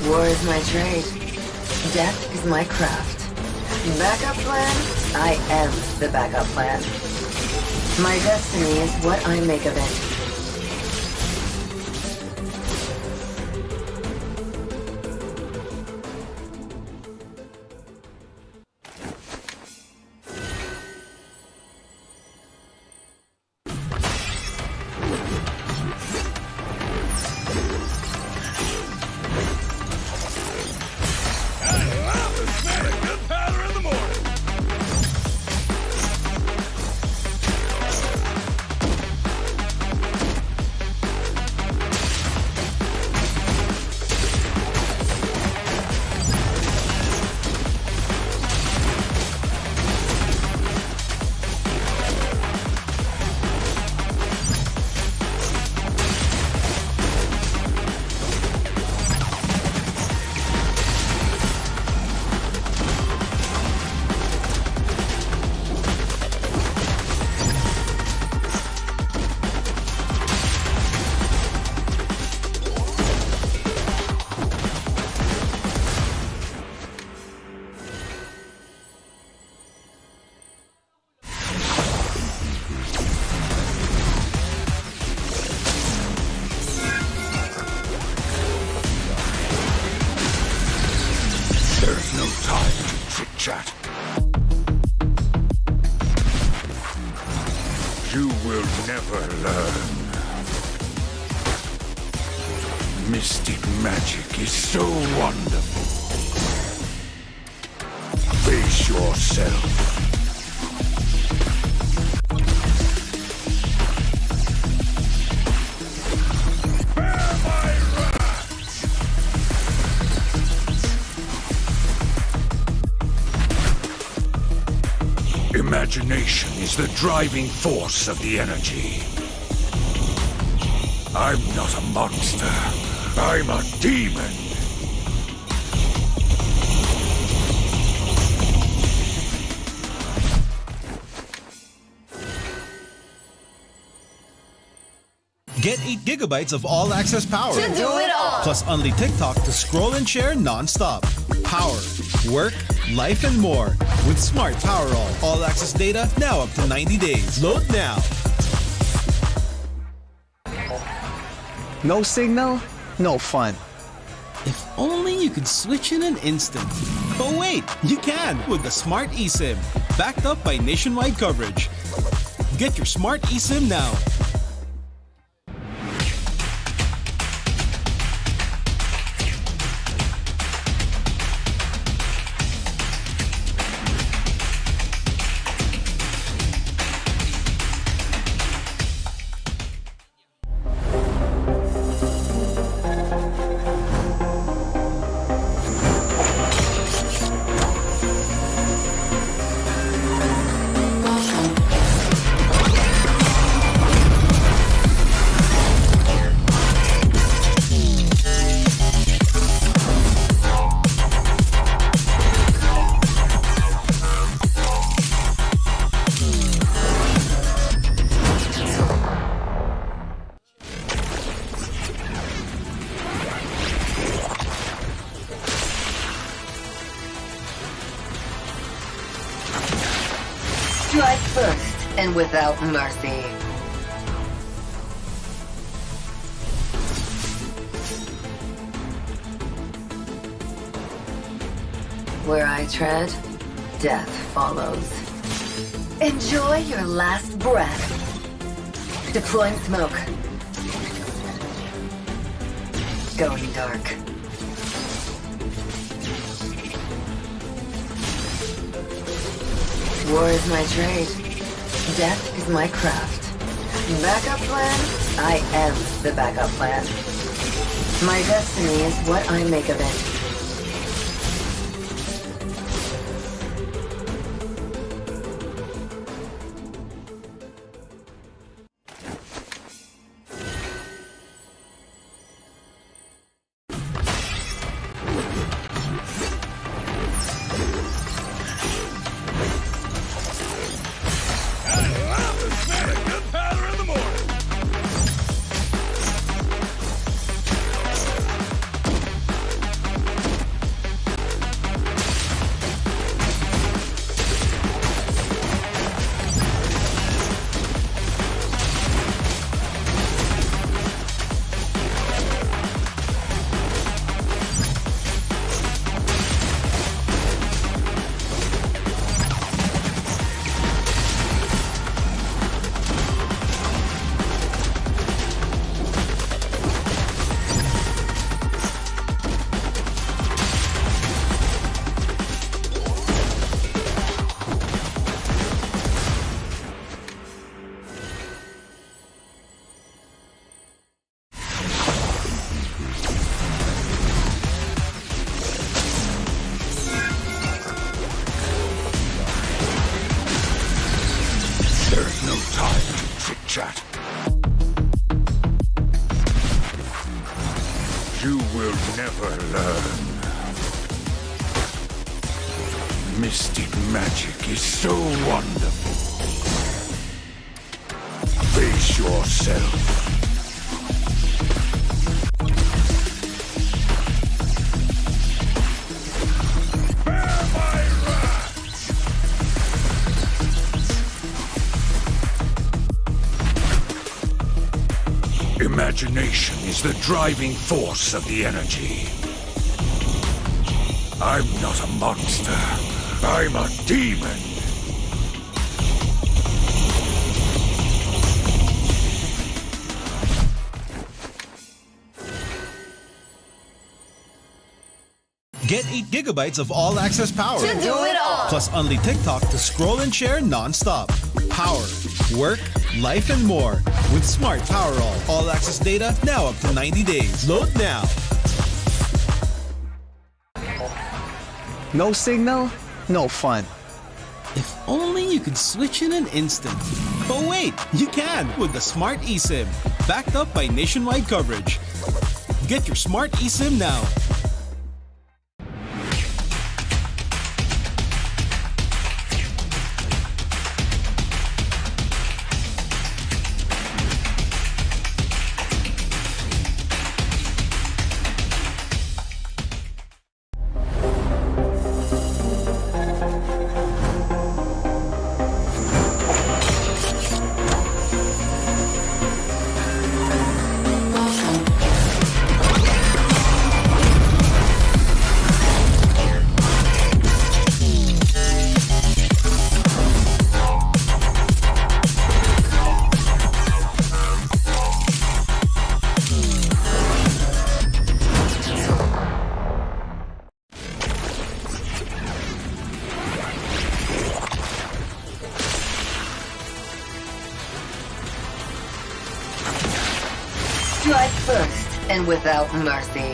War is my trade. Death is my craft. Backup plan? I am the backup plan. My destiny is what I make of it. Chat. You will never learn. Mystic magic is so wonderful. Face yourself. Imagination is the driving force of the energy. I'm not a monster. I'm a demon. Get 8 gigabytes of all-access power. To do it all! Plus only TikTok to scroll and share non-stop. Power, work, life, and more. With Smart Power all-access data now up to 90 days. Load now. No signal, no fun. If only you could switch in an instant. But wait, you can with the Smart eSIM. Backed up by nationwide coverage. Get your Smart eSIM now. Strike first and without mercy. Where I tread, death follows. Enjoy your last breath. Deploying smoke. Going dark. War is my trade. Death is my craft. Backup plan? I am the backup plan. My destiny is what I make of it. You will never learn. Mystic magic is so wonderful. Face yourself. Imagination is the driving force of the energy. I'm not a monster. I'm a demon. Get 8 gigabytes of all-access power. To do it all. Plus only TikTok to scroll and share non-stop. Power, work, life, and more. With Smart Power all-access data now up to 90 days. Load now. No signal, no fun. If only you could switch in an instant. But wait, you can with the Smart eSIM. Backed up by nationwide coverage. Get your Smart eSIM now. Strike first and without mercy.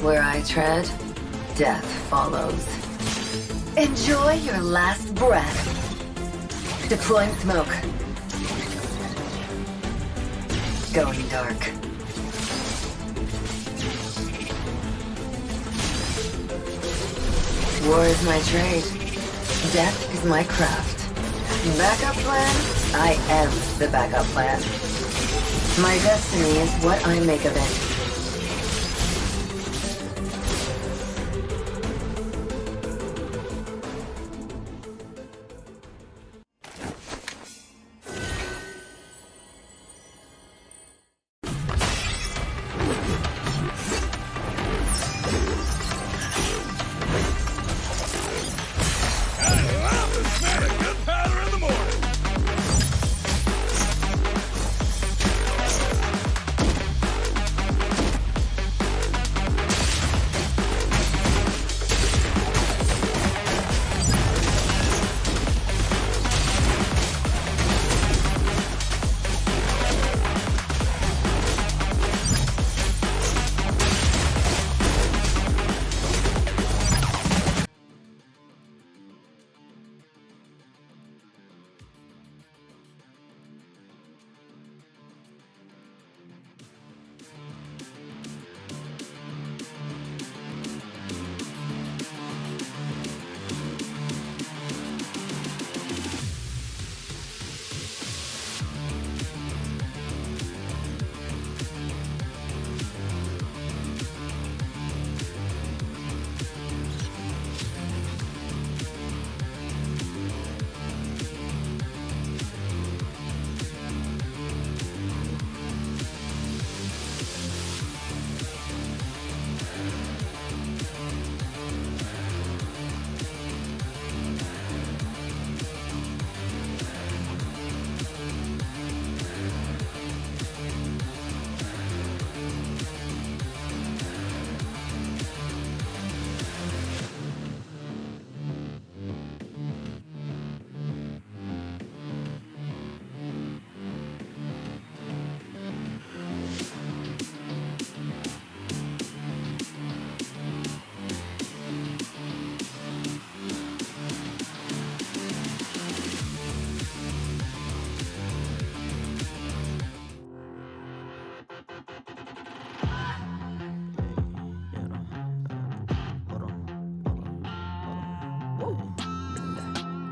Where I tread, death follows. Enjoy your last breath. Deploying smoke. Going dark. War is my trade. Death is my craft. Backup plan? I am the backup plan. My destiny is what I make of it.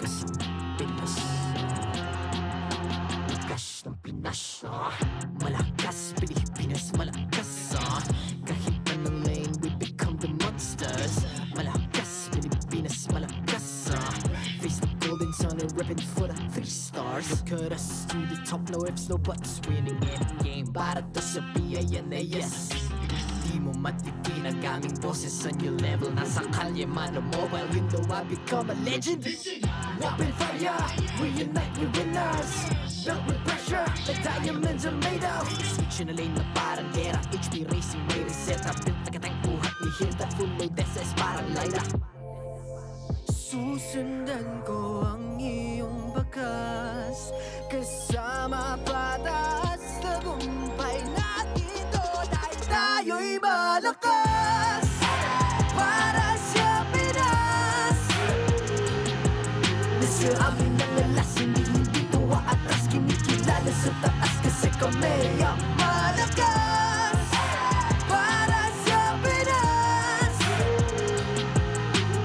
Malakas ang Pinas. Lakas ng Pinas. Malakas, Pilipinas, malakas. Kahit anong lane, we become the monsters. Malakas, Pilipinas, malakas. Face the golden sun and repping for the 3 stars. Look at us to the top, no ifs, no buts. Winning any game, para to sa yan na yes. Di mo matikin ang aming boses sa new level. Nasa kalye man o mobile, you know I become a legend. Open fire, we unite, we winners. Built with pressure, the diamonds are made of. Switch in a lane na parang gera. HP racing, may reset. Built na kitang buhat, we hit that full load SS parang Lyra. Susundan ko ang iyong bakas, kasama patas. Tagumpay natin to dahil tayo'y malakas. Para sa Pinas. Nasa amin ang alas, hindi to atras. Kinikilala sa taas kasi kami ang malakas. Para sa Pinas.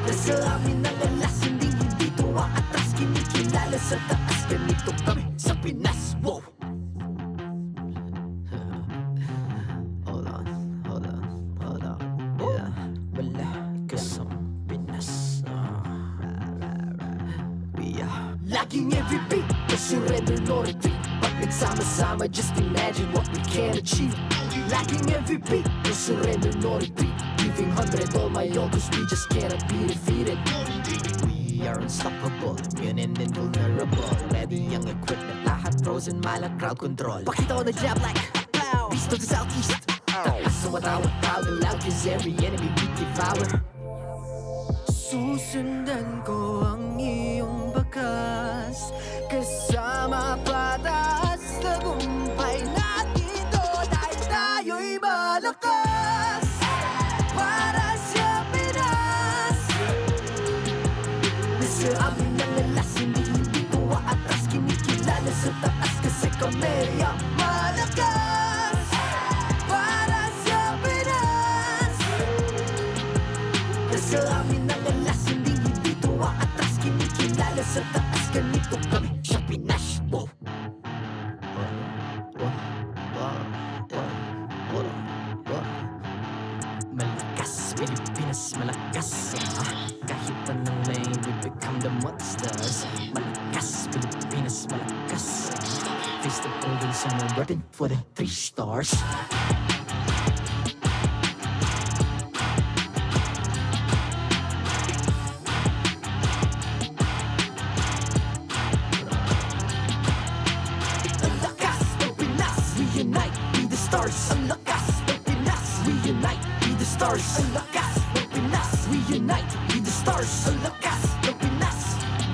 Nasa amin ang alas, hindi to atras. Kinikilala sa taas, ganito kami sa Pinas. Wow! Hold on. Yeah, malakas ang Pinas. We are lacking every beat, no surrender, no retreat. Pag nagsama-sama, just imagine what we can achieve. Lacking every beat, no surrender, no retreat. Giving 100 all my all, cause we just cannot be defeated. We are unstoppable, immune and invulnerable. Ready ang equipment, lahat frozen, malang crowd control. Pakita ko na jab like pow, beast of the southeast. Taas sa matawag, proud and loud, cause every enemy we devour. Susundan ko ang iyong bakas, kasama patas. Tagumpay natin to dahil tayo'y malakas. Para sa Pinas. Nasa amin ang alas, hindi ko atras. Kinikilala sa taas kasi kami ang malakas. Para sa Pinas. Nasa amin ang alas, hindi ko atras. Kinikilala sa taas, ganito kami sa Pinas. Wow! Malakas, Pilipinas, malakas. Kahit anong lane, we become the monsters. Malakas, Pilipinas, malakas. Face the golden sun and repping for the 3 stars. Ang lakas ng Pinas, we unite, be the stars. Ang lakas ng Pinas, we unite, be the stars. Ang lakas ng Pinas, we unite, be the stars. Ang lakas ng Pinas,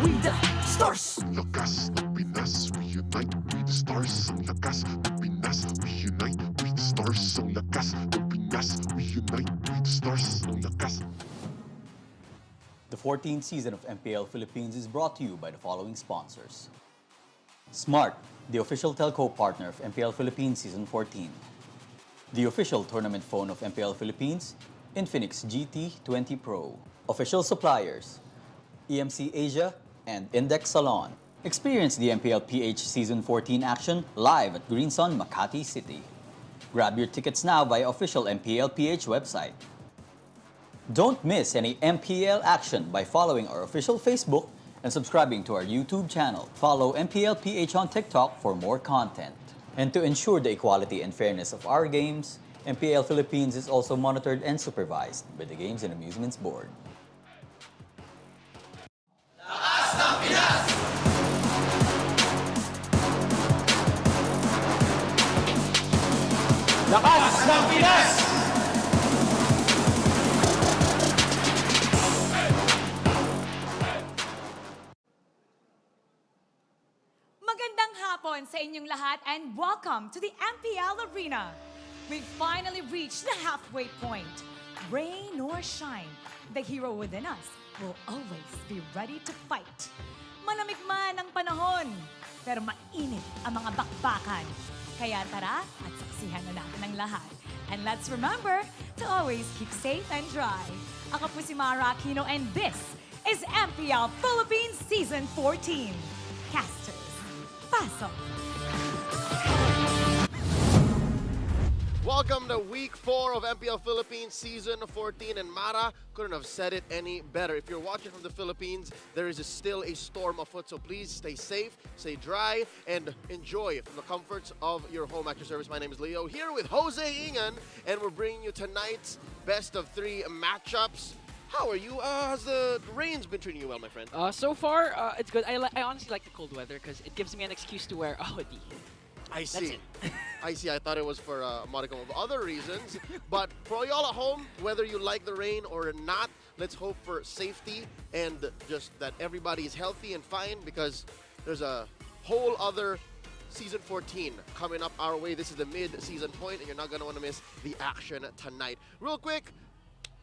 we the stars. Ang lakas ng Pinas, we unite, we the stars. Ang lakas ng Pinas, we unite, we the stars. Ang lakas ng Pinas, we unite, we the stars. Ang lakas. The 14th season of MPL Philippines is brought to you by the following sponsors. Smart, the official telco partner of MPL Philippines Season 14. The official tournament phone of MPL Philippines, Infinix GT20 Pro. Official suppliers, EMC Asia and Index Salon. Experience the MPL PH Season 14 action live at Green Sun, Makati City. Grab your tickets now via official MPL PH website. Don't miss any MPL action by following our official Facebook and subscribing to our YouTube channel. Follow MPL PH on TikTok for more content. And to ensure the equality and fairness of our games, MPL Philippines is also monitored and supervised by the Games and Amusements Board. Lakas ng Pinas! Magandang hapon sa inyong lahat and welcome to the MPL Arena. We've finally reached the halfway point. Rain or shine, the hero within us will always be ready to fight. Malamig man ang panahon, pero mainit ang mga bakbakan. Kaya tara at saksihan na natin ang lahat. And let's remember to always keep safe and dry. Ako po si Mara Aquino and this is MPL Philippines Season 14. Casters, Paso. Welcome to Week 4 of MPL Philippines Season 14, and Mara couldn't have said it any better. If you're watching from the Philippines, there is still a storm afoot, so please stay safe, stay dry, and enjoy from the comforts of your home at your service. My name is Leo, here with Jose Ingan, and we're bringing you tonight's best of 3 matchups. How are you? Has the rains been treating you well, my friend? So far, it's good. I honestly like the cold weather because it gives me an excuse to wear a hoodie. I see. it. I see. I thought it was for a modicum of other reasons. But for y'all at home, whether you like the rain or not, let's hope for safety and just that everybody is healthy and fine, because there's a whole other Season 14 coming up our way. This is the mid-season point, and you're not going to want to miss the action tonight. Real quick,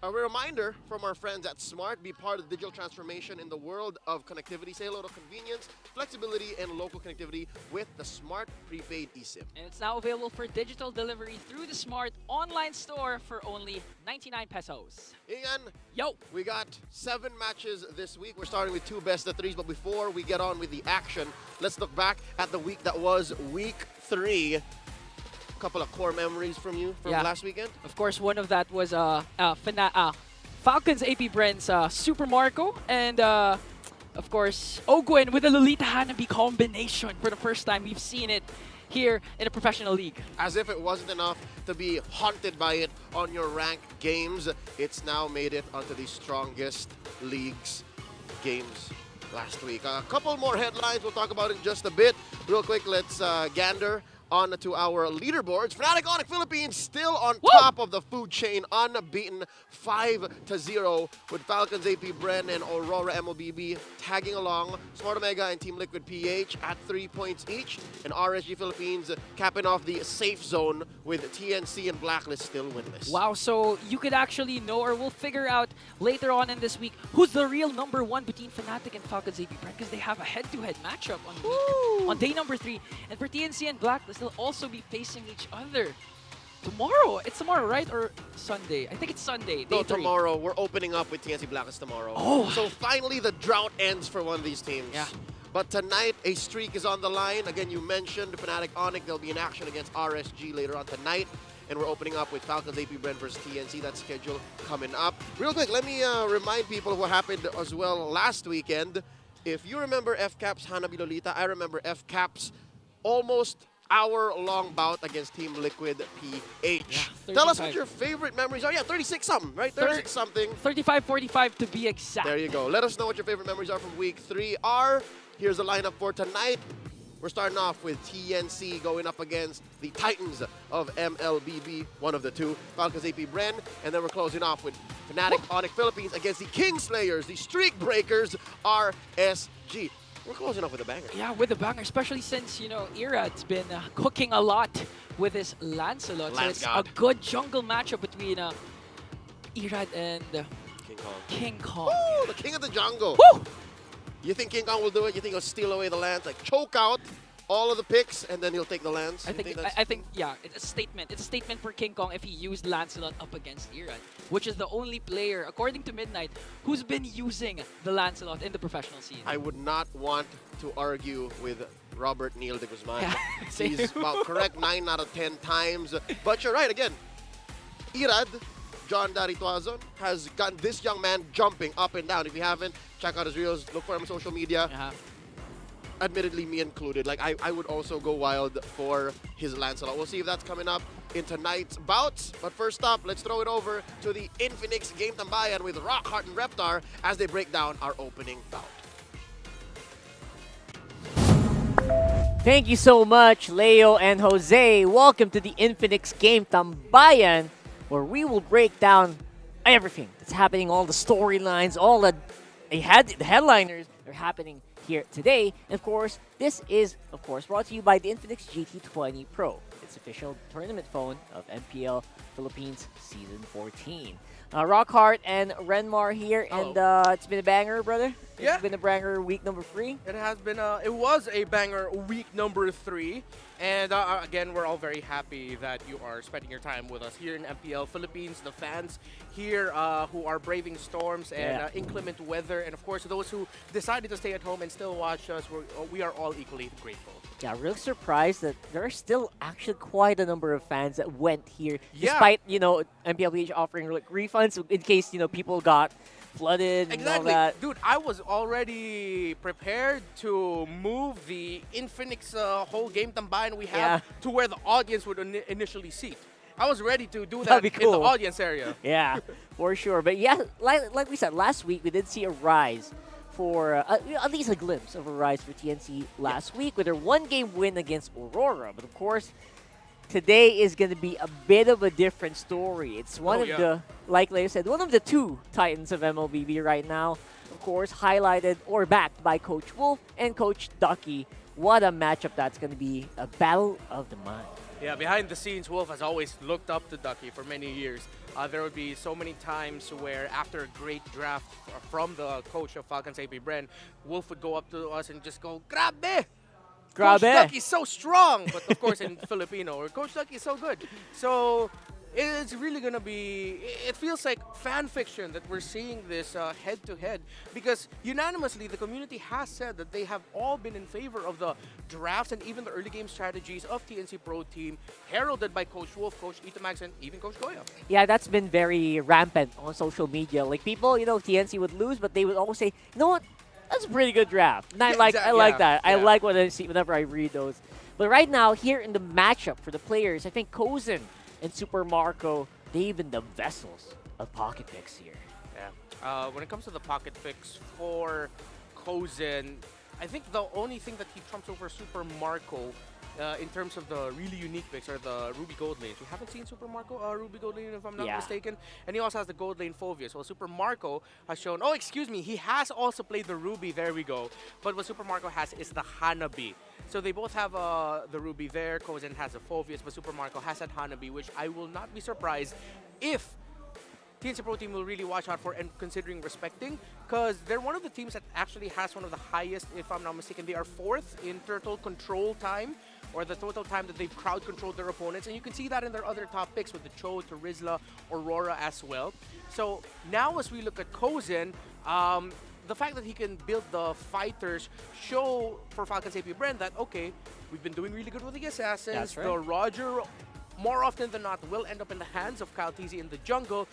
a reminder from our friends at Smart: be part of the digital transformation in the world of connectivity. Say hello to convenience, flexibility, and local connectivity with the Smart Prepaid eSIM. And it's now available for digital delivery through the Smart online store for only 99 pesos. Ian, Yo! we got 7 matches this week. We're starting with 2 best of 3s, but before we get on with the action, let's look back at the week that was Week 3. Couple of core memories from you from last weekend. Of course, one of that was Falcons APBren's Super Marco, and of course, Ogwen with the Lolita Hanabi combination for the first time. We've seen it here in a professional league. As if it wasn't enough to be haunted by it on your ranked games, it's now made it onto the strongest leagues games last week. A couple more headlines we'll talk about in just a bit. Real quick, let's gander on to our leaderboards. Fnatic Onic Philippines still on top of the food chain, unbeaten 5-0 with Falcons APBren and Aurora MLBB tagging along. Smart Omega and Team Liquid PH at 3 points each, and RSG Philippines capping off the safe zone with TNC and Blacklist still winless. Wow, so you could actually know, or we'll figure out later on in this week, who's the real #1 between Fnatic and Falcons APBren, because they have a head-to-head matchup on day number 3. And for TNC and Blacklist, they'll also be facing each other tomorrow. It's tomorrow, right? Or Sunday? I think it's Sunday. No, Day 3. tomorrow. We're opening up with TNC Blacklist tomorrow. Oh. So finally the drought ends for one of these teams. Yeah. But tonight, a streak is on the line. Again, you mentioned Fnatic Onic. They'll be in action against RSG later on tonight. And we're opening up with Falcons APBren versus TNC. That's scheduled coming up. Real quick, let me remind people of what happened as well last weekend. If you remember FCAP's Hanabi Lolita, I remember FCAP's almost hour-long bout against Team Liquid PH. Yeah, Tell us 35. what your favorite memories are. Yeah, 36-something, right? 36-something. 35-45 to be exact. There you go. Let us know what your favorite memories are from Week 3 are. Here's the lineup for tonight. We're starting off with TNC going up against the Titans of MLBB, one of the two, Falcons APBren, and then we're closing off with Fnatic Onic Philippines against the Kingslayers, the Streak Breakers, RSG. We're closing off with a banger. Yeah, with a banger, especially since, you know, Irad's been cooking a lot with his Lancelot. So it's a good jungle matchup between Irad and King Kong. King Kong. Woo, the king of the jungle. Woo! You think King Kong will do it? You think he'll steal away the lands, like choke out all of the picks, and then he'll take the lands? I think, yeah, it's a statement. It's a statement for King Kong if he used Lancelot up against Irad, which is the only player, according to Midnight, who's been using the Lancelot in the professional scene. I would not want to argue with Robert Neil de Guzman. Yeah, He's about correct 9 out of 10 times. But you're right, again, Irad, John Darituazon, has gotten this young man jumping up and down. If you haven't, check out his reels, look for him on social media. Admittedly, me included. Like, I would also go wild for his Lancelot. We'll see if that's coming up in tonight's bouts. But first up, let's throw it over to the Infinix Game Tambayan with Rockheart and Reptar as they break down our opening bout. Thank you so much, Leo and Jose. Welcome to the Infinix Game Tambayan, where we will break down everything that's happening, all the storylines, all the headliners that are happening here today. And of course, this is, of course, brought to you by the Infinix GT20 Pro. It's official tournament phone of MPL Philippines Season 14. Rockhart and Renmar here, and it's been a banger, brother. Yeah. It's been a banger week number 3. It has been. It was a banger week number 3, and again, we're all very happy that you are spending your time with us here in MPL Philippines. The fans here who are braving storms and inclement weather, and of course those who decided to stay at home and still watch us. We are all equally grateful. Yeah, really surprised that there are still actually quite a number of fans that went here, despite MPLPH offering like refunds in case people got flooded and all that. Dude, I was already prepared to move the Infinix whole game tambayan we have to where the audience would initially seat. I was ready to do that be cool. in the audience area. Yeah, for sure. But yeah, like we said, last week we did see a rise for, at least a glimpse of a rise for TNC last week with their 1-game win against Aurora. But of course, today is going to be a bit of a different story. It's one of the, like Leo said, one of the 2 titans of MLBB right now. Of course, highlighted or backed by Coach Wolf and Coach Ducky. What a matchup that's going to be, a battle of the mind. Yeah, behind the scenes, Wolf has always looked up to Ducky for many years. There would be so many times where after a great draft from the coach of Falcons APBren, Wolf would go up to us and just go, "Grabe! Coach Ducky's so strong!" But of course in Filipino, Coach Ducky is so good. So it's really going to be, it feels like fan fiction that we're seeing this head-to-head, because unanimously the community has said that they have all been in favor of the drafts and even the early game strategies of TNC Pro Team, heralded by Coach Wolf, Coach Itamax, and even Coach Goya. Yeah, that's been very rampant on social media. Like people, TNC would lose, but they would always say, you know what? That's a pretty good draft. And I like that. I like what I see whenever I read those. But right now, here in the matchup for the players, I think Kozen and Super Marco, they even the vessels of pocket picks here. Yeah. When it comes to the pocket picks for Kozen, I think the only thing that he trumps over Super Marco in terms of the really unique picks are the Ruby Gold lanes. We haven't seen Super Marco Ruby Gold lane, if I'm not mistaken. And he also has the Gold lane Phobius. Well, Super Marco has shown, he has also played the Ruby, there we go. But what Super Marco has is the Hanabi. So they both have the Ruby there. Kozen has the Phobius, but Super Marco has that Hanabi, which I will not be surprised if TNC Pro Team will really watch out for and considering respecting, because they're one of the teams that actually has one of the highest, if I'm not mistaken, they are 4th in turtle control time, or the total time that they've crowd controlled their opponents. And you can see that in their other top picks with the Cho, Terizla, Aurora as well. So now as we look at Kozen, the fact that he can build the fighters show for Falcons APBren that, okay, we've been doing really good with the Assassins. That's right. The Roger, more often than not, will end up in the hands of Kyle TZ in the jungle.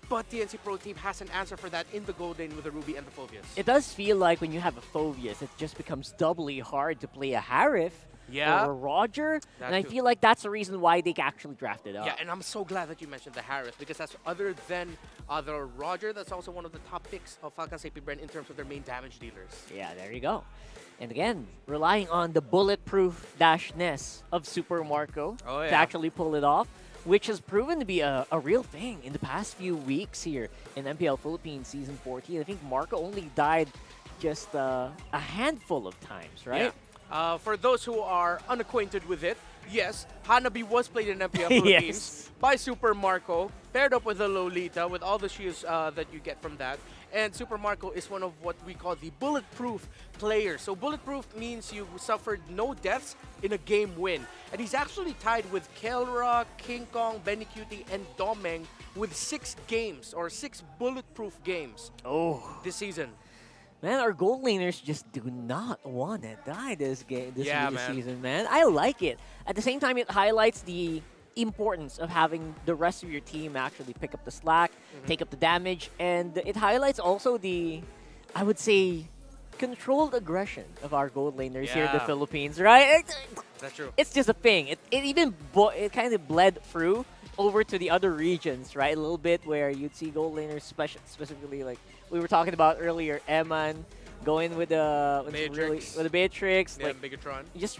But TNC Pro Team has an answer for that in the gold lane with the Ruby and the Phobius. It does feel like when you have a Phobius, it just becomes doubly hard to play a Harif or a Roger. And I feel like that's the reason why they actually drafted up. Yeah, and I'm so glad that you mentioned the Harris, because that's other than the Roger, that's also one of the top picks of Falcons APBren in terms of their main damage dealers. Yeah, there you go. And again, relying on the bulletproof dashness of Super Marco to actually pull it off, which has proven to be a real thing in the past few weeks here in MPL Philippines Season 14. I think Marco only died just a handful of times, right? Yeah. For those who are unacquainted with it, yes, Hanabi was played in MPL Philippines by Super Marco, paired up with the Lolita, with all the shields that you get from that. And Super Marco is one of what we call the bulletproof players. So bulletproof means you suffered no deaths in a game win. And he's actually tied with Kelra, King Kong, Benny Cutie, and Domeng with 6 games, or 6 bulletproof games this season. Man, our gold laners just do not want to die this season, man. I like it. At the same time, it highlights the importance of having the rest of your team actually pick up the slack, take up the damage, and it highlights also the, I would say, controlled aggression of our gold laners here in the Philippines, right? That's true. It's just a thing. It even it kind of bled through over to the other regions, right? A little bit where you'd see gold laners, specifically like we were talking about earlier, Eman going with the Matrix, yeah, like Megatron. Just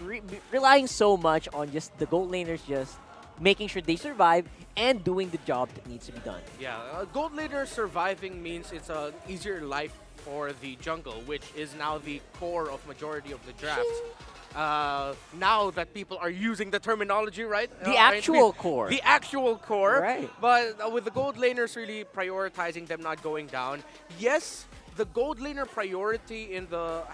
relying so much on just the gold laners just making sure they survive and doing the job that needs to be done. Yeah, gold laner surviving means it's an easier life for the jungle, which is now the core of majority of the drafts. Now that people are using the terminology, right? The actual core. The actual core. Right. But with the gold laners really prioritizing them not going down, yes, the gold laner priority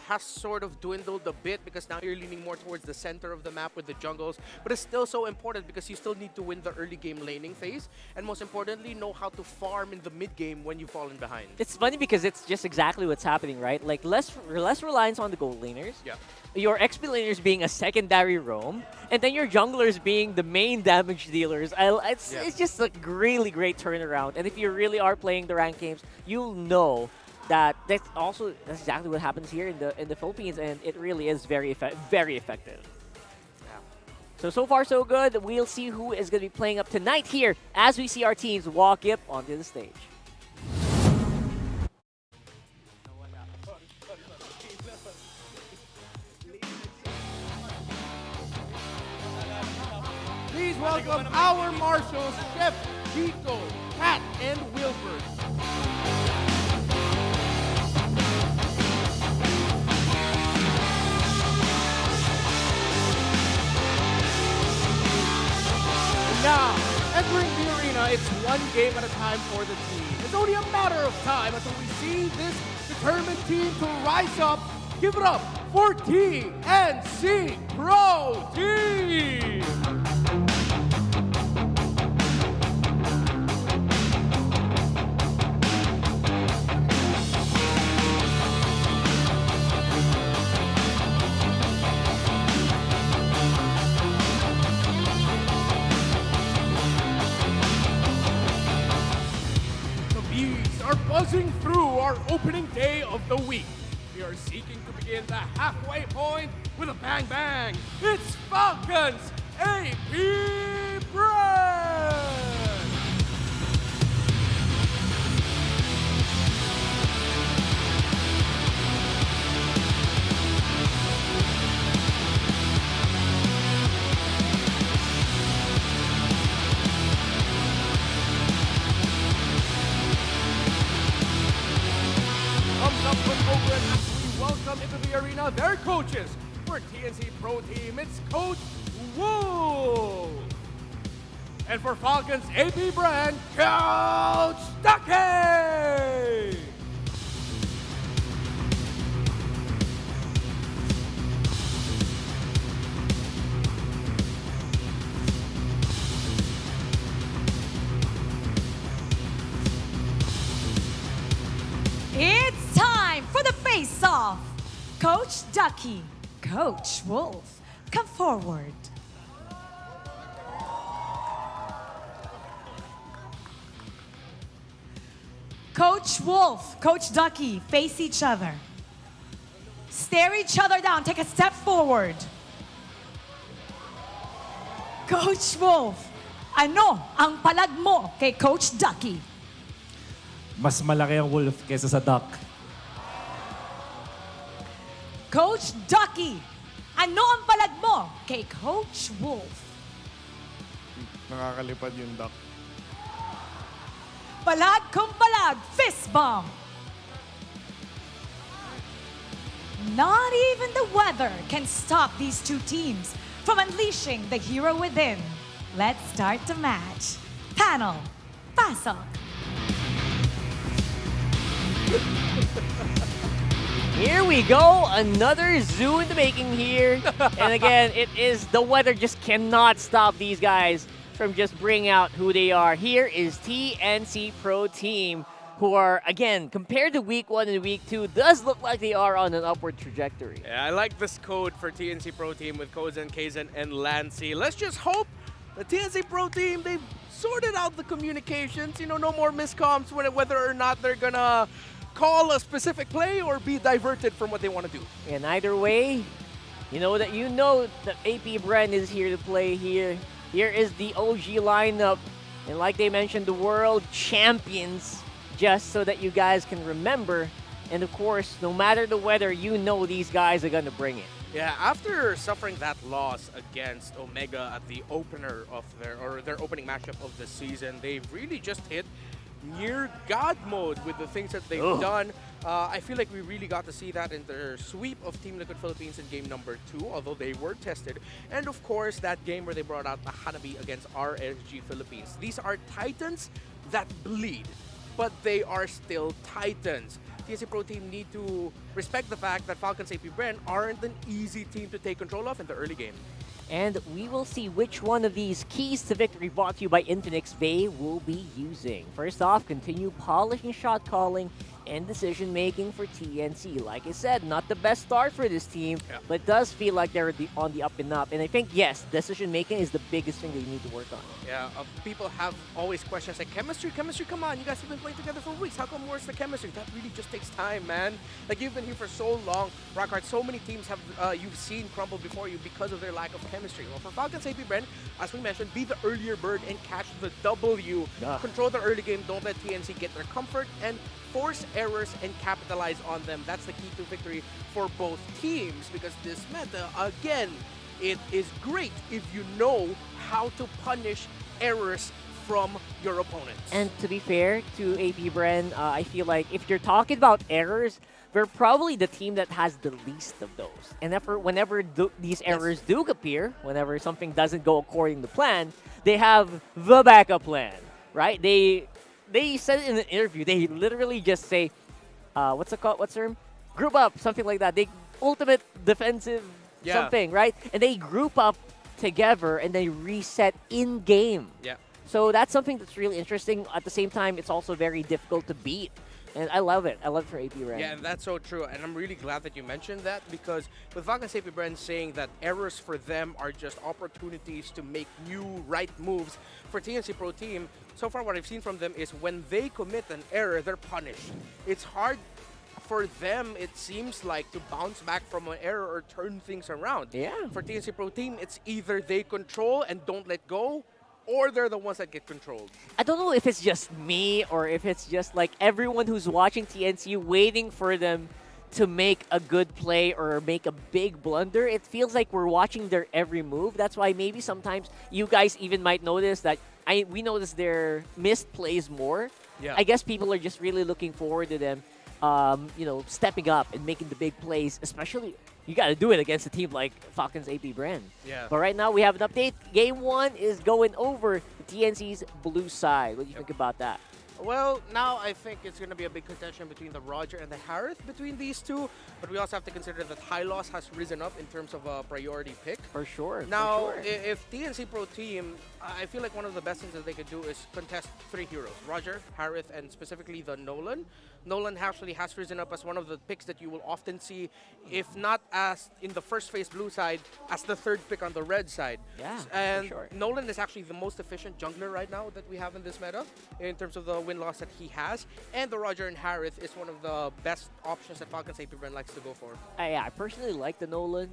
has sort of dwindled a bit because now you're leaning more towards the center of the map with the jungles, but it's still so important because you still need to win the early game laning phase, and most importantly, know how to farm in the mid game when you've fallen behind. It's funny because it's just exactly what's happening, right? Like less reliance on the gold laners. Yeah. Your XP laners being a secondary roam, and then your junglers being the main damage dealers. It's just a really great turnaround. And if you really are playing the ranked games, you'll know that's exactly what happens here in the Philippines, and it really is very effective. Yeah. So far so good. We'll see who is going to be playing up tonight here as we see our teams walk up onto the stage. Please welcome our marshals, Chef Chico, Pat, and Wilbert. Now, entering the arena, it's one game at a time for the team. It's only a matter of time until we see this determined team to rise up. Give it up for TNC Pro Team! Buzzing through our opening day of the week. We are seeking to begin the halfway point with a bang bang. It's Falcons APBren! Into the arena, their coaches. For TNC Pro Team, it's Coach Woo. And for Falcons APBren, Coach Ducky. It's time for the face-off. Coach Ducky, Coach Wolf, come forward. Coach Wolf, Coach Ducky, face each other. Stare each other down, take a step forward. Coach Wolf, ano ang palag mo kay Coach Ducky? Mas malaki ang wolf kaysa sa duck. Coach Ducky, ano ang palag mo kay Coach Wolf? Nakakalipad yung duck. Palag kung palag, fist bump. Not even the weather can stop these two teams from unleashing the hero within. Let's start the match. Panel, pasok. Here we go, another zoo in the making here. And again, it is the weather just cannot stop these guys from just bringing out who they are. Here is TNC Pro Team, who are, again, compared to Week 1 and Week 2, does look like they are on an upward trajectory. Yeah, I like this code for TNC Pro Team with Kozen, Kaizen, and Lancy. Let's just hope the TNC Pro Team, they've sorted out the communications. You know, no more miscoms whether or not they're gonna call a specific play or be diverted from what they want to do. And either way, you know that APBren is here to play here. Here is the OG lineup. And like they mentioned, the world champions, just so that you guys can remember. And of course, no matter the weather, you know these guys are going to bring it. Yeah, after suffering that loss against Omega at the opener of their opening matchup of the season, they've really just hit near God mode with the things that they've done. I feel like we really got to see that in their sweep of Team Liquid Philippines in game number 2, although they were tested. And of course, that game where they brought out the Hanabi against RSG Philippines. These are Titans that bleed, but they are still Titans. TNC Pro Team need to respect the fact that Falcons APBren aren't an easy team to take control of in the early game. And we will see which one of these keys to victory brought to you by Infinix they will be using. First off, continue polishing shot calling and decision making for TNC. Like I said, not the best start for this team, but it does feel like they're on the up and up. And I think, yes, decision making is the biggest thing that you need to work on. Yeah, people have always questions like, chemistry, come on, you guys have been playing together for weeks, how come where's the chemistry? That really just takes time, man. Like, you've been here for so long, Rockhard, so many teams have you've seen crumble before you because of their lack of chemistry. Well, for Falcons APBren, as we mentioned, be the earlier bird and catch the W. Control the early game, don't let TNC get their comfort, and force errors and capitalize on them. That's the key to victory for both teams, because this meta, again, it is great if you know how to punish errors from your opponents. And to be fair to APBren, I feel like if you're talking about errors, they're probably the team that has the least of those. And whenever these errors do appear, whenever something doesn't go according to plan, they have the backup plan, right? They said it in an interview. They literally just say, what's the term? Group up, something like that. They ultimate defensive something, right? And they group up together and they reset in game. Yeah. So that's something that's really interesting. At the same time, it's also very difficult to beat. And I love it. I love it for APBren. Yeah, and that's so true. And I'm really glad that you mentioned that, because with Falcons APBren saying that errors for them are just opportunities to make new right moves, for TNC Pro Team, so far what I've seen from them is when they commit an error, they're punished. It's hard for them, it seems like, to bounce back from an error or turn things around. Yeah. For TNC Pro Team, it's either they control and don't let go, or they're the ones that get controlled. I don't know if it's just me or if it's just like everyone who's watching TNC waiting for them to make a good play or make a big blunder. It feels like we're watching their every move. That's why maybe sometimes you guys even might notice that we notice their missed plays more. Yeah. I guess people are just really looking forward to them, stepping up and making the big plays, especially you got to do it against a team like Falcons APBren. Yeah. But right now we have an update. Game 1 is going over the TNC's blue side. What do you think about that? Well, now I think it's going to be a big contention between the Roger and the Harith between these two. But we also have to consider that High Loss has risen up in terms of a priority pick. For sure. Now, if TNC Pro Team, I feel like one of the best things that they could do is contest 3 heroes. Roger, Harith, and specifically the Nolan. Nolan actually has risen up as one of the picks that you will often see, if not as in the first phase blue side, as the 3rd pick on the red side. Yeah, and for sure. Nolan is actually the most efficient jungler right now that we have in this meta in terms of the win-loss that he has. And the Roger and Harith is one of the best options that Falcons APBren likes to go for. Yeah, I personally like the Nolan.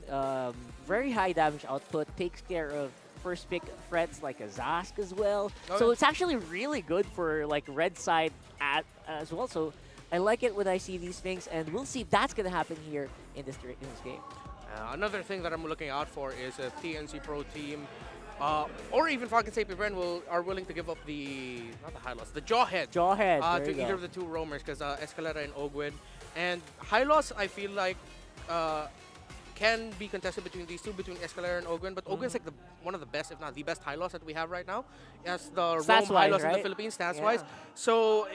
Very high damage output, takes care of first pick threats like a Zask as well. So it's actually really good for like red side as well. So I like it when I see these things, and we'll see if that's going to happen here in this game. Another thing that I'm looking out for is a TNC Pro Team, or even Falcons APBren are willing to give up the High Loss, the Jawhead. To either of the 2 roamers, because Escalera and Ogwin. And High Loss, I feel like, can be contested between these two, between Escalera and Ogwin, but Ogwin's like one of the best, if not the best, High Loss that we have right now, as the roam High Loss in the Philippines, stats-wise. So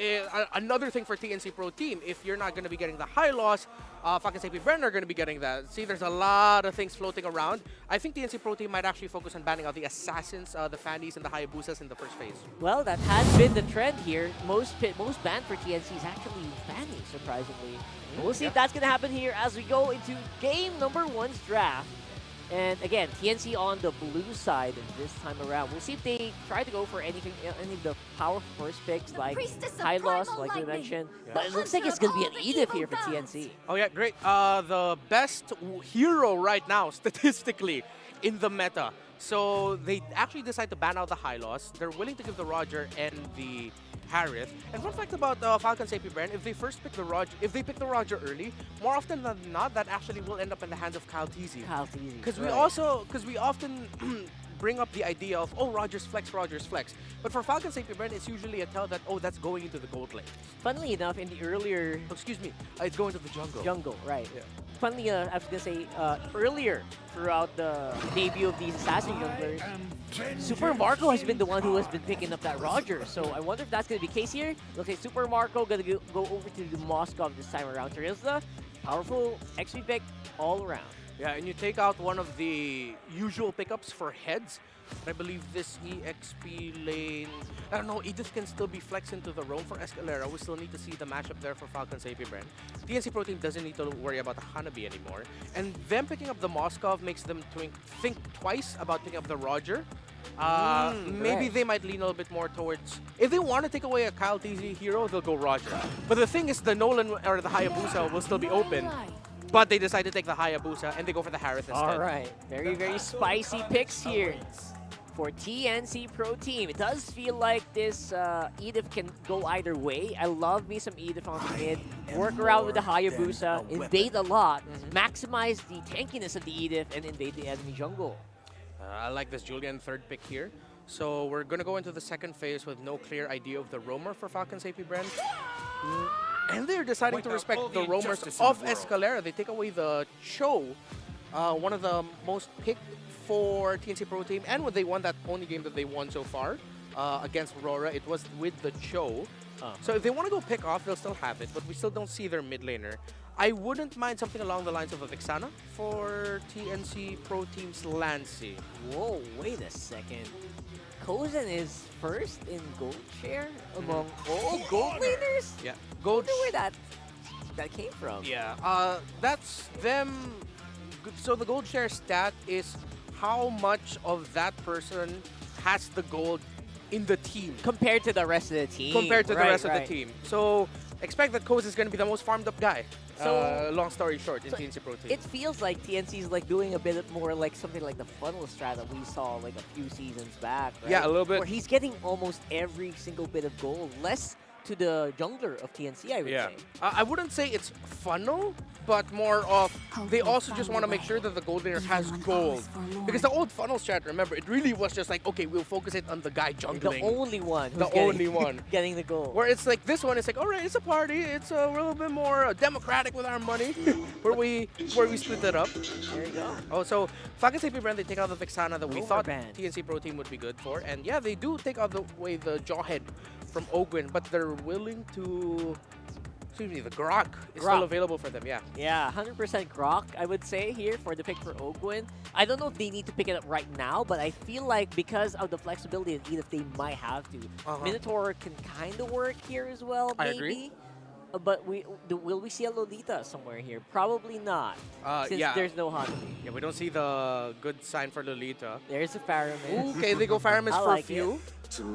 another thing for TNC Pro Team, if you're not going to be getting the High Loss, Falcons APBren are going to be getting that. See, there's a lot of things floating around. I think TNC Pro Team might actually focus on banning out the Assassins, the Fannies, and the Hayabusas in the first phase. Well, that has been the trend here. Most banned for TNC is actually Fanny, surprisingly. We'll see if that's going to happen here as we go into game number 1's draft. And again, TNC on the blue side this time around. We'll see if they try to go for any of the power first picks like High Loss, like we mentioned. But it looks like it's going to be an Edith here for TNC. Oh yeah, great. The best hero right now, statistically, in the meta. So they actually decide to ban out the High Loss. They're willing to give the Roger and the Harith. And fun fact about Falcons APBren, if they pick the Roger early, more often than not, that actually will end up in the hands of Kyle Teasy. Because we often bring up the idea of, oh, Rogers flex, Rogers flex. But for Falcons APBren, it's usually a tell that, oh, that's going into the gold lane. Funnily enough, in the earlier... Oh, excuse me, it's going to the jungle. Jungle, right. Yeah. Funnily enough, I was going to say, earlier throughout the debut of these Assassin Junglers, Super Marco has been the one who has been picking up that Roger. So I wonder if that's going to be the case here. Looks like Super Marco going to go over to the Moscow this time around. Terizla, powerful XP pick all around. Yeah, and you take out one of the usual pickups for heads. I believe this EXP lane, I don't know, Edith can still be flexed into the roam for Escalera. We still need to see the matchup there for Falcons APBren. TNC Pro Team doesn't need to worry about the Hanabi anymore. And them picking up the Moskov makes them think twice about picking up the Roger. Maybe they might lean a little bit more towards, if they want to take away a Kyle TZ hero, they'll go Roger. But the thing is, the Nolan or the Hayabusa will still be open. But they decide to take the Hayabusa and they go for the Harith instead. All right, very, very spicy picks here for TNC Pro Team. It does feel like this Edith can go either way. I love me some Edith on the mid. Work around with the Hayabusa, invade a lot, maximize the tankiness of the Edith, and invade the enemy jungle. I like this Julian third pick here. So we're going to go into the second phase with no clear idea of the roamer for Falcons APBren. And they're deciding to respect the roamers of Escalera. They take away the Cho, one of the most picked for TNC Pro Team. And when they won that only game that they won so far against Aurora, it was with the Cho. So if they want to go pick off, they'll still have it. But we still don't see their mid laner. I wouldn't mind something along the lines of a Vixana for TNC Pro Team's Lancy. Whoa, wait a second. Kozen is first in gold share among all gold laners? Yeah. I wonder where that came from. Yeah, that's them. So the gold share stat is how much of that person has the gold in the team. Compared to the rest of the team. Compared to the rest of the team. So expect that Koz is going to be the most farmed up guy. So long story short, in TNC Pro Team. It feels like TNC is like doing a bit more like something like the funnel strat that we saw like a few seasons back. Right? Yeah, a little bit. Where he's getting almost every single bit of gold, less to the jungler of TNC, I would say. I wouldn't say it's funnel, but more of they also just want to make sure that the gold laner has gold. Because the old funnel strat, remember, it really was just like, okay, we'll focus it on the guy jungling. The only one. The only one. Getting the gold. Where it's like, this one, it's like, all right, it's a party. It's a little bit more democratic with our money, where we split it up. There you go. Oh, so Falcons APBren, they take out the Vixana that we thought band. TNC Pro Team would be good for. And yeah, they do take out the Jawhead from Ogwyn, but they're willing to... Excuse me, the Grok is still available for them, yeah. Yeah, 100% Grok, I would say, here for the pick for Ogwyn. I don't know if they need to pick it up right now, but I feel like because of the flexibility of Edith, they might have to. Minotaur can kind of work here as well, maybe. I agree. But will we see a Lolita somewhere here? Probably not, since there's no Hanabi. Yeah, we don't see the good sign for Lolita. There's a Faramis. Okay, they go Faramis for like a few.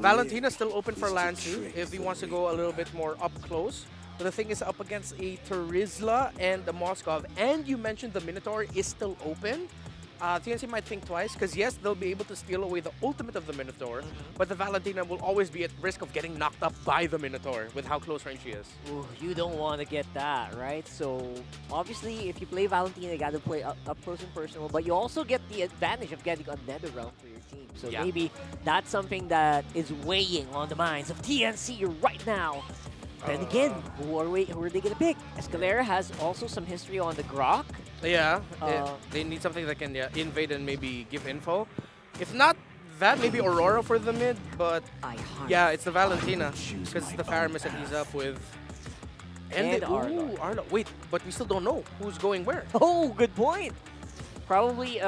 Valentina's still open for Lancy if he wants to go a little bit more up close. But the thing is, up against a Terizla and the Moskov, and you mentioned the Minotaur is still open. TNC might think twice, because yes, they'll be able to steal away the ultimate of the Minotaur, but the Valentina will always be at risk of getting knocked up by the Minotaur with how close range she is. Ooh, you don't want to get that, right? So obviously, if you play Valentina, you got to play up close and personal, but you also get the advantage of getting a nether realm for your team. So maybe that's something that is weighing on the minds of TNC right now. Then again, who are they going to pick? Escalera has also some history on the Grok. Yeah, they need something that can invade and maybe give info. If not that, maybe Aurora for the mid, but yeah, it's the Valentina, because it's the Faramis that he's up with. And Arlo. Arlo. Wait, but we still don't know who's going where. Oh, good point. Probably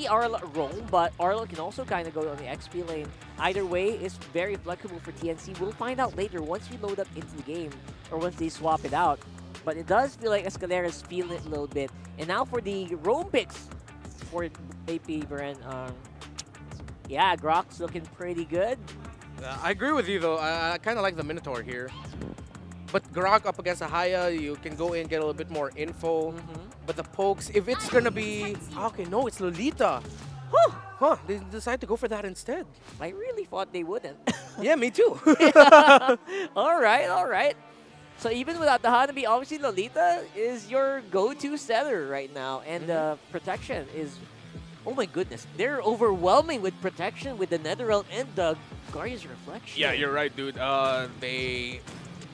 Arlo roam, but Arlo can also kind of go on the XP lane. Either way, it's very flexible for TNC. We'll find out later once we load up into the game, or once they swap it out. But it does feel like Escalera is feeling it a little bit. And now for the roam picks for APBren. Yeah, Grok's looking pretty good. I agree with you, though. I kind of like the Minotaur here. But Grok up against Ahaya, you can go in, get a little bit more info. But the pokes, if it's going to be... Okay, no, it's Lolita. Huh, they decided to go for that instead. I really thought they wouldn't. Yeah, me too. All right. So even without the Hanabi, obviously Lolita is your go-to setter right now. And protection is Oh my goodness, they're overwhelming with protection with the Netherrealm and the Guardian's Reflection. Yeah, you're right, dude. They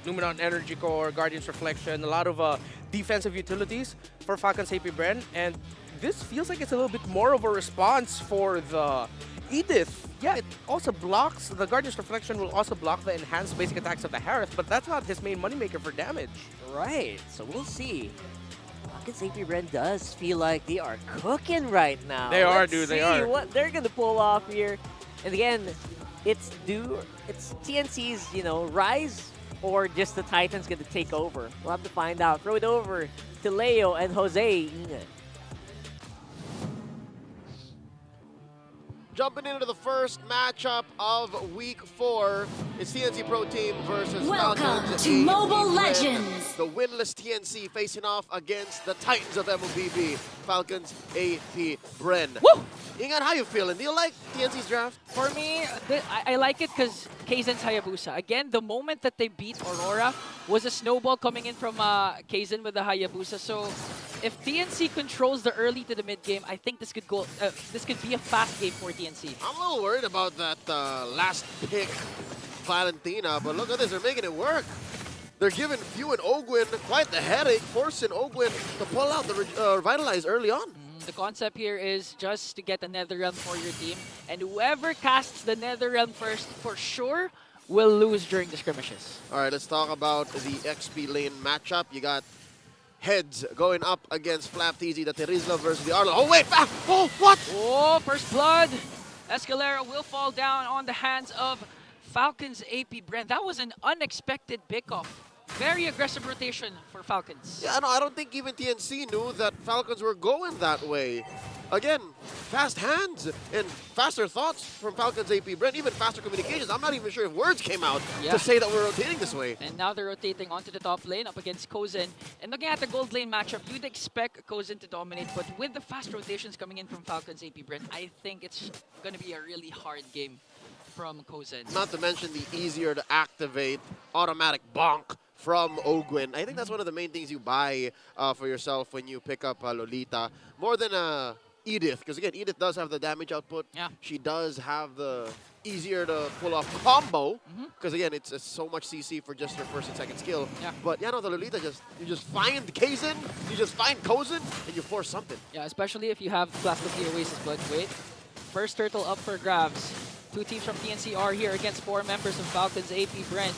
Luminon Energy Core, Guardian's Reflection, a lot of defensive utilities for Falcons APBren, and this feels like it's a little bit more of a response for the Edith. Yeah, it also blocks, the Guardian's Reflection will also block the enhanced basic attacks of the Harith, but that's not his main moneymaker for damage. Right, so we'll see. Falcons APBren does feel like they are cooking right now. They are, Let's dude, they see are. what they're gonna pull off here. And again, it's TNC's, you know, rise or just the Titans gonna take over. We'll have to find out. Throw it over to Leo and Jose. Jumping into the first matchup of Week 4, it's TNC Pro Team versus Welcome Falcons to APBren. Mobile Legends. The winless TNC facing off against the Titans of MLBB, Falcons APBren. Woo! Ingan, how you feeling? Do you like TNC's draft? For me, I like it because Kaizen's Hayabusa. Again, the moment that they beat Aurora was a snowball coming in from Kaizen with the Hayabusa. So if TNC controls the early to the mid game, I think this could go. This could be a fast game for TNC. I'm a little worried about that last pick, Valentina, but look at this, they're making it work. They're giving Few and Ogwin quite the headache, forcing Ogwin to pull out the Revitalize early on. The concept here is just to get the Netherrealm for your team, and whoever casts the Netherrealm first, for sure, will lose during the skirmishes. All right, let's talk about the XP lane matchup. You got Heads going up against Flapteasy, the Terizla versus the Arlo. Oh, wait! Ah, oh, what? Oh, first blood. Escalera will fall down on the hands of Falcons APBren. That was an unexpected pickoff. Very aggressive rotation for Falcons. Yeah, no, I don't think even TNC knew that Falcons were going that way. Again, fast hands and faster thoughts from Falcons APBren, even faster communications. I'm not even sure if words came out to say that we're rotating this way. And now they're rotating onto the top lane up against Kozen. And looking at the gold lane matchup, you'd expect Kozen to dominate, but with the fast rotations coming in from Falcons APBren, I think it's going to be a really hard game from Kozen. Not to mention the easier to activate automatic bonk from Ogwin. I think that's one of the main things you buy for yourself when you pick up Lolita. More than Edith, because again, Edith does have the damage output. Yeah. She does have the easier to pull off combo, because again, it's so much CC for just your first and second skill. Yeah. But yeah, no, the Lolita you just find Kaizen, you just find Kozen, and you force something. Yeah, especially if you have Blast of the Oasis. But wait, first turtle up for grabs. Two teams from TNC are here against four members of Falcons APBren.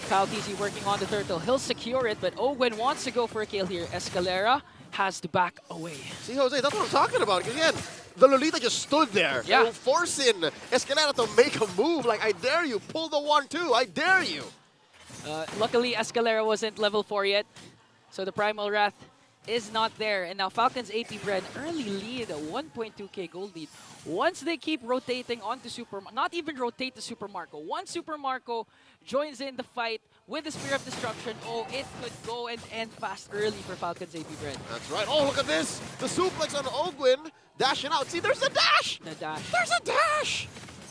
Faltizi working on the turtle. He'll secure it, but Ogwen wants to go for a kill here. Escalera has to back away. See, Jose, that's what I'm talking about. 'Cause again, the Lolita just stood there, forcing Escalera to make a move. Like, I dare you, pull the 1-2, I dare you. Luckily, Escalera wasn't level 4 yet, so the Primal Wrath is not there. And now Falcons APBren early lead, a 1.2k gold lead. Once they keep rotating onto not even rotate to Super Marco. Once Super Marco joins in the fight with the Spear of Destruction, oh, it could go and end fast early for Falcons APBren. That's right. Oh, look at this. The suplex on Ogwin dashing out. See, there's a dash. The dash. There's a dash.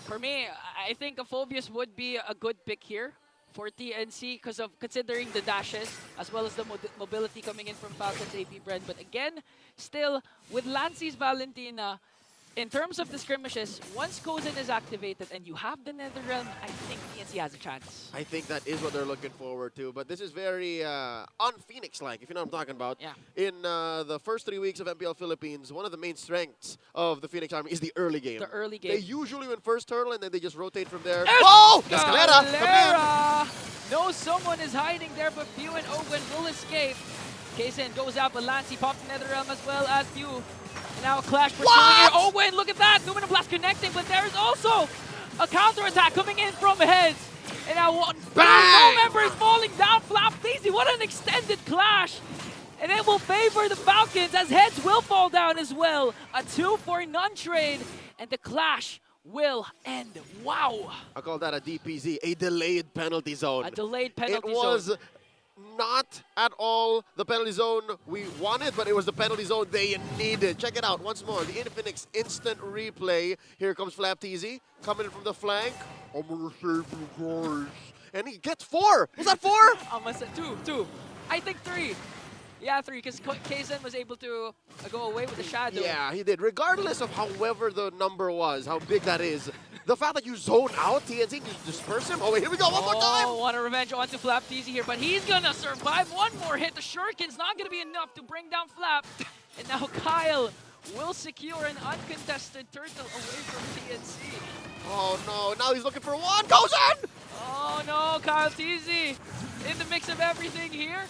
For me, I think a Phobius would be a good pick here for TNC because of considering the dashes as well as the mobility coming in from Falcons APBren. But again, still with Lancy's Valentina, in terms of the skirmishes, once Kozen is activated and you have the Netherrealm, I think TNC has a chance. I think that is what they're looking forward to. But this is very un-Phoenix-like, if you know what I'm talking about. Yeah. In the first 3 weeks of MPL Philippines, one of the main strengths of the Phoenix Army is the early game. The early game. They usually win first turtle and then they just rotate from there. Oh! Escalera! Come in! No, someone is hiding there, but Few and Ogwen will escape. Kaysen goes out, but Lancy pops the Netherrealm as well as Few. And now a clash pursuing here. Ogwen, look at that! Luminous Blast connecting, but there's also a counterattack coming in from Heads. And now one member is falling down. Flapteasy, what an extended clash! And it will favor the Falcons as Heads will fall down as well. A 2-for-none trade, and the clash will end. Wow! I call that a DPZ, a delayed penalty zone. A delayed penalty zone. It was not at all the penalty zone we wanted, but it was the penalty zone they needed. Check it out once more. The Infinix instant replay. Here comes Flapteasy coming in from the flank. I'm gonna save you guys. And he gets 4. Was that 4? Almost 2. I think 3. Yeah, 3, because Kaizen was able to go away with the shadow. Yeah, he did. Regardless of however the number was, how big that is, the fact that you zone out TNC, you disperse him. Oh, wait, here we go. One more time. Oh, want a revenge onto Flap TZ here, but he's going to survive. One more hit. The Shuriken's not going to be enough to bring down Flap. And now Kyle will secure an uncontested turtle away from TNC. Oh, no. Now he's looking for one. Goes in! Oh, no. Kyle TZ in the mix of everything here.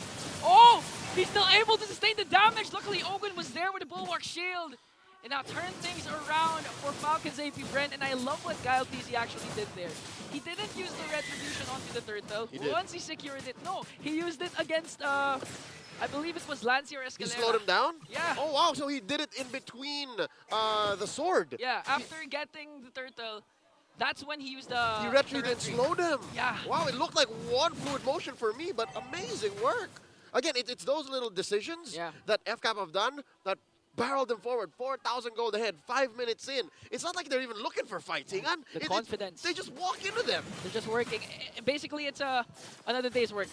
Oh, he's still able to sustain the damage. Luckily, Ogun was there with a Bulwark Shield. And now turn things around for Falcons APBren. And I love what Kyle TZ actually did there. He didn't use the Retribution onto the turtle. Once he secured it, no. He used it against, I believe it was Lancia or Escalera. He slowed him down? Yeah. Oh, wow. So he did it in between the sword. Yeah, after getting the turtle, that's when he used the... He retrieved and slowed him. Yeah. Wow, it looked like one fluid motion for me, but amazing work. Again, it's those little decisions that FCAP have done that barreled them forward. 4,000 gold ahead, 5 minutes in. It's not like they're even looking for fights, Ingan. The confidence. They just walk into them. They're just working. Basically, it's another day's work.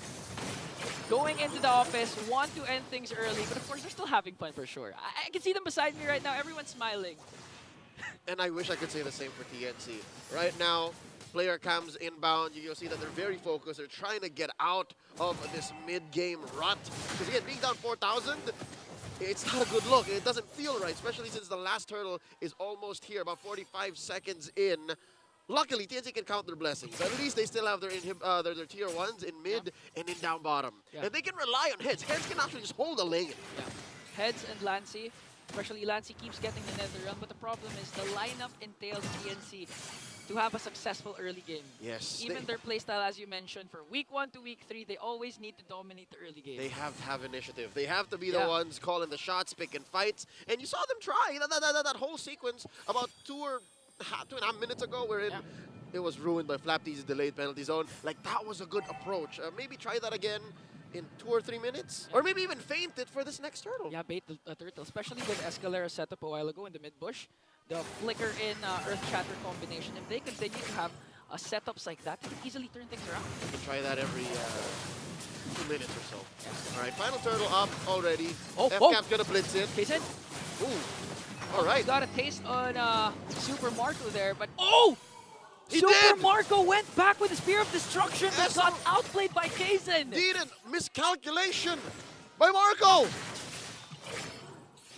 Going into the office, want to end things early, but of course, they're still having fun for sure. I can see them beside me right now. Everyone's smiling. And I wish I could say the same for TNC. Right now, player comes inbound. You'll see that they're very focused. They're trying to get out of this mid-game rut. Because again, being down 4,000, it's not a good look. It doesn't feel right, especially since the last turtle is almost here, about 45 seconds in. Luckily, TNC can count their blessings. At least they still have their tier 1s in mid and in down bottom. And they can rely on heads. Heads can actually just hold a lane. Yeah. Heads and Lancy. Especially Lancy keeps getting the nether realm, but the problem is the lineup entails TNC to have a successful early game. Yes. Even their playstyle, as you mentioned, for week 1 to week 3, they always need to dominate the early game. They have to have initiative. They have to be the ones calling the shots, picking fights. And you saw them try. That whole sequence about 2.5 minutes ago where it was ruined by Flap TZ's delayed penalty zone. Like, that was a good approach. Maybe try that again in 2 or 3 minutes, or maybe even feint it for this next turtle. Yeah, bait the turtle, especially with Escalera setup a while ago in the mid bush. The flicker in Earth Shatter combination. If they continue to have setups like that, they can easily turn things around. You can try that every 2 minutes or so. Yeah. All right, final turtle up already. FCAP's gonna blitz it. Kaizen. Ooh. All right. Got a taste on Super Marco there, but He Super did! Marco went back with the Spear of Destruction, but got outplayed by Kaizen. Needed miscalculation by Marco.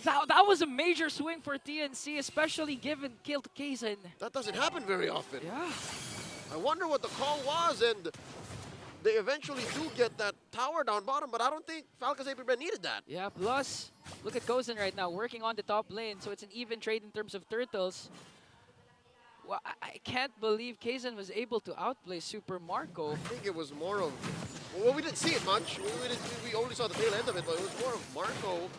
That was a major swing for TNC, especially given kill to Kaizen. That doesn't happen very often. Yeah. I wonder what the call was, and they eventually do get that tower down bottom, but I don't think Falcons APBren needed that. Yeah, plus, look at Kaizen right now, working on the top lane, so it's an even trade in terms of turtles. Well, I can't believe Kaizen was able to outplay Super Marco. I think it was more of... Well, we didn't see it much. We only saw the tail end of it, but it was more of Marco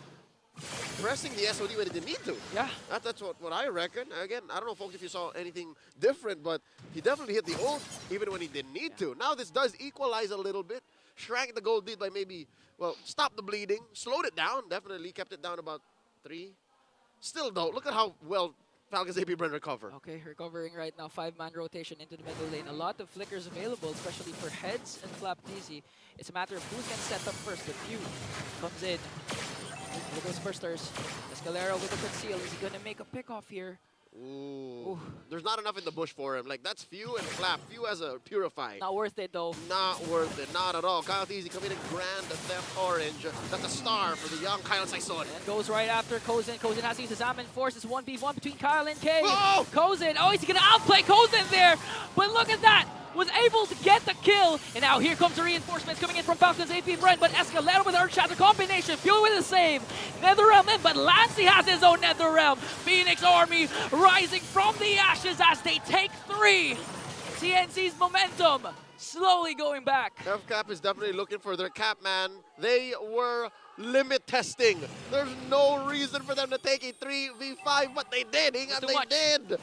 pressing the SOD when it didn't need to. Yeah. That's what I reckon. Again, I don't know, folks, if you saw anything different, but he definitely hit the ult even when he didn't need to. Now this does equalize a little bit. Shrank the gold lead by maybe, well, stopped the bleeding, slowed it down, definitely kept it down about 3. Still, though, look at how well Falcons APBren recover. Okay, recovering right now. 5-man rotation into the middle lane. A lot of flickers available, especially for Heads and Flap TZ. It's a matter of who can set up first. The Few comes in. Look at those bursters. Escalera with a conceal. Is he going to make a pick off here? Ooh. There's not enough in the bush for him. Like, that's Few and Flap. Few has a Purify. Not worth it, though. Not worth it. Not at all. Kyle TZ committing Grand Theft Orange. That's a star for the young Kyle Saison. And goes right after Kaizen. Kaizen has to use his Zaman Force. It's 1v1 between Kyle and K. Oh! Kaizen. Oh, he's going to outplay Kaizen there. But look at that. Was able to get the kill. And now here comes the reinforcements coming in from Falcons APBren. But Escalera with Earth Shatter combination. Fuel with the save. Netherrealm in, but Lancy has his own Netherrealm. Phoenix Army rising from the ashes as they take 3. TNC's momentum slowly going back. FCAP is definitely looking for their cap, man. They were limit testing. There's no reason for them to take a 3v5, but they did, and they did.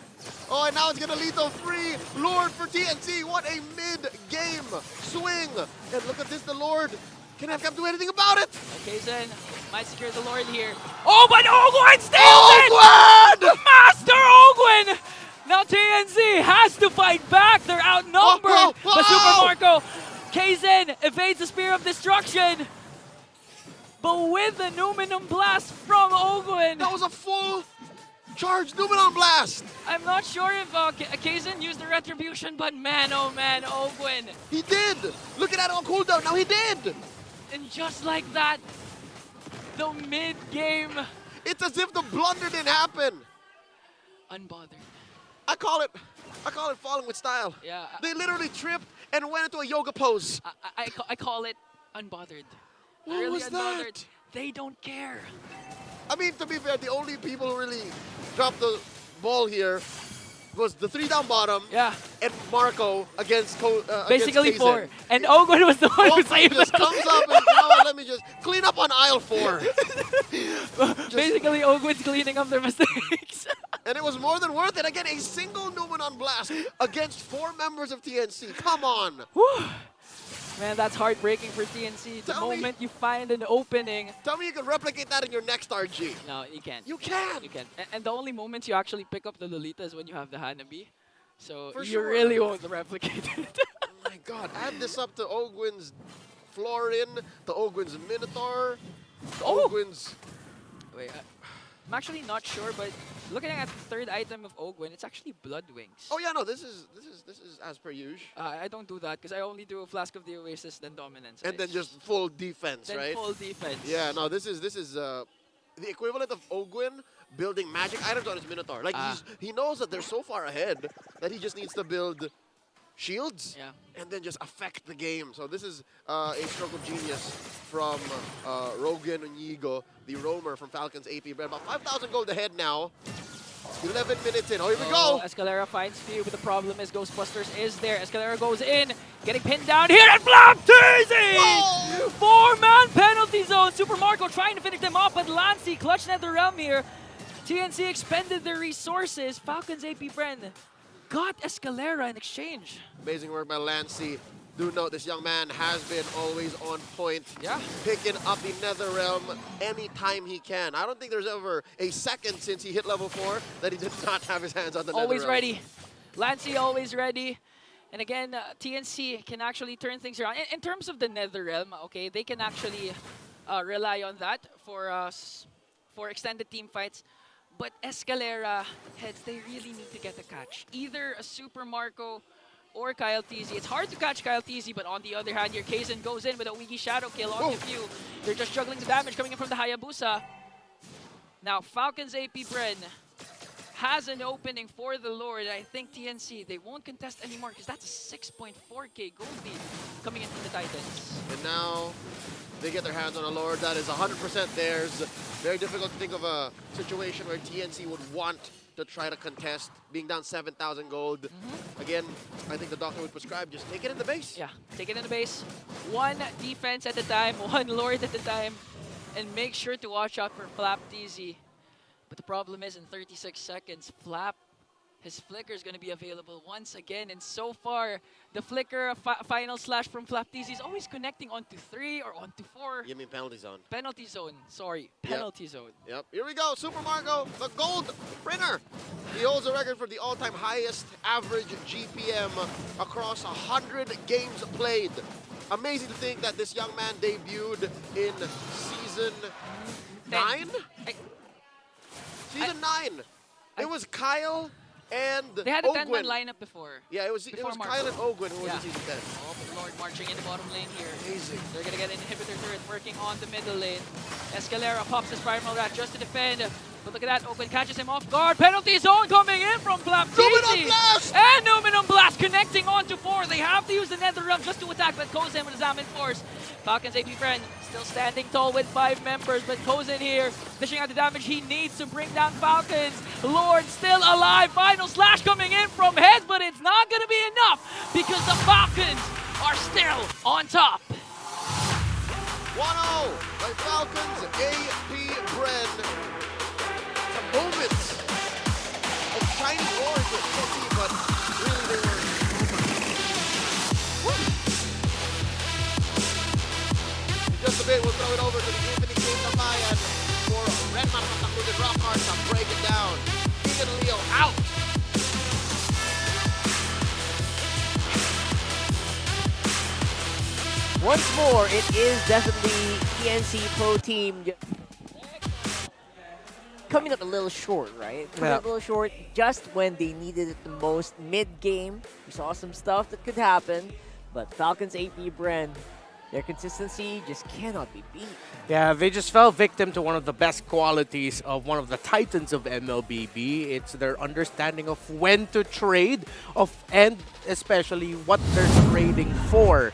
Oh, and now it's going to lead to free Lord for TNC. What a mid-game swing. And look at this, the Lord. Can FCAP do anything about it? Okay, Zen might secure the Lord here. Oh, but Ogwin steals it! Master Ogwin! Now TNC has to fight back. They're outnumbered. But Super Marco, Kaizen evades the Spear of Destruction. but with the Numinum Blast from Ogwin. That was a full charge Numenon Blast. I'm not sure if Kaizen used the Retribution, but man, oh man, Ogwin. He did. Look at that on cooldown. Now he did. And just like that, the mid-game. It's as if the blunder didn't happen. Unbothered. I call it falling with style. Yeah. They literally tripped and went into a yoga pose. I call it unbothered. What Really was unbothered. that? They don't care. I mean, to be fair, the only people who really dropped the ball here was the 3 down bottom. Yeah. And Marco against Basically against 4. And Ogwin was the one who saved just them. comes up and, you know what, let me just clean up on aisle 4. Basically, Ogwin's cleaning up their mistakes. And it was more than worth it. Again, a single Numenon Blast against 4 members of TNC. Come on. Man, that's heartbreaking for TNC. The moment you find an opening. Tell me you can replicate that in your next RG. No, you can't. You can. You can. And the only moments you actually pick up the Lolita is when you have the Hanabi. So For you sure. really won't replicate it. Oh my God. Add this up to Ogwin's Florin, to Ogwin's Minotaur, to Ogwin's... Wait, I'm actually not sure, but looking at the third item of Ogwin, it's actually Blood Wings. Oh yeah, no, this is as per usual. I don't do that because I only do a Flask of the Oasis, then Dominance. And then just full defense, then right? full defense. Yeah, no, this is the equivalent of Ogwin building magic items on his Minotaur. Like he knows that they're so far ahead that he just needs to build shields and then just affect the game. So this is a stroke of genius from Rogan Onigo, the roamer from Falcons APBren. About 5,000 gold ahead now. 11 minutes in. Oh, here we go. Escalera finds few, but the problem is Ghostbusters is there. Escalera goes in, getting pinned down here at Black Teasy! 4-man penalty zone. Super Marco trying to finish them off, but Lancy clutched at the realm here. TNC expended their resources. Falcons APBren got Escalera in exchange. Amazing work by Lancy. Do note this young man has been always on point. Yeah. Picking up the Nether Realm anytime he can. I don't think there's ever a second since he hit level 4 that he did not have his hands on the Nether Always Realm. ready. Lancy always ready. And again, TNC can actually turn things around. In terms of the Nether Realm, okay, they can actually rely on that for extended team fights. But Escalera heads, they really need to get a catch. Either a Super Marco or Kyle TZ. It's hard to catch Kyle TZ, but on the other hand, here Kaizen goes in with a Wiggy Shadow kill on the few. They're just juggling the damage coming in from the Hayabusa. Now, Falcons APBren has an opening for the Lord. I think TNC, they won't contest anymore because that's a 6.4k gold lead coming in from the Titans. And now they get their hands on a Lord that is 100% theirs. Very difficult to think of a situation where TNC would want to try to contest, being down 7,000 gold. Again, I think the doctor would prescribe just take it in the base. Yeah, take it in the base. One defense at a time, one Lord at a time, and make sure to watch out for Flap TZ. But the problem is in 36 seconds, Flap, his flicker is going to be available once again. And so far, the flicker final slash from Flap TZ is always connecting onto 3 or onto 4. You mean penalty zone? Penalty zone, sorry, penalty zone. Yep, here we go, Super Marco, the gold bringer. He holds the record for the all-time highest average GPM across 100 games played. Amazing to think that this young man debuted in season 9? Season 9. It was Kyle and They had a Ogwin. 10-man lineup before. Yeah, it was Kyle and Ogwin who was in season 10. Oh, but Lord marching in the bottom lane here. Amazing. They're gonna get an inhibitor turret working on the middle lane. Escalera pops his Primal Rat just to defend. But look at that, Ogwin catches him off guard. Penalty zone coming in from Flap Numenon Blast! And Numenon Blast connecting onto 4. They have to use the Nether Realm just to attack, but Kozen with his Amin Force. Falcons APBren still standing tall with 5 members, but Kozen here dishing out the damage he needs to bring down Falcons. Lord still alive. Final slash coming in from Heads, but it's not going to be enough because the Falcons are still on top. 1-0 by Falcons APBren. Some moments of shining glory for TNC, but really they were over. In just a bit, we'll throw it over to the Infinix Thematic for Redman and Rock Hard to break it down. King and Leo out. once more, it is definitely TNC Pro Team coming up a little short, right? Coming up a little short just when they needed it the most mid-game. We saw some stuff that could happen, but Falcons APBren, their consistency just cannot be beat. Yeah, they just fell victim to one of the best qualities of one of the titans of MLBB. It's their understanding of when to trade and especially what they're trading for.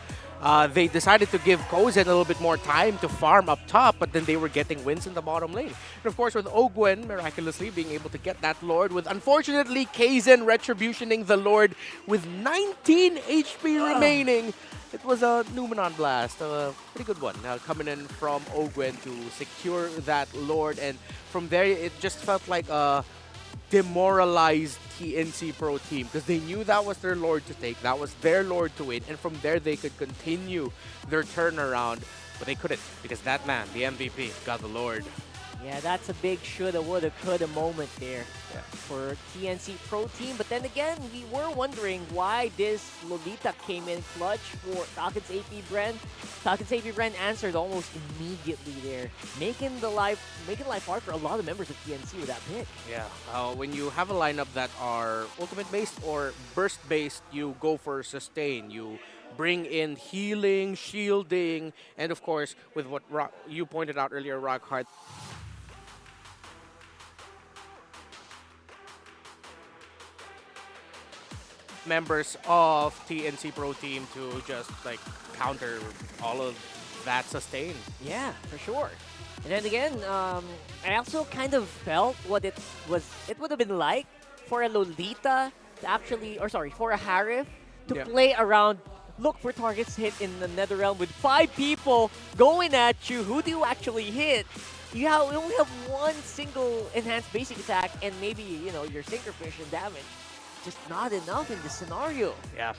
They decided to give Kozen a little bit more time to farm up top, but then they were getting wins in the bottom lane. And of course, with Ogwen miraculously being able to get that Lord, with unfortunately Kaizen retributioning the Lord with 19 HP remaining. It was a Numenon blast, a pretty good one. Coming in from Ogwen to secure that Lord, and from there it just felt like a demoralized TNC Pro Team because they knew that was their Lord to take, that was their Lord to win, and from there they could continue their turnaround, but they couldn't because that man, the MVP, got the Lord. Yeah, that's a big shoulda, woulda, coulda moment there for TNC Pro Team. But then again, we were wondering why this Lolita came in clutch for Falcons APBren. Falcons APBren answered almost immediately there, making life hard for a lot of members of TNC with that pick. Yeah, when you have a lineup that are ultimate-based or burst-based, you go for sustain. You bring in healing, shielding, and of course, with what you pointed out earlier, Rockhard, members of TNC Pro Team to just like counter all of that sustain. Yeah, for sure. And then again, I also kind of felt what it would have been like for a Lolita to actually, or sorry, for a Harif to play around, look for targets hit in the Netherrealm with 5 people going at you. Who do you actually hit? You only have one single enhanced basic attack and maybe, you know, your Synchrofish and damage. Just not enough in this scenario. Yeah.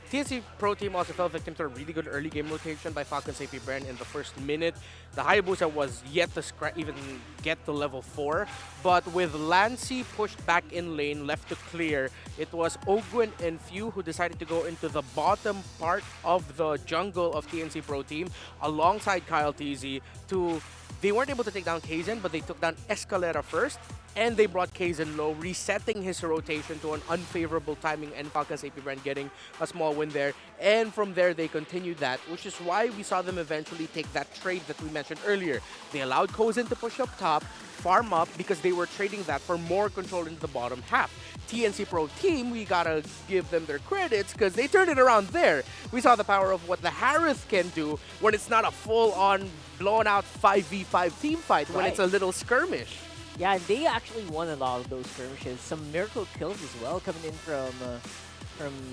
TNC Pro Team also fell victim to a really good early game rotation by Falcons APBren in the first minute. The Hayabusa was yet to even get to level 4, but with Lancy pushed back in lane, left to clear, it was Ogwen and Few who decided to go into the bottom part of the jungle of TNC Pro Team alongside Kyle TZ to... They weren't able to take down Kaizen, but they took down Escalera first, and they brought Kaizen low, resetting his rotation to an unfavorable timing, and Falcons APBren getting a small win there. And from there, they continued that, which is why we saw them eventually take that trade that we mentioned earlier. They allowed Kaizen to push up top, farm up, because they were trading that for more control into the bottom half. TNC Pro Team, we gotta give them their credits because they turned it around there. We saw the power of what the Harith can do when it's not a full-on, blown-out 5v5 team fight, when it's a little skirmish. Yeah, and they actually won a lot of those skirmishes. Some miracle kills as well coming in from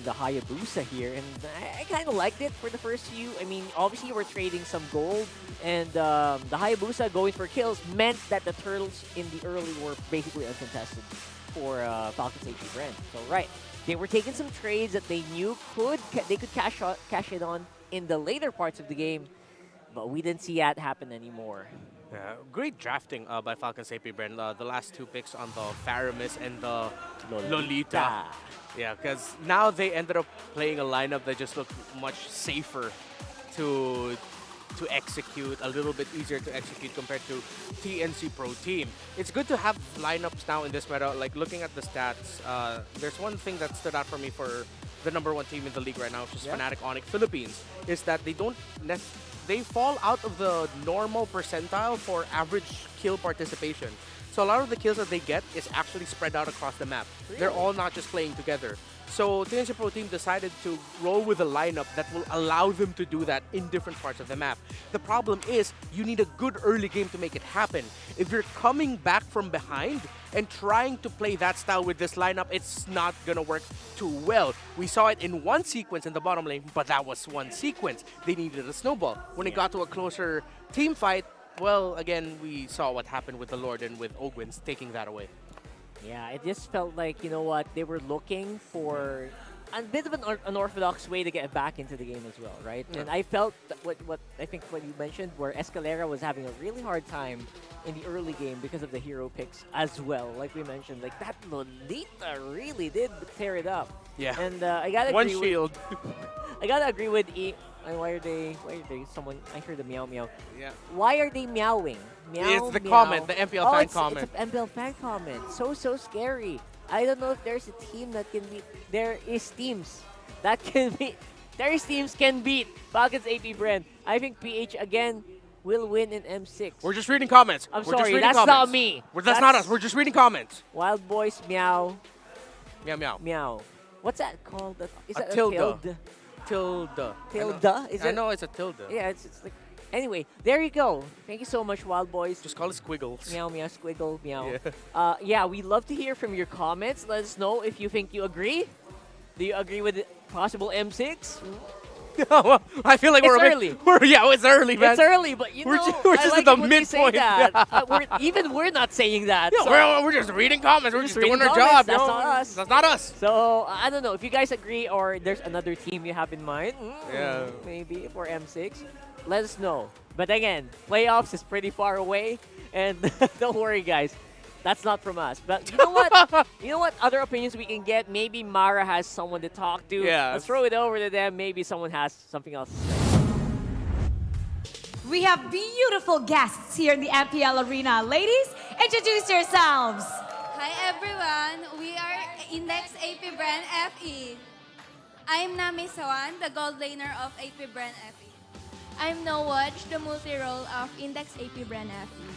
the Hayabusa here, and I kind of liked it for the first few. I mean, obviously we're trading some gold, and the Hayabusa going for kills meant that the turtles in the early were basically uncontested for Falcons APBren. So they were taking some trades that they knew they could cash it on in the later parts of the game, but we didn't see that happen anymore. Yeah, great drafting by Falcons APBren. The last 2 picks on the Faramis and the Lolita. Yeah, because now they ended up playing a lineup that just looked much safer to execute, a little bit easier to execute compared to TNC Pro Team. It's good to have lineups now in this meta. Like, looking at the stats, there's one thing that stood out for me for the #1 team in the league right now, which is Fnatic Onic Philippines, is that they fall out of the normal percentile for average kill participation. So a lot of the kills that they get is actually spread out across the map. Really? They're all not just playing together. So TNC Pro Team decided to roll with a lineup that will allow them to do that in different parts of the map. The problem is you need a good early game to make it happen. If you're coming back from behind and trying to play that style with this lineup, it's not going to work too well. We saw it in one sequence in the bottom lane, but that was one sequence. They needed a snowball. When it got to a closer team fight, well, again, we saw what happened with the Lord and with Ogwins taking that away. Yeah, it just felt like, you know what, they were looking for a bit of an unorthodox way to get back into the game as well, right? Yeah. And I felt that what I think what you mentioned, where Escalera was having a really hard time in the early game because of the hero picks as well. Like we mentioned, like that Lolita really did tear it up. Yeah. And I gotta one agree shield. I gotta agree with Why are they? Someone. I heard the meow meow. Yeah. Why are they meowing? Meow. It's the meow. comment, the MPL fan comment. It's an MPL fan comment. So scary. I don't know if there's a team that can beat. There is teams that can beat. There's teams can beat Falcons APBren. I think PH again will win in M6. We're just reading comments. I'm We're just sorry, reading that's comments. not me. That's not us. We're just reading comments. Wild Boys meow. Meow meow. Meow. What's that called? Is A that tilde. a tilde? Tilde. Tilde? Is I it? know it's a tilde. Yeah, it's like. Anyway, there you go. Thank you so much, Wild Boys. Just call it squiggles. Meow, meow, squiggle, meow. Yeah. Yeah, we'd love to hear from your comments. Let us know if you think you agree. Do you agree with the possible M6? I feel like It's we're a bit- early. It's early, man. It's early, but you We're know, we're I just like at it the when you say midpoint. that. Even we're not saying that. Yeah, so we're just reading comments. We're just reading doing our comments, job. that's yo. not us. That's not us. So, I don't know. If you guys agree or there's another team you have in mind, Yeah. maybe for M6, let us know. But again, playoffs is pretty far away, and don't worry, guys. That's not from us. But you know what? You know what other opinions we can get? Maybe Mara has someone to talk to. Yeah. Let's throw it over to them. Maybe someone has something else to say. We have beautiful guests here in the MPL Arena. Ladies, introduce yourselves. Hi everyone, we are Index APBren FE. I'm Nami Sawan, the gold laner of APBren FE. I'm Nowatch, the multi-role of Index APBren FE.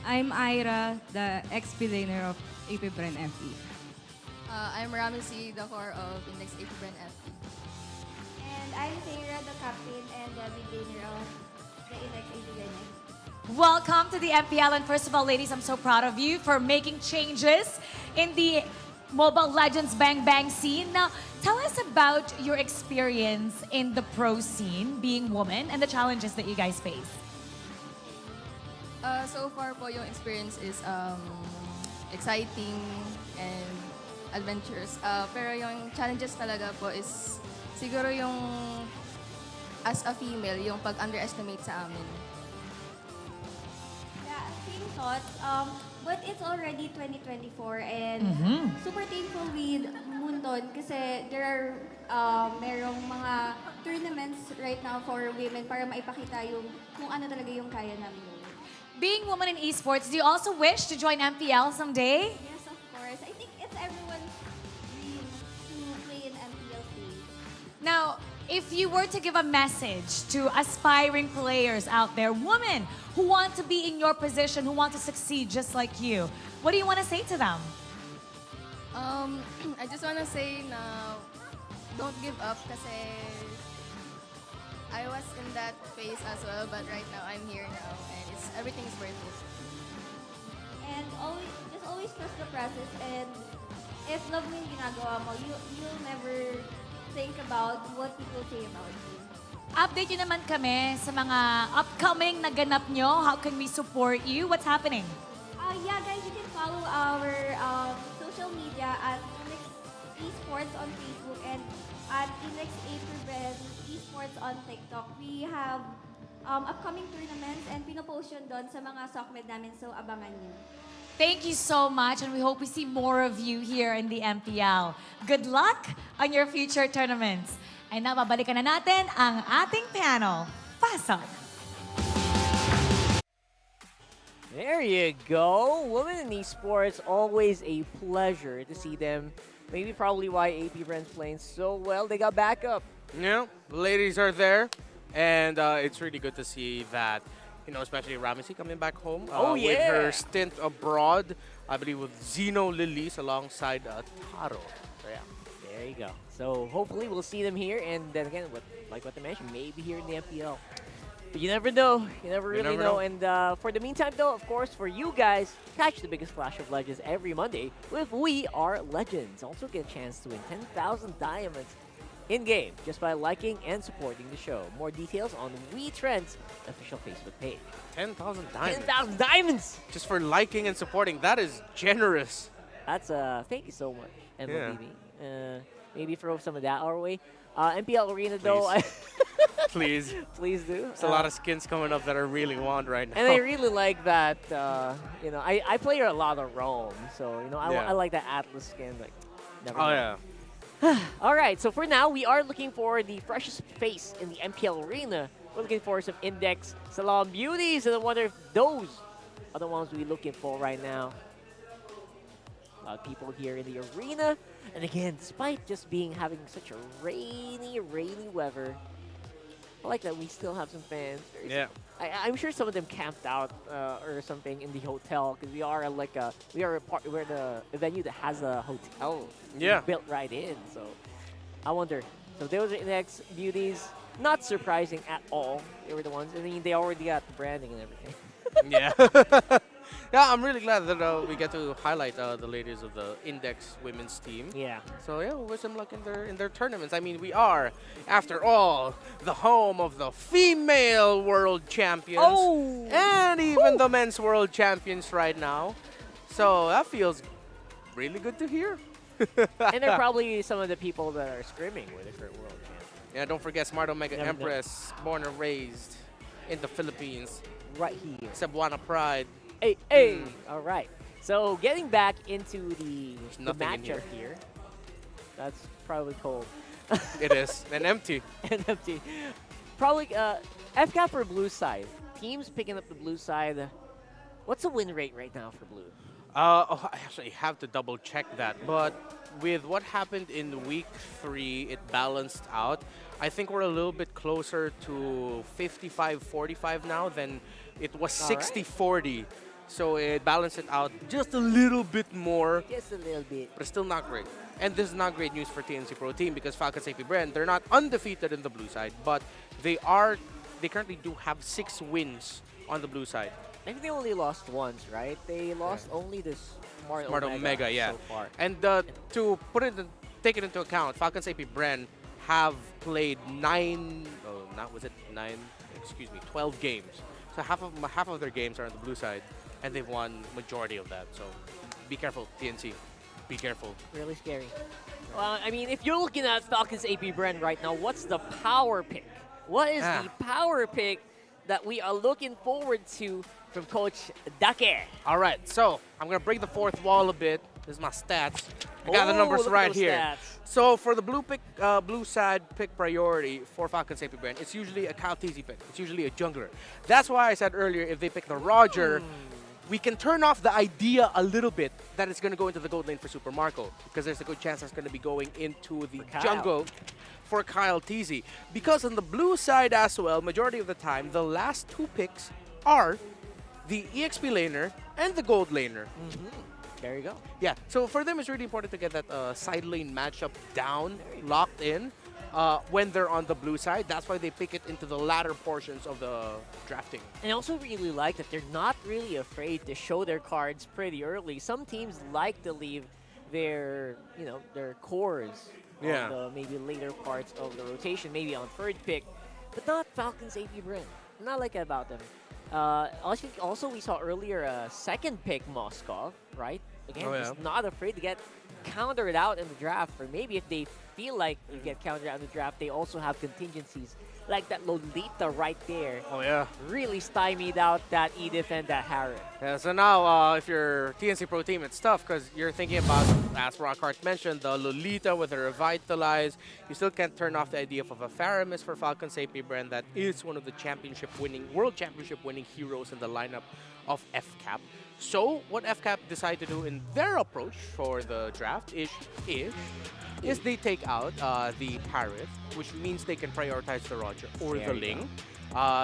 I'm Ira, the XP laner of APBren FE. I'm Ramsey, the core of Index APBren FE. And I'm Sarah, the captain and the mid laner of the Index APBren FE. Welcome to the MPL. And first of all, ladies, I'm so proud of you for making changes in the Mobile Legends Bang Bang scene. Now, tell us about your experience in the pro scene, being woman, and the challenges that you guys face. So far po yung experience is exciting and adventurous. Pero yung challenges talaga po is siguro yung as a female, yung pag-underestimate sa amin. Yeah, same thoughts. But it's already 2024 and super thankful with Mundon kasi there are merong mga tournaments right now for women para maipakita yung kung ano talaga yung kaya namin. Being woman in esports, do you also wish to join MPL someday? Yes, of course. I think it's everyone's dream to play in MPL stage. Now, if you were to give a message to aspiring players out there, women who want to be in your position, who want to succeed just like you, what do you want to say to them? I just want to say na don't give up kasi I was in that phase as well, but right now I'm here now and everything is worth it. And always trust the process and if love mo yung ginagawa mo, you'll never think about what people say about you. Update nyo naman kami sa mga upcoming na ganap nyo. How can we support you? What's happening? Yeah, guys, you can follow our social media at Infinix Esports on Facebook and at Infinix APBren Esports on TikTok. We have upcoming tournaments and pinopost yun doon sa mga sockmed namin, so abangan nyo. Thank you so much, and we hope we see more of you here in the MPL. Good luck on your future tournaments. Ay nababalikan na natin ang ating panel. Pasok! There you go. Women in esports, always a pleasure to see them. Maybe probably why APBren's playing so well. They got backup. Yeah, ladies are there. And it's really good to see that, you know, especially Ramsey coming back home. With her stint abroad, I believe with Zeno Lilies alongside Taro. So, yeah. There you go. So hopefully we'll see them here. And then again, like what they mentioned, maybe here in the MPL. But you never know. You never really know. And for the meantime, though, of course, for you guys, catch the biggest Clash of Legends every Monday with We Are Legends. Also get a chance to win 10,000 diamonds in-game just by liking and supporting the show. More details on WeTrends official Facebook page. 10,000 diamonds. 10,000 diamonds! Just for liking and supporting. That is generous. That's, thank you so much, MLBB. Maybe throw some of that our way. MPL Arena, though. Please. Please do. There's a lot of skins coming up that I really want right now. And I really like that, you know, I play a lot of Rome. So, you know, I like that Atlas skin. Like, never mind. All right, so for now, we are looking for the freshest face in the MPL arena. We're looking for some Index Salon Beauties, and I wonder if those are the ones we're looking for right now. A lot of people here in the arena. And again, despite just having such a rainy weather, I like that we still have some fans. Yeah. I'm sure some of them camped out or something in the hotel because we're the venue that has a hotel built right in. So I wonder. So those are Index Beauties. Not surprising at all. They were the ones. I mean, they already got the branding and everything. Yeah. Yeah, I'm really glad that we get to highlight the ladies of the Index women's team. Yeah. So yeah, wish them luck in their tournaments. I mean, we are, after all, the home of the female world champions and even the men's world champions right now. So that feels really good to hear. And they're probably some of the people that are screaming with the current world champion. Yeah, don't forget Smart Omega Empress, born and raised in the Philippines. Right here. Cebuana Pride. Hey. All right. So getting back into the matchup here. That's probably cold. It is. And empty. And empty. Probably FCAP or blue side. Teams picking up the blue side. What's the win rate right now for blue? I actually have to double check that. But with what happened in week 3, it balanced out. I think we're a little bit closer to 55-45 now than it was 60-40. So it balanced it out just a little bit more. Just a little bit. But it's still not great. And this is not great news for TNC Pro Team because Falcons APBren, they're not undefeated in the blue side, but they currently do have 6 wins on the blue side. I think they only lost once, right? They lost only this Smart Omega, yeah. So far. And to take it into account, Falcons APBren have played 12 games. So half of their games are on the blue side, and they've won majority of that. So be careful, TNC. Be careful. Really scary. Well, I mean, if you're looking at Falcons APBren right now, what's the power pick? What is the power pick that we are looking forward to from Coach Dake? All right, so I'm going to break the fourth wall a bit. This is my stats. I got the numbers right here. Stats. So for the blue side pick priority for Falcons APBren, it's usually a Kyle Teasy pick. It's usually a jungler. That's why I said earlier, if they pick the Roger, we can turn off the idea a little bit that it's going to go into the gold lane for Super Marco, because there's a good chance that's going to be going into the jungle for Kyle Teasy. Because on the blue side as well, majority of the time, the last 2 picks are the EXP laner and the gold laner. There you go. Yeah, so for them, it's really important to get that side lane matchup down, locked in, when they're on the blue side. That's why they pick it into the latter portions of the drafting. And I also really like that they're not really afraid to show their cards pretty early. Some teams like to leave their cores on the maybe later parts of the rotation, maybe on third pick, but not Falcons APBren. Not like that about them. Also, we saw earlier a second pick Moskov, right? Again, just not afraid to get countered out in the draft, or maybe if they feel like you get countered out in the draft, they also have contingencies like that Lolita right there. Oh yeah, really stymied out that Edith and that Harriet. Yeah, so now if you're TNC Pro Team, it's tough because you're thinking about, as Rockhart mentioned, the Lolita with her Revitalize. You still can't turn off the idea of a Faramis for Falcons APBren. That is one of the World Championship winning heroes in the lineup of FCAP. So what FCAP decided to do in their approach for the draft is they take out the Parrot, which means they can prioritize the Roger or the Ling.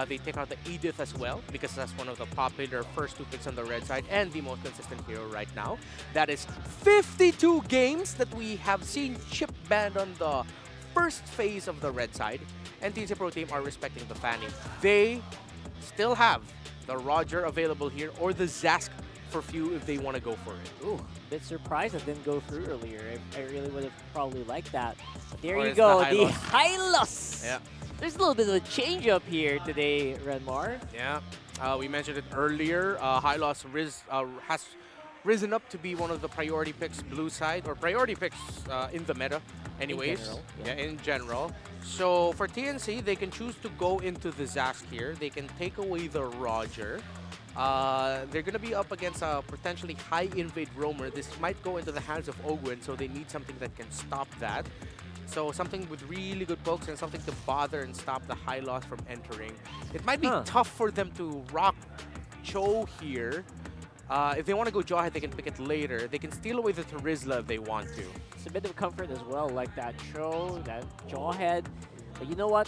They take out the Edith as well, because that's one of the popular first 2 picks on the red side and the most consistent hero right now. That is 52 games that we have seen chip banned on the first phase of the red side, and TNC Pro Team are respecting the Fanny. They still have the Roger available here, or the Zask for few if they want to go for it. Ooh, bit surprised it didn't go through earlier. I really would have probably liked that. But there Or you it's go, the the Hylos. Yeah. There's a little bit of a change up here today, Renmar. Yeah, we mentioned it earlier. Hylos has risen up to be one of the priority picks blue side, or priority picks in the meta anyways. In general. So for TNC, they can choose to go into the Zask here. They can take away the Roger. They're going to be up against a potentially high invade roamer. This might go into the hands of Ogwen, so they need something that can stop that. So something with really good pokes and something to bother and stop the high loss from entering. It might be tough for them to rock Cho here. If they want to go Jawhead, they can pick it later. They can steal away the Terizla if they want to. It's a bit of comfort as well, like that Cho, that Jawhead. But you know what?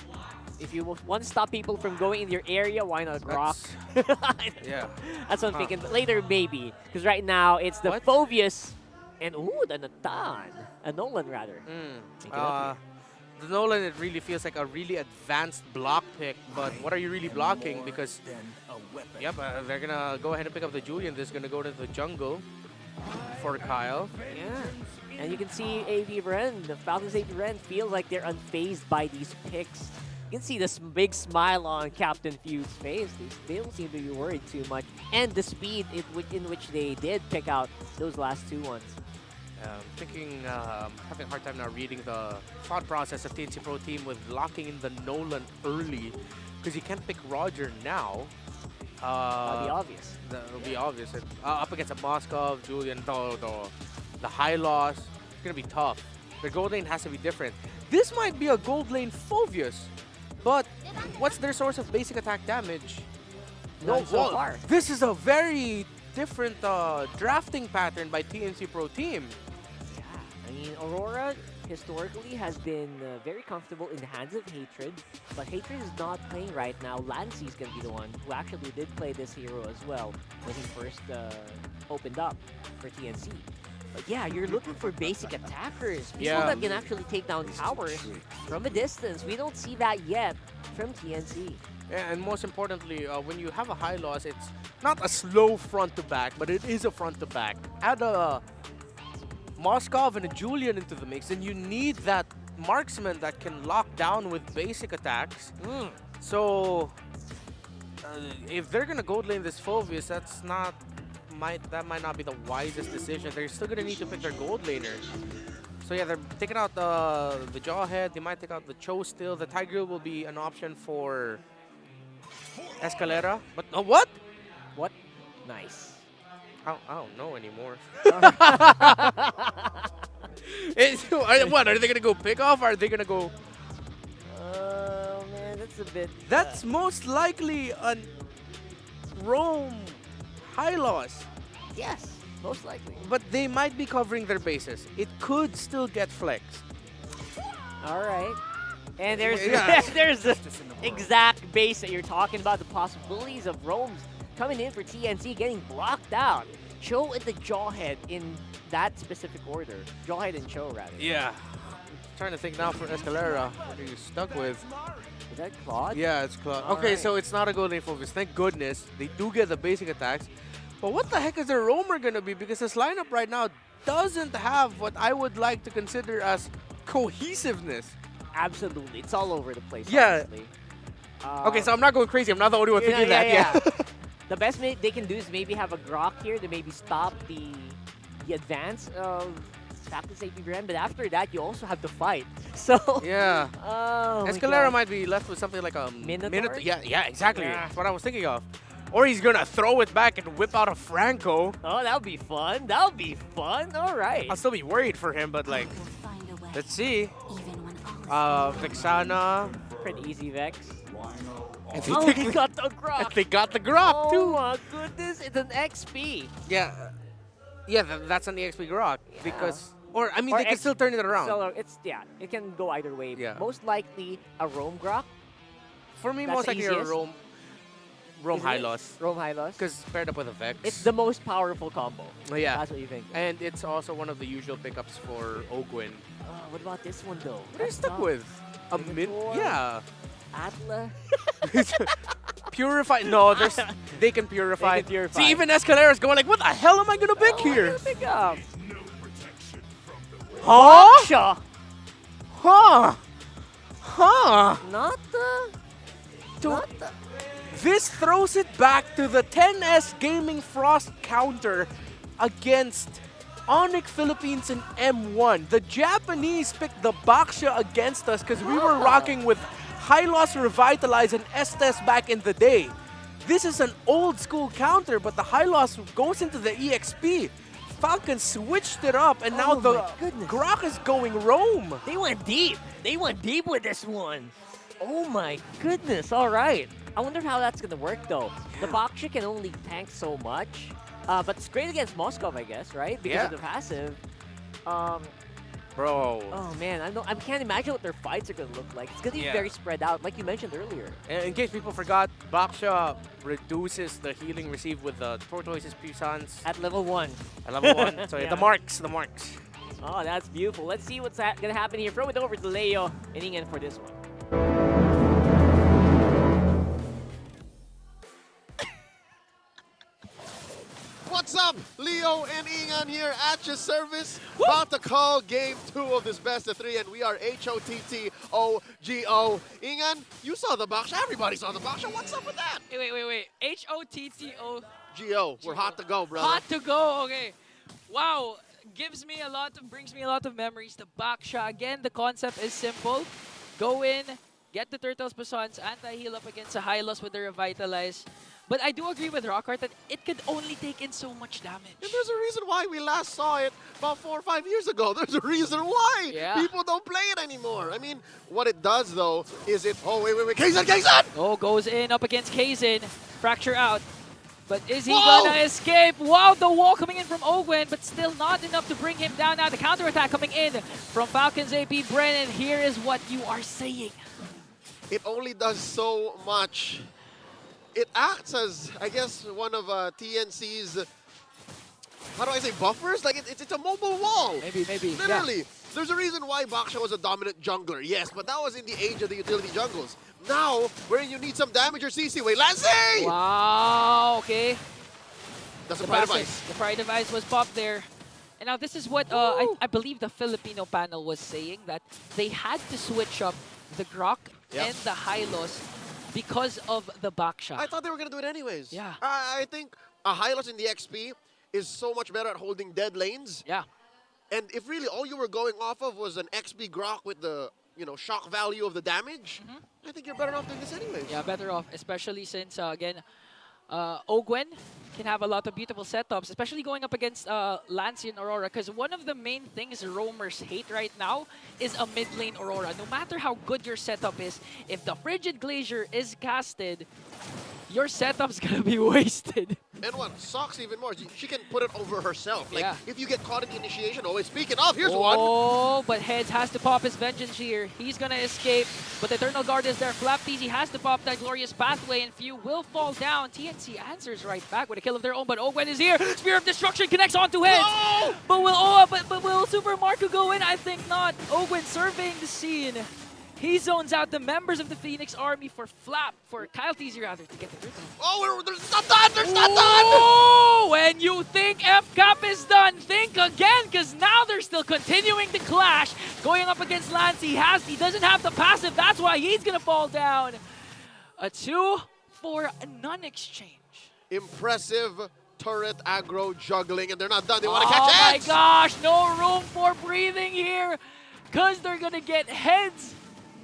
If you want to stop people from going in your area, why not Grok? Yeah. That's what I'm thinking. But later, maybe. Because right now, it's the Phobius and, ooh, the Natan. A Nolan, rather. The Nolan, it really feels like a really advanced block pick, but what are you really blocking? Because, yep, they're going to go ahead and pick up the Julian. This is going to go to the jungle for Kyle. Yeah. And you can see APBren, the Falcons APBren, feels like they're unfazed by these picks. You can see this big smile on Captain Few's face. They don't seem to be worried too much. And the speed in which they did pick out those last two ones. Having a hard time now reading the thought process of TNC Pro Team with locking in the Nolan early, because you can't pick Roger now. That'll be obvious. That'll be obvious. Up against a Moskov, Julian, the high loss, it's going to be tough. The gold lane has to be different. This might be a gold lane Phobius, but what's their source of basic attack damage? None so far. This is a very different drafting pattern by TNC Pro Team. I mean, Aurora historically has been very comfortable in the hands of Hatred, but Hatred is not playing right now. Lancey's going to be the one who actually did play this hero as well when he first opened up for TNC. But yeah, you're looking for basic attackers. People that can actually take down towers from a distance. We don't see that yet from TNC. Yeah, and most importantly, when you have a high loss, it's not a slow front to back, but it is a front to back. Add a Moskov and a Julian into the mix, and you need that marksman that can lock down with basic attacks. So if they're gonna gold lane this Phobius, that might not be the wisest decision. They're still gonna need to pick their gold laner. So yeah, they're taking out the Jawhead. They might take out the Cho still. The Tiger will be an option for Escalera. But what? What? Nice. I don't know anymore. What, are they going to go pick off? Or are they going to go... Oh, man, that's a bit... That's most likely a Rome high loss. Yes, most likely. But they might be covering their bases. It could still get flexed. All right. And there's there's the exact base that you're talking about, the possibilities of Rome's coming in for TNC, getting blocked out. Cho and the Jawhead in that specific order. Jawhead and Cho, rather. Yeah. I'm trying to think now for Escalera. What are you stuck with? Is that Claude? Yeah, it's Claude. Okay, so it's not a gold lane focus. Thank goodness. They do get the basic attacks. But what the heck is their roamer going to be? Because this lineup right now doesn't have what I would like to consider as cohesiveness. Absolutely. It's all over the place, yeah. honestly. Okay, so I'm not going crazy. I'm not the only one thinking that. Yeah. The best they can do is maybe have a Grok here to maybe stop the advance of Falcons APBren, but after that, you also have to fight. So yeah. Oh, Escalera might be left with something like a Minotaur? Yeah, exactly. That's what I was thinking of. Or he's going to throw it back and whip out a Franco. Oh, that would be fun. That would be fun. All right. I'll still be worried for him, but like, let's see. Vexana. Pretty easy, Vex. Oh, he got the Grok. They got the Grok, too. Oh, my goodness. It's an XP. Yeah. Yeah, that's an EXP Grok. Because, or I mean, they can still turn it around. It can go either way. Yeah. Most likely a Rome Grok. For me, most likely a Rome high loss. Rome high loss? Because paired up with a Vex. It's the most powerful combo. Yeah. That's what you think. And it's also one of the usual pickups for Ogwin. What about this one, though? What are you stuck with? A Minotaur? Yeah. Atla? Purify? No, they can purify. They can purify. See, even Escalera's going like, what the hell am I going to pick here? Pick up. Huh? Huh? Not the... This throws it back to the 10S Gaming Frost counter against Onic Philippines and M1. The Japanese picked the Baksha against us because we were rocking with High Loss, Revitalize, and Estes back in the day. This is an old school counter, but the High Loss goes into the EXP. Falcons switched it up, and now Oh the my goodness. Grok is going roam. They went deep. They went deep with this one. Oh my goodness. All right. I wonder how that's going to work, though. The Baksha can only tank so much. But it's great against Moskov, I guess, right? Because of the passive. Bro. Oh, man. I can't imagine what their fights are going to look like. It's going to be Yeah. very spread out, like you mentioned earlier. And in case people forgot, Baksha reduces the healing received with the Tortoise's Puissance. At level 1. At level 1. So Yeah. the marks. Oh, that's beautiful. Let's see what's going to happen here. Throw it over to Leo and Ingen for this one. What's up? Leo and Ingan here at your service. About to call game 2 of this best of 3, and we are HOTTOGO. Ingan, you saw the Baksha. Everybody saw the Baksha. What's up with that? Wait. HOTTO. GO. We're hot to go, brother. Hot to go. Okay. Wow. Brings me a lot of memories. The Baksha. Again, the concept is simple. Go in, get the Turtles Poissons, anti-heal up against a high loss with the Revitalize. But I do agree with Rockhart that it could only take in so much damage. And there's a reason why we last saw it about 4 or 5 years ago. There's a reason why people don't play it anymore. I mean, what it does, though, is it... Oh, wait. Kazan! Oh, goes in up against Kazan. Fracture out. But is he gonna escape? Wow, the wall coming in from Ogwen, but still not enough to bring him down. Now the counterattack coming in from Falcons APBren, and here is what you are saying. It only does so much. It acts as, I guess, one of TNC's, how do I say, buffers? Like, it's a mobile wall. Maybe. Literally. Yeah. There's a reason why Baksha was a dominant jungler, yes, but that was in the age of the utility jungles. Now, where you need some damage or CC, wait, Lancey! Wow, okay. That's a Pride Device. The Pride Device was popped there. And now this is what I believe the Filipino panel was saying, that they had to switch up the Grok and the Hylos because of the Baksha. I thought they were going to do it anyways. Yeah. I think a Hylos in the XP is so much better at holding dead lanes. Yeah. And if really all you were going off of was an XP Grok with the, shock value of the damage, I think you're better off doing this anyways. Yeah, better off, especially since, again, Ogwen can have a lot of beautiful setups, especially going up against Lancy and Aurora, because one of the main things roamers hate right now is a mid lane Aurora. No matter how good your setup is, if the Frigid Glacier is casted, your setup's gonna be wasted. And what sucks even more, she can put it over herself. Like, Yeah. if you get caught in the initiation, speaking of, here's one. Oh, but Heads has to pop his Vengeance here. He's gonna escape, but the Eternal Guard is there. Flapteasy has to pop that Glorious Pathway, and Few will fall down. TNC answers right back with a kill of their own, but Ogwen is here. Spear of Destruction connects onto Heads. No! But will Super Marco go in? I think not. Ogwen surveying the scene. He zones out the members of the Phoenix Army for Kyle Teasy rather, to get the Brutal. Oh, there's not done! There's not done! Oh, when you think FCAP is done, think again, because now they're still continuing to clash. Going up against Lance, he doesn't have the passive, that's why he's gonna fall down. A 2 for a non-exchange. Impressive turret aggro juggling, and they're not done. They want to catch Oh my Heads! gosh, no room for breathing here, because they're gonna get Heads.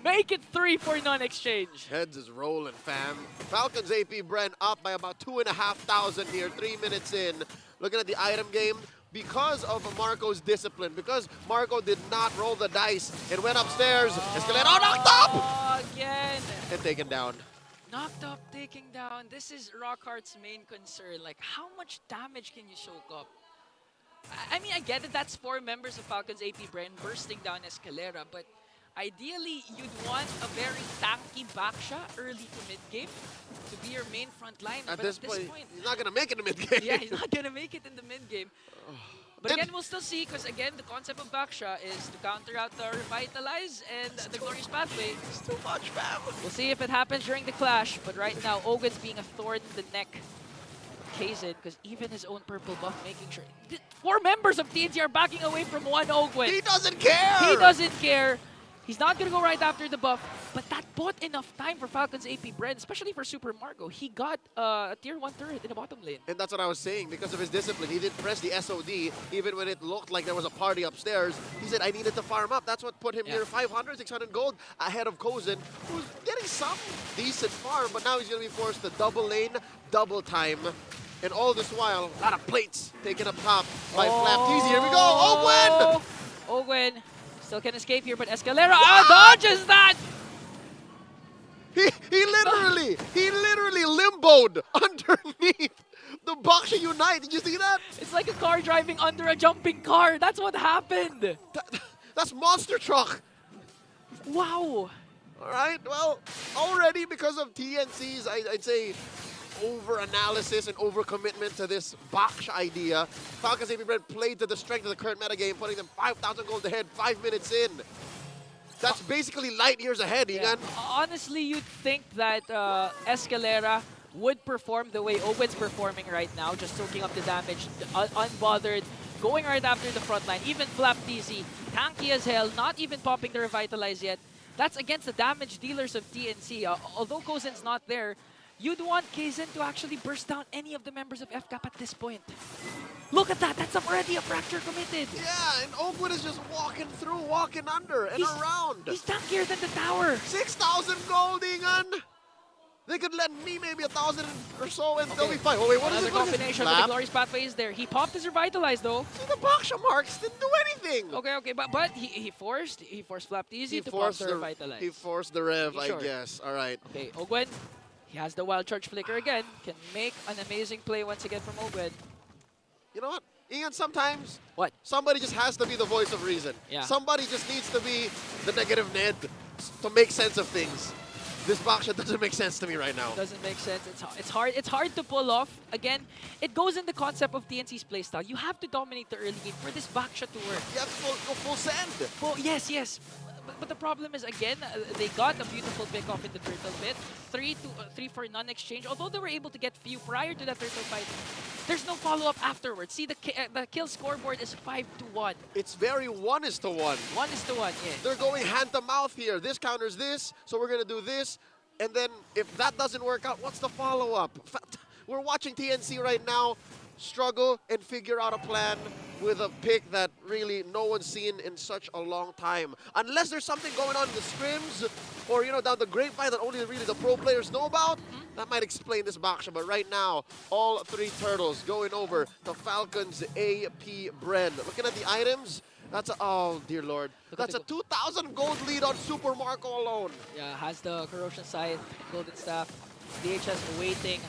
Make it 3 for non-exchange. Heads is rolling, fam. Falcons APBren up by about 2,500 here, 3 minutes in. Looking at the item game, because of Marco's discipline, because Marco did not roll the dice and went upstairs, Escalero knocked up! Again. And taken down. Knocked up, taking down. This is Rockhart's main concern. Like, how much damage can you soak up? I mean, I get it. That's 4 members of Falcons APBren bursting down Escalera, but ideally, you'd want a very tanky Baksha early to mid-game to be your main front line. At but this point, he's not going to make it in the mid-game. Yeah, he's not going to make it in the mid-game. But again, we'll still see, because again, the concept of Baksha is to counter out the Revitalize and the Glorious Pathway. It's too much, fam. We'll see if it happens during the clash, but right now, Ogwen's being a thorn in the neck. Kazan, because even his own purple buff making sure. 4 members of TNC are backing away from one Ogwen. He doesn't care! He doesn't care. He's not going to go right after the buff, but that bought enough time for Falcons APBren, especially for Super Marco. He got a tier 1 turret in the bottom lane. And that's what I was saying, because of his discipline. He didn't press the SOD, even when it looked like there was a party upstairs. He said, I needed to farm up. That's what put him near 500, 600 gold ahead of Kozin, who's getting some decent farm, but now he's going to be forced to double lane, double time. And all this while, a lot of plates taken up top by FLAP. Here we go. Ogwen still can escape here, but Escalera dodges that. He literally limboed underneath the Baksha Unite. Did you see that? It's like a car driving under a jumping car. That's what happened. That's monster truck. Wow. All right, well, already because of TNC's, I'd say, over-analysis and over-commitment to this Baksha idea, Falcons APBren played to the strength of the current metagame, putting them 5,000 gold ahead 5 minutes in. That's basically light years ahead, Igan. Honestly, you'd think that Escalera would perform the way Ogwen's performing right now, just soaking up the damage, unbothered, going right after the front line. Even Flap TC, tanky as hell, not even popping the Revitalize yet. That's against the damage dealers of TNC. Although Kozen's not there, you'd want Kaizen to actually burst down any of the members of FCAP at this point. Look at that, that's already a fracture committed. Yeah, and Oakwood is just walking through, walking under, and around. He's tankier than the tower. 6,000 gold, Ingan. They could lend me maybe 1,000 or so, and they'll be fine. Oh wait, what is Another it? combination, but the Glorious Pathway is there. He popped his Revitalize though. See, the Baksha marks didn't do anything. Okay, but he forced Flap Easy to pop the Revitalize. He forced the Rev, Sure. I guess. All right. Okay, Ogwen, he has the Wild Charge Flicker again. Can make an amazing play once again from Ogwen. You know what? Ian, sometimes what? Somebody just has to be the voice of reason. Yeah. Somebody just needs to be the negative Ned to make sense of things. This Baksha doesn't make sense to me right now. Doesn't make sense. It's hard to pull off. Again, it goes in the concept of TNC's playstyle. You have to dominate the early game for this Baksha to work. You have to go full send. Yes. But the problem is, again, they got a beautiful pick off in the turtle pit. 3 for none exchange. Although they were able to get few prior to that turtle fight, there's no follow-up afterwards. See, the kill scoreboard is 5-1. It's very 1:1. 1:1, yeah. They're going hand to mouth here. This counters this, so we're going to do this. And then if that doesn't work out, what's the follow-up? We're watching TNC right now struggle and figure out a plan with a pick that really no one's seen in such a long time. Unless there's something going on in the scrims or, you know, down the grapevine that only really the pro players know about, that might explain this Baksha. But right now, all 3 turtles going over to Falcons APBren. Looking at the items, that's a, oh dear lord, that's a 2,000 gold lead on Super Marco alone. Yeah, has the Corrosion Scythe, Golden Staff, DHS waiting.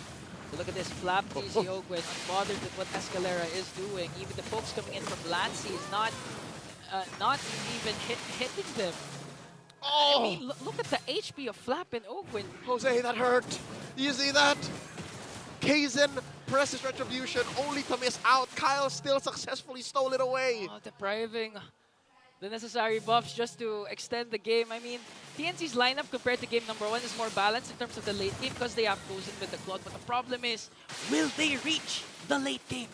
So look at this, Flap TC Ogwen, unbothered with what Escalera is doing. Even the pokes coming in from Lancy is not even hitting them. Oh! I mean, look at the HP of Flap and Ogwen. Jose, that hurt. You see that? Kaizen presses Retribution only to miss out. Kyle still successfully stole it away. Oh, depriving the necessary buffs just to extend the game. I mean, TNC's lineup compared to game number 1 is more balanced in terms of the late game because they have Kozen with the Claude. But the problem is, will they reach the late game?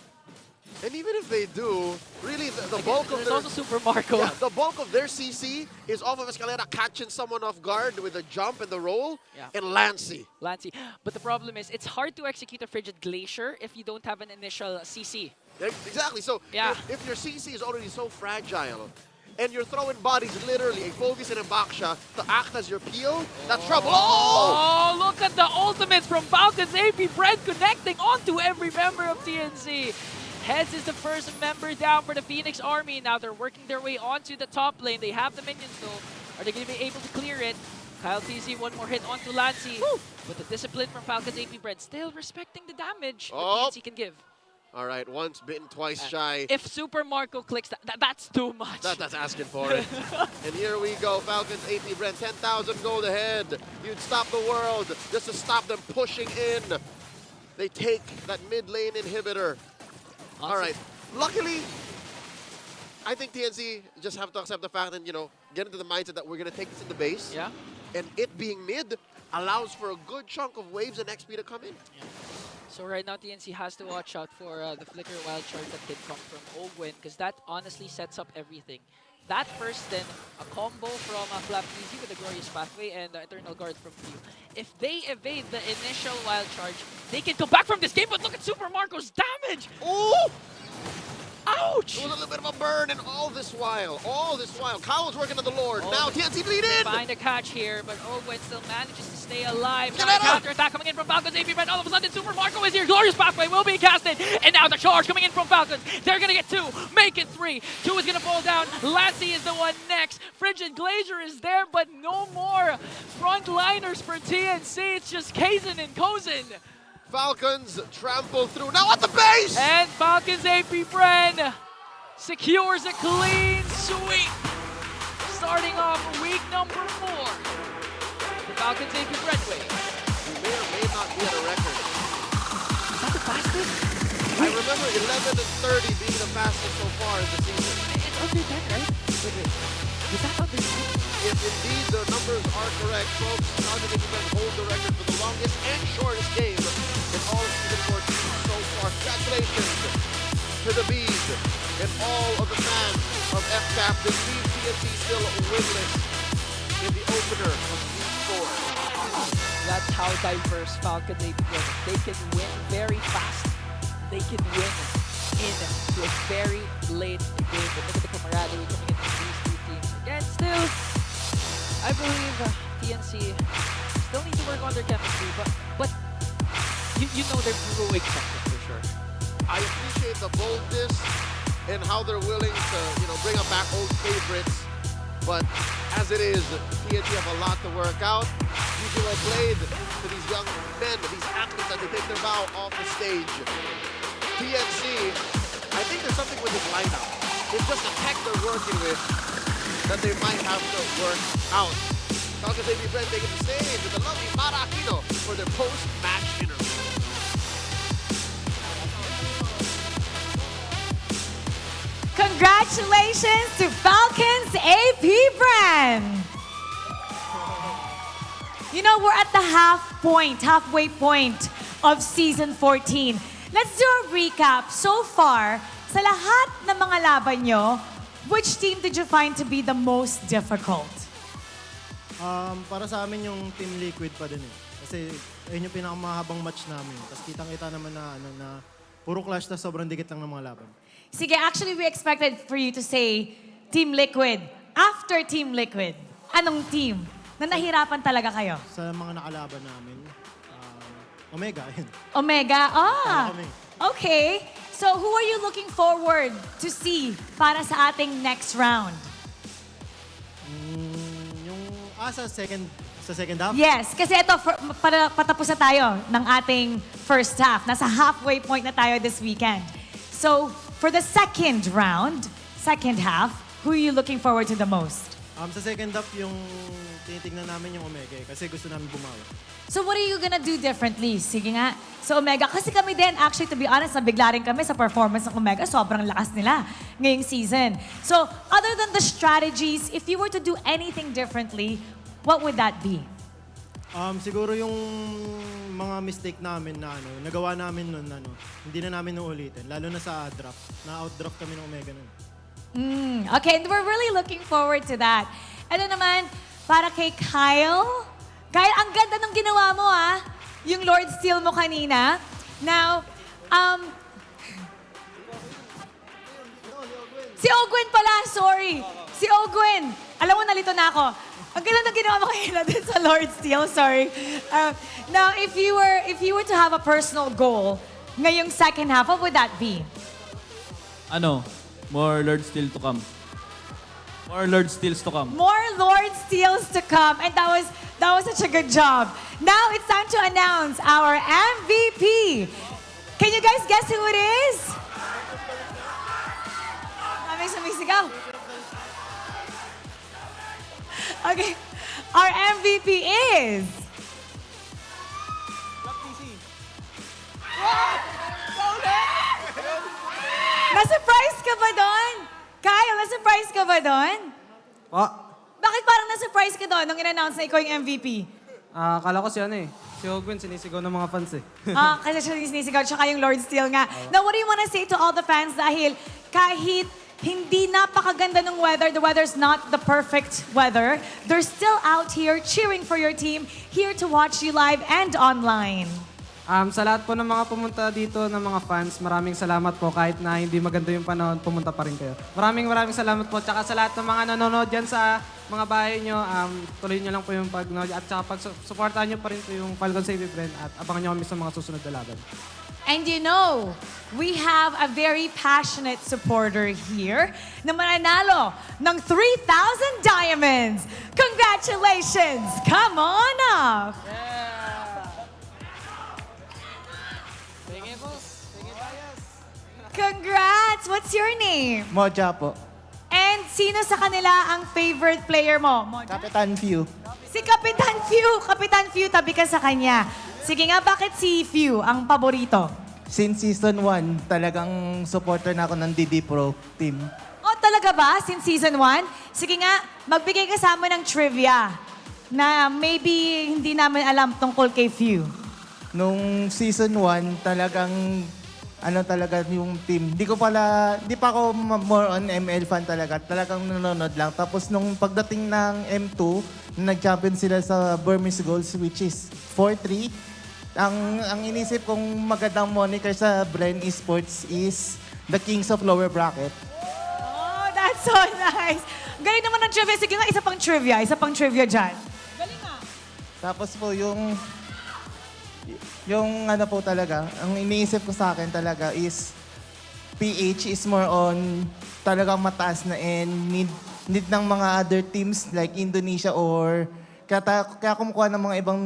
And even if they do, really the bulk of there's also Super Marco. Yeah, the bulk of their CC is off of Escalera catching someone off guard with the jump and the roll, and Lancy. But the problem is, it's hard to execute a Frigid Glacier if you don't have an initial CC. Exactly. So if your CC is already so fragile, and you're throwing bodies literally, a Focus and a Baksha, to act as your peel, that's trouble. Oh, look at the ultimates from Falcons APBren connecting onto every member of TNC. Heads is the first member down for the Phoenix Army. Now they're working their way onto the top lane. They have the minions though. Are they going to be able to clear it? Kyle TC, one more hit onto Lancy. But the discipline from Falcons APBren still respecting the damage that TNC can give. All right, once bitten, twice shy. If Super Marco clicks, that's too much. That's asking for it. And here we go, Falcons APBren, 10,000 gold ahead. You'd stop the world just to stop them pushing in. They take that mid lane inhibitor. Awesome. All right, luckily, I think TNC just have to accept the fact and, you know, get into the mindset that we're going to take this in the base. Yeah. And it being mid allows for a good chunk of waves and XP to come in. Yeah. So right now, TNC has to watch out for the Flicker Wild Charge that can come from Ogwen, because that honestly sets up everything. That first, then a combo from Flap Easy with the Glorious Pathway and Eternal Guard from Few. If they evade the initial Wild Charge, they can come back from this game, but look at Super Marco's damage! Oh! Ouch! It was a little bit of a burn, and all this while, Kyle was working on the Lord. Now TNC lead in. Find a catch here, but Ogwen still manages to stay alive. Get Now it up. counter-attack coming in from Falcons. APBren, all of a sudden, Super Marco is here. Glorious pathway will be casted. And now the charge coming in from Falcons. They're going to get 2, make it 3. 2 is going to fall down. Lassie is the one next. Frigid Glacier is there, but no more frontliners for TNC. It's just Kaizen and Kozen. Falcons trample through. Now at the base! And Falcons APBren secures a clean sweep. Starting off week number 4. The Falcons APBren way. You may or may not be at a record. Is that the fastest? I remember 11 and 30 being the fastest so far in the season. It's under 10, right? Wait. Is that under 10? If indeed the numbers are correct, folks, Falcons APBren hold the record for the longest and shortest game in all of season 14 so far. Congratulations to the Bees and all of the fans of FCAP. This leaves TNC still winless in the opener of week 4. That's how diverse Falcons APBren. They can win very fast. They can win into a very late game. But look at the camaraderie coming into these two teams. Again, still, I believe TNC still need to work on their chemistry, but you know they're brewing something for sure. I appreciate the boldness and how they're willing to, bring up back old favorites. But as it is, TNC have a lot to work out. Usually well played to these young men, these athletes as they take their bow off the stage. TNC, I think there's something with this lineup. It's just a tech they're working with that they might have to work out. Falcons APBren taking the stage with the lovely Mara Aquino for their post-match interview. Congratulations to Falcons APBren! You know, we're at the halfway point of Season 14. Let's do a recap. So far, sa lahat ng mga laban nyo, which team did you find to be the most difficult? Para sa amin yung Team Liquid pa din eh. Kasi ayun yung pinakamahabang match namin. Tapos kitang-kita naman na puro clash na sobrang dikit lang ng mga laban. Sige, actually we expected for you to say Team Liquid. After Team Liquid, anong team na nahirapan talaga kayo? Sa mga nakalaban namin, Omega, yun. Omega? Kami. Okay. So who are you looking forward to see para sa ating next round? Sa second half? Yes, kasi ito, para patapos na tayo ng ating first half. Nasa halfway point na tayo this weekend. So, for the second round, second half, who are you looking forward to the most? Sa second half, yung tinitignan namin yung Omega kasi gusto namin bumawi. So what are you gonna do differently? Sige nga. So Omega, kasi kami din, actually to be honest, nabigla rin kami sa performance ng Omega. Sobrang lakas nila ngayong season. So other than the strategies, if you were to do anything differently, what would that be? Siguro yung mga mistake namin na nagawa namin nun, hindi na namin uulitin. Lalo na sa draft. Na-outdraft kami ng Omega nun. Okay, and we're really looking forward to that. Ano naman, para kay Kyle? Kyle, ang ganda nung ginawa mo yung Lord Steal mo kanina. Now, si Ogwen pala, sorry. Si Ogwen. Alam mo, nalito na ako. Ang ganda nung ginawa mo kanina dun sa Lord Steal, sorry. Now, if you were to have a personal goal ngayong second half, what would that be? More Lord Steal to come. More Lord Steals to come. More Lord Steals to come. And that was such a good job. Now it's time to announce our MVP. Can you guys guess who it is? Daming sumisigaw. Okay. Our MVP is... Na-surprise ka ba doon? Kyle, na-surprise ka ba doon? Bakit parang na-surprise ka doon nung in-announce na ikaw yung MVP? Akala ko si si Ogwen, sinisigaw ng mga fans eh. Kasi siya sinisigaw, tsaka yung Lord Steal nga. Now, what do you want to say to all the fans dahil kahit hindi napakaganda ng weather, the weather's not the perfect weather, they're still out here cheering for your team, here to watch you live and online. Sa lahat po ng mga pumunta dito, ng mga fans, maraming salamat po. Kahit na hindi maganda yung panahon, pumunta pa rin kayo. Maraming salamat po. Tsaka sa lahat ng mga nanonood dyan sa mga bahay nyo, tuloy nyo lang po yung pag-nood. At tsaka pag-supportahan nyo pa rin po yung Falcons APBren at abangan nyo kami sa mga susunod na laban. And you know, we have a very passionate supporter here na mananalo ng 3,000 diamonds. Congratulations! Come on up! Congrats! What's your name? Moja po. And sino sa kanila ang favorite player mo? Moja? Kapitan Few. Si Kapitan Few. Kapitan Few, tabi ka sa kanya. Sige nga, bakit si Few ang paborito? Since season 1, talagang supporter na ako ng DD Pro Team. Oh, talaga ba? Since season 1? Sige nga, magbigay ka sa amin ng trivia na maybe hindi namin alam tungkol kay Few. Nung season 1, talagang talaga yung team. Hindi pa ako more on ML fan talaga. Talagang nanonood lang. Tapos nung pagdating ng M2, nag-champion sila sa Burmese Goals, which is 4-3. Ang inisip kong magandang moniker sa Bren Esports is the Kings of Lower Bracket. Oh, that's so nice. Galing naman ng trivia. Sige nga, isa pang trivia dyan. Galing nga. Tapos po yung po talaga, ang iniisip ko sa akin talaga is PH is more on talagang mataas na and need ng mga other teams like Indonesia or kaya kumukuha ng mga ibang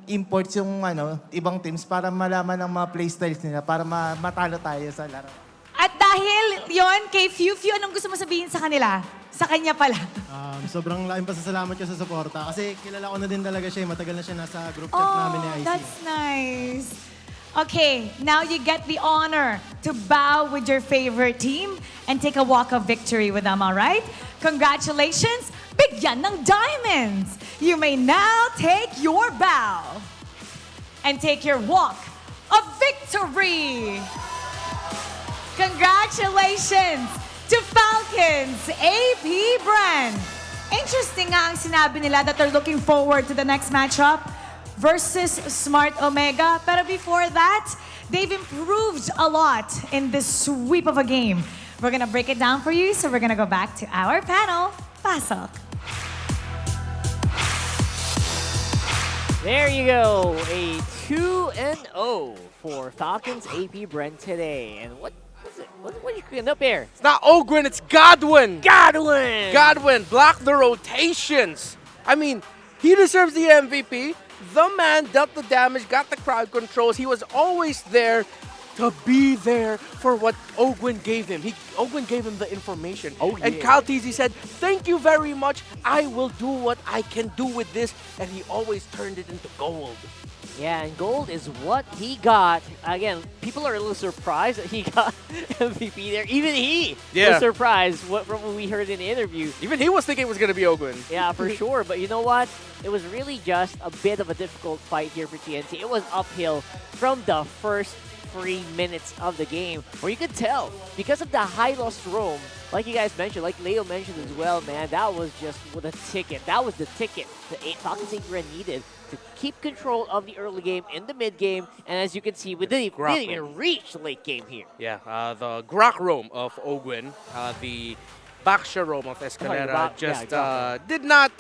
imports yung ibang teams para malaman ng mga playstyles nila para matalo tayo sa laro. At dahil yon kay Few, anong gusto mo sabihin sa kanila? Sa kanya pala. Sobrang laking pasasalamat ko sa suporta kasi kilala ko na din talaga siya. Matagal na siya nasa group chat namin ni IC. That's nice. Okay, now you get the honor to bow with your favorite team and take a walk of victory with them, all right? Congratulations! Bigyan ng diamonds! You may now take your bow and take your walk of victory! Congratulations to Falcons APBren! Interesting nga ang sinabi nila that they're looking forward to the next matchup versus Smart Omega. Pero before that, they've improved a lot in this sweep of a game. We're gonna break it down for you, so we're gonna go back to our panel. Pasok. There you go, a 2-0 for Falcons APBren today. And what is it? What are you cooking up here? It's not Ogwin, it's Godwin. Godwin! Godwin, block the rotations. I mean, he deserves the MVP. The man dealt the damage, got the crowd controls. He was always there to be there for what Ogwin gave him. Ogwin gave him the information. And Kaltizi said, thank you very much. I will do what I can do with this. And he always turned it into gold. Yeah, and gold is what he got. Again, people are a little surprised that he got MVP there. Even he was surprised from what we heard in the interview. Even he was thinking it was going to be Ogwin. Yeah, for sure. But you know what? It was really just a bit of a difficult fight here for TNC. It was uphill from the first 3 minutes of the game, where you could tell, because of the high lost roam, like you guys mentioned, like Leo mentioned as well, man, that was just the ticket. That was the ticket that Falcons APBren needed to keep control of the early game in the mid game, and as you can see, we didn't even reach the late game here. Yeah, the Grok roam of Ogwin, the Baksha roam of Escalera did not...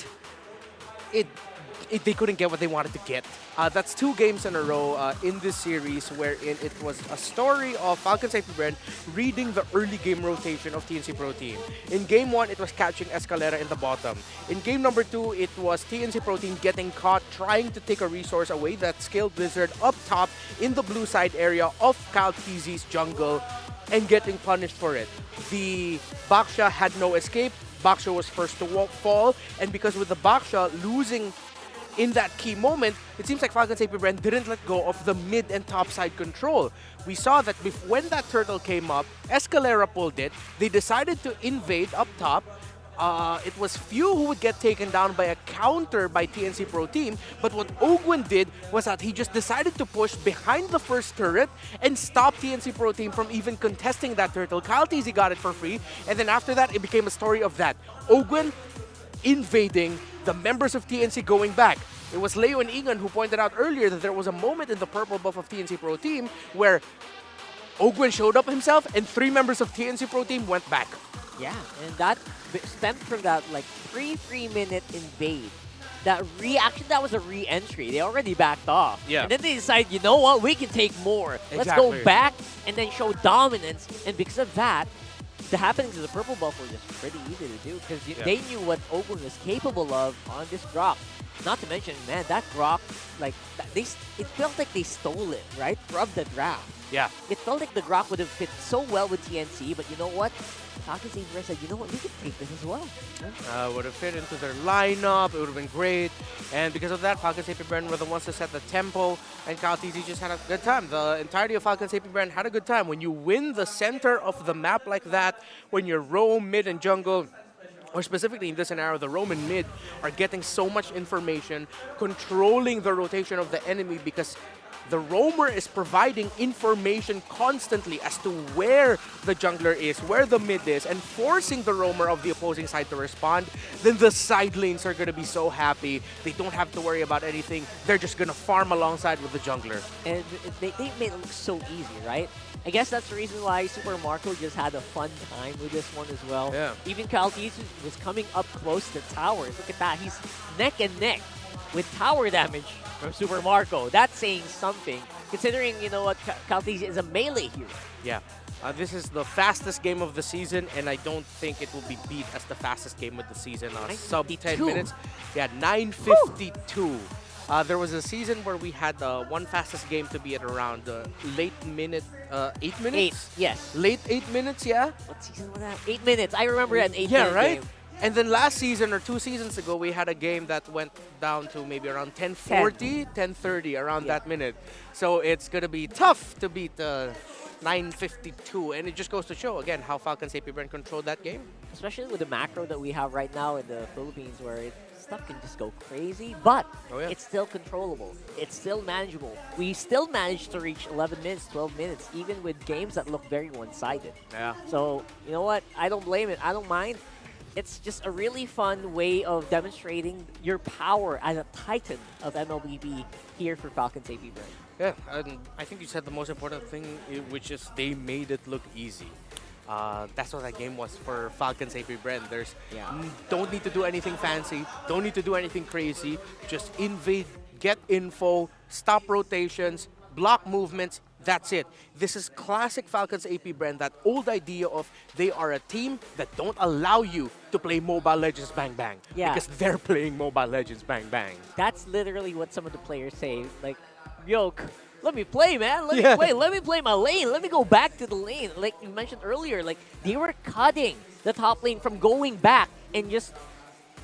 They couldn't get what they wanted to get. That's 2 games in a row in this series wherein it was a story of Falcons APBren reading the early game rotation of TNC Pro Team. In game 1, it was catching Escalera in the bottom. In game number 2, it was TNC Pro Team getting caught trying to take a resource away, that Scaled Blizzard up top in the blue side area of Kaltizi's jungle and getting punished for it. The Baksha had no escape. Baksha was first to fall, and because with the Baksha losing in that key moment, it seems like Falcons APBren didn't let go of the mid and top side control. We saw that when that turtle came up, Escalera pulled it. They decided to invade up top. It was Few who would get taken down by a counter by TNC Pro Team, but what Ogwin did was that he just decided to push behind the first turret and stop TNC Pro Team from even contesting that turtle. Kaltizi got it for free, and then after that, it became a story of that. Ogwin invading, the members of TNC going back. it was Leo and Egan who pointed out earlier that there was a moment in the purple buff of TNC Pro Team where Ogwen showed up himself and 3 members of TNC Pro Team went back. Yeah, and that stemmed from that like 3-minute invade. That was a re-entry. They already backed off. Yeah. And then they decided, you know what, we can take more. Let's go Exactly. back and then show dominance. And because of that, the happenings of the purple buff were just pretty easy to do because they knew what Ogwen was capable of on this Grok. Not to mention, man, that Grok, like, it felt like they stole it, right, from the draft. Yeah. It felt like the Grok would have fit so well with TNC, but you know what? Falcons APBren said, you know what, we can take this as well. Would have fit into their lineup. It would have been great. And because of that, Falcons APBren were the ones to set the tempo, and Kyle TZ just had a good time. The entirety of Falcons APBren had a good time. When you win the center of the map like that, when you're roam, mid, and jungle, or specifically in this scenario, the roam and mid are getting so much information, controlling the rotation of the enemy because the roamer is providing information constantly as to where the jungler is, where the mid is, and forcing the roamer of the opposing side to respond, then the side lanes are going to be so happy. They don't have to worry about anything. They're just going to farm alongside with the jungler. And they made it look so easy, right? I guess that's the reason why Super Marco just had a fun time with this one as well. Yeah. Even Kyle TZ was coming up close to towers. Look at that. He's neck and neck with tower damage from Super Marco. That's saying something, considering, you know what, Kyle TZ is a melee hero. Yeah. This is the fastest game of the season, and I don't think it will be beat as the fastest game of the season. Sub 10 minutes. Yeah, 9:52. There was a season where we had one fastest game to be at around late minute, 8 minutes? 8, yes. Late 8 minutes, yeah? What season was that? 8 minutes. I remember an 8 Yeah, minute right? game. And then last season or 2 seasons ago, we had a game that went down to maybe around 10:40, 10:30, around that minute. So it's going to be tough to beat 9:52. And it just goes to show, again, how Falcons APBren controlled that game. Especially with the macro that we have right now in the Philippines where stuff can just go crazy, but it's still controllable. It's still manageable. We still managed to reach 11 minutes, 12 minutes, even with games that look very one-sided. Yeah. So, you know what? I don't blame it. I don't mind. It's just a really fun way of demonstrating your power as a titan of MLBB here for Falcons APBren. Yeah, and I think you said the most important thing, which is they made it look easy. That's what that game was for Falcons APBren. There's don't need to do anything fancy, don't need to do anything crazy. Just invade, get info, stop rotations, block movements. That's it. This is classic Falcons APBren, that old idea of they are a team that don't allow you to play Mobile Legends Bang Bang. Yeah. Because they're playing Mobile Legends Bang Bang. That's literally what some of the players say. Like, yo, let me play, man. Let me play. Let me play my lane. Let me go back to the lane. Like you mentioned earlier, like they were cutting the top lane from going back and just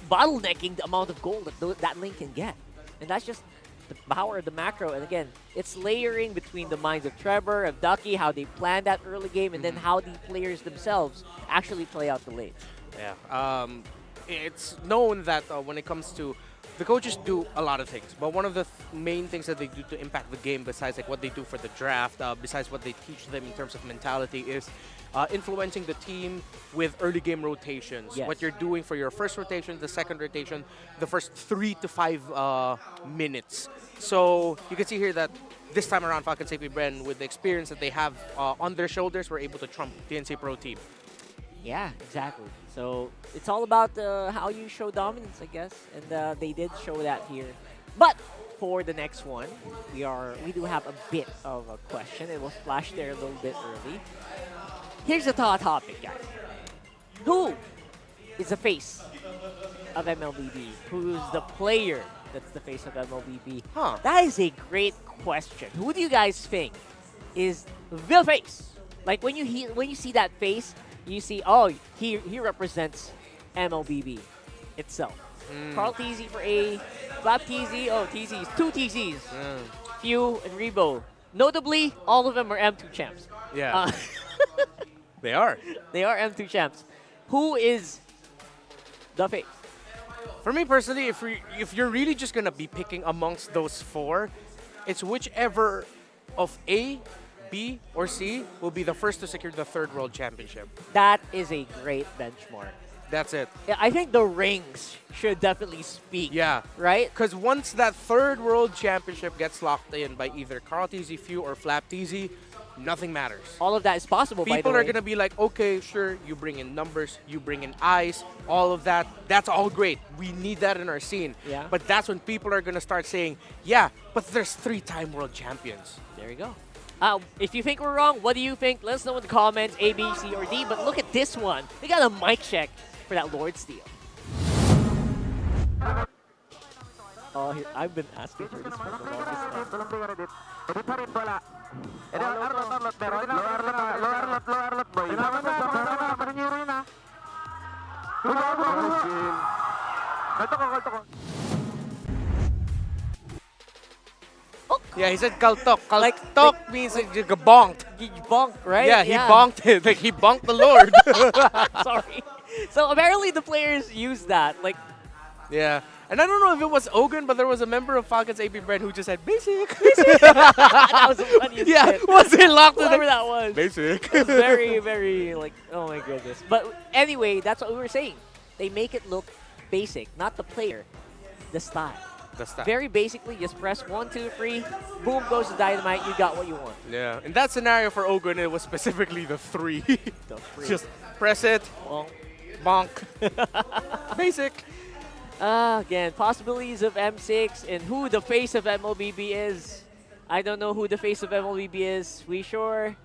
bottlenecking the amount of gold that that lane can get. And that's just the power of the macro. And again, it's layering between the minds of Trevor, of Ducky, how they planned that early game, and then how the players themselves actually play out the lane. Yeah. It's known that when it comes to the coaches do a lot of things, but one of the main things that they do to impact the game, besides like what they do for the draft, besides what they teach them in terms of mentality, is influencing the team with early game rotations. Yes. What you're doing for your first rotation, the second rotation, the first 3 to 5 minutes. So you can see here that this time around, Falcons APBren, with the experience that they have on their shoulders, were able to trump TNC Pro Team. Yeah, exactly. So it's all about how you show dominance, I guess, and they did show that here. But for the next one, we do have a bit of a question. It was flashed there a little bit early. Here's the topic, guys. Who is the face of MLBB? Who's the player that's the face of MLBB? That is a great question. Who do you guys think is the face? Like when you see that face, you see, oh, he represents MLBB itself. Carl TZ for A, Flap TZ, oh, TZs, 2 TZs, Few and Rebo. Notably, all of them are M2 champs. Yeah. They are. They are M2 champs. Who is the face? For me personally, if you're really just going to be picking amongst those 4, it's whichever of A, B, or C will be the first to secure the 3rd World Championship. That is a great benchmark. That's it. Yeah, I think the rings should definitely speak. Yeah. Right? Because once that third World Championship gets locked in by either Carl TZ Few or Flap TZ, nothing matters. All of that is possible, by the People way. are going to be like, okay, sure, you bring in numbers, you bring in eyes, all of that. That's all great. We need that in our scene. Yeah. But that's when people are going to start saying, yeah, but there's 3-time world champions. There you go. If you think we're wrong, what do you think? Let us know in the comments, A, B, C, or D. But look at this one. We got a mic check for that Lord Steal. Oh, I've been asking for this for the longest time. Yeah, he said kaltok. Kaltok means you bonked. You bonked, right? Yeah, he bonked it. Like, he bonked the Lord. Sorry. So apparently the players use that. Like, yeah. And I don't know if it was Ogun, but there was a member of Falcons APBren who just said, basic. that was the funniest Yeah, shit. was it locked in Whatever the- that was. Basic. It was very, very, like, oh my goodness. But anyway, that's what we were saying. They make it look basic, not the player, the style. The style. Very basically, just press 1, 2, 3, boom goes the dynamite, you got what you want. Yeah. In that scenario for Ogun, it was specifically the 3. The 3. Just press it. Bonk. Basic. Again, possibilities of M6 and who the face of MLBB is. I don't know who the face of MLBB is. We sure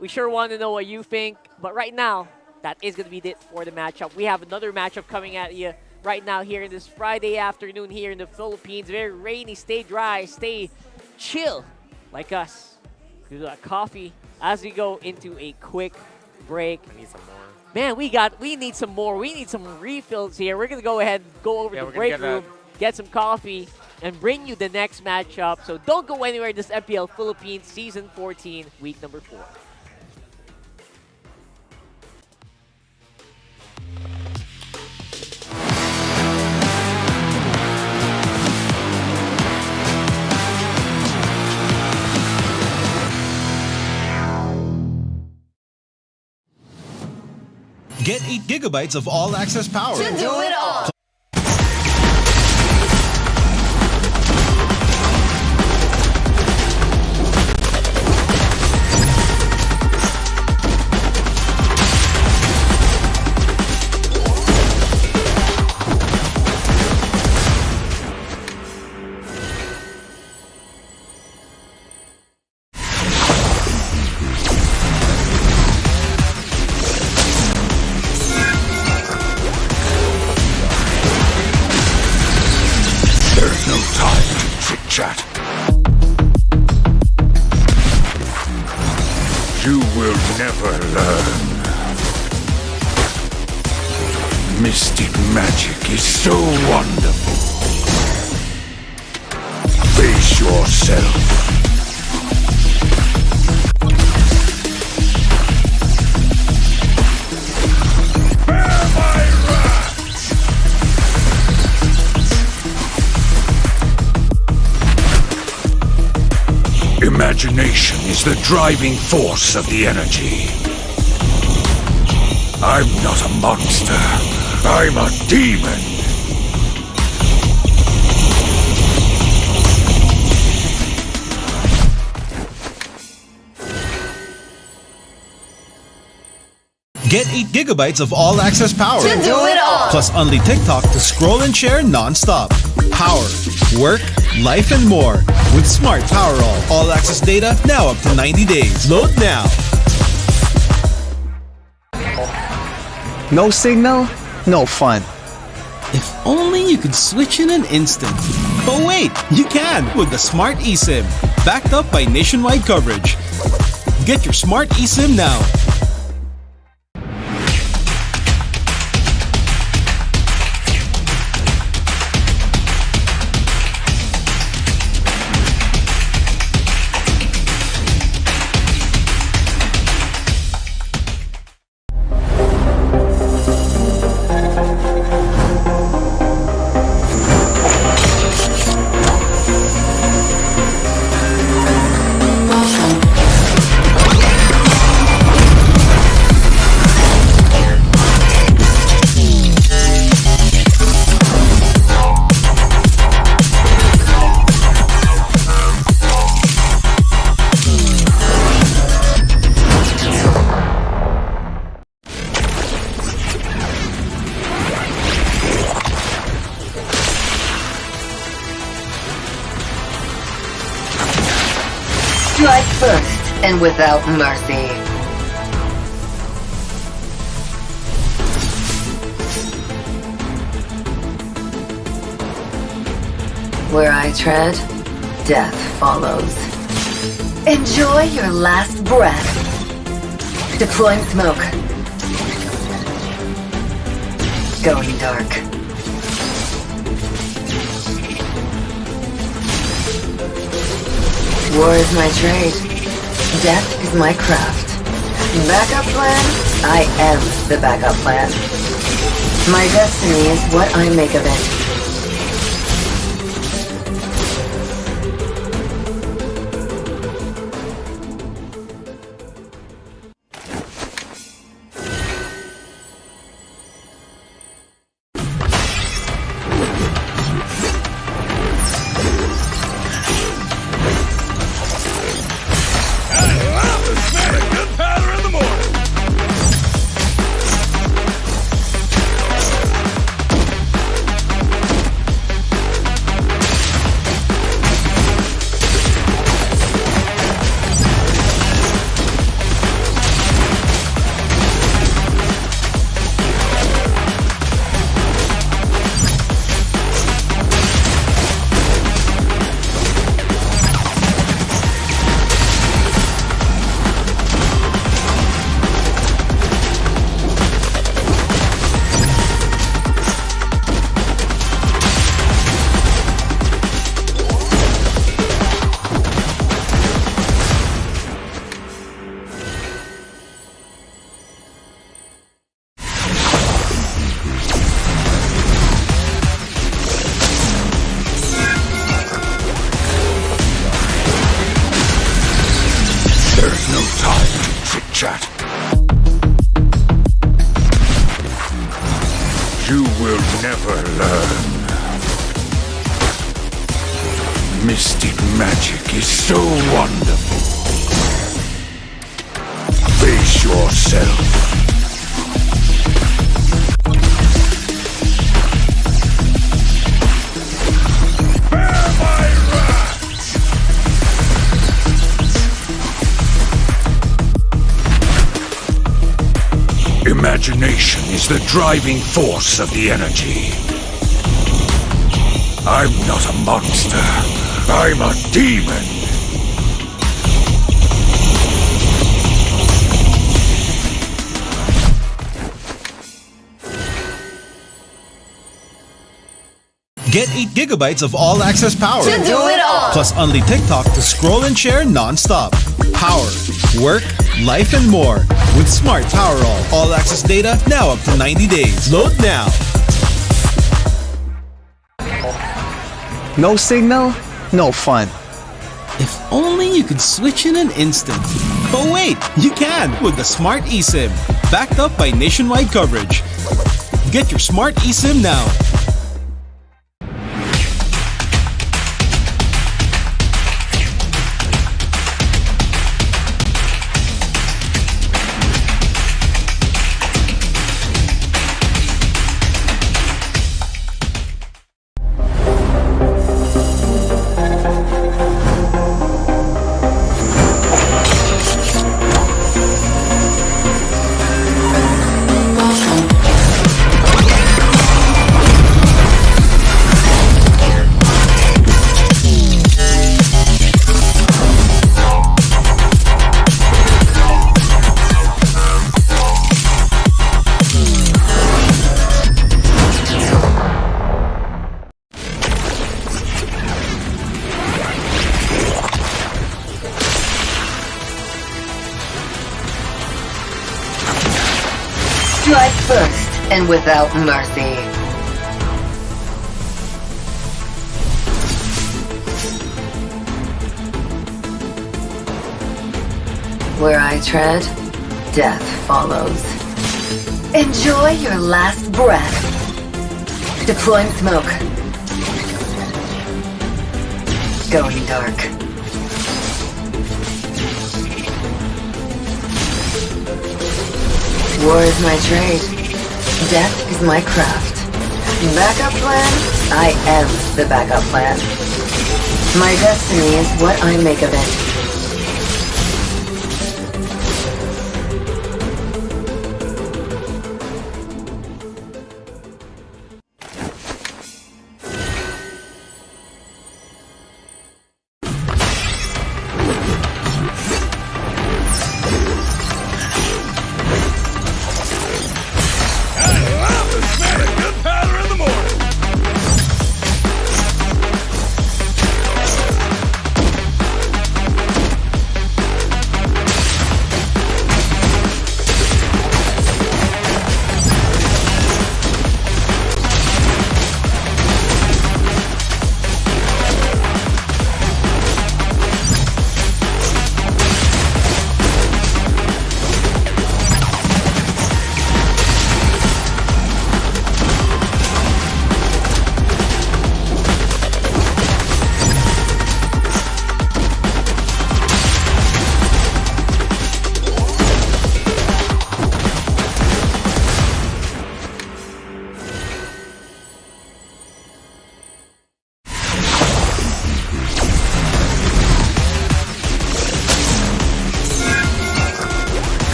want to know what you think. But right now, that is going to be it for the matchup. We have another matchup coming at you right now here in this Friday afternoon here in the Philippines. Very rainy. Stay dry. Stay chill like us. Do a coffee as we go into a quick break. I need some more. Man, we need some more. We need some refills here. We're going to go ahead and go over to the break room, get some coffee, and bring you the next matchup. So don't go anywhere. This MPL Philippines Season 14, Week number 4. Get 8 gigabytes of all-access power. To do it all. There's no time to chit-chat. You will never learn. Mystic magic is so wonderful. Face yourself. Imagination is the driving force of the energy. I'm not a monster. I'm a demon. Get 8 gigabytes of all-access power. To do it all. Plus only TikTok to scroll and share non-stop. Power, work, life, and more. With Smart Power all-access data now up to 90 days. Load now. No signal, no fun. If only you could switch in an instant. But wait, you can with the Smart eSIM. Backed up by nationwide coverage. Get your Smart eSIM now. first and without mercy. Where I tread, death follows. Enjoy your last breath. Deploying smoke. Going dark. War is my trade. Death is my craft. Backup plan? I am the backup plan. My destiny is what I make of it. You will never learn. Mystic magic is so wonderful. Face yourself. Imagination is the driving force of the energy. I'm not a monster. I'm a demon. Get 8 gigabytes of all-access power. To do it all. Plus only TikTok to scroll and share non-stop. Power, work, life, and more. With Smart Power all-access data now up to 90 days. Load now. No signal, no fun. If only you could switch in an instant. But wait, you can with the Smart eSIM. Backed up by nationwide coverage. Get your Smart eSIM now. Strike first and without mercy. Where I tread, death follows. Enjoy your last breath. Deploying smoke. Going dark. War is my trade. Death is my craft. Backup plan? I am the backup plan. My destiny is what I make of it.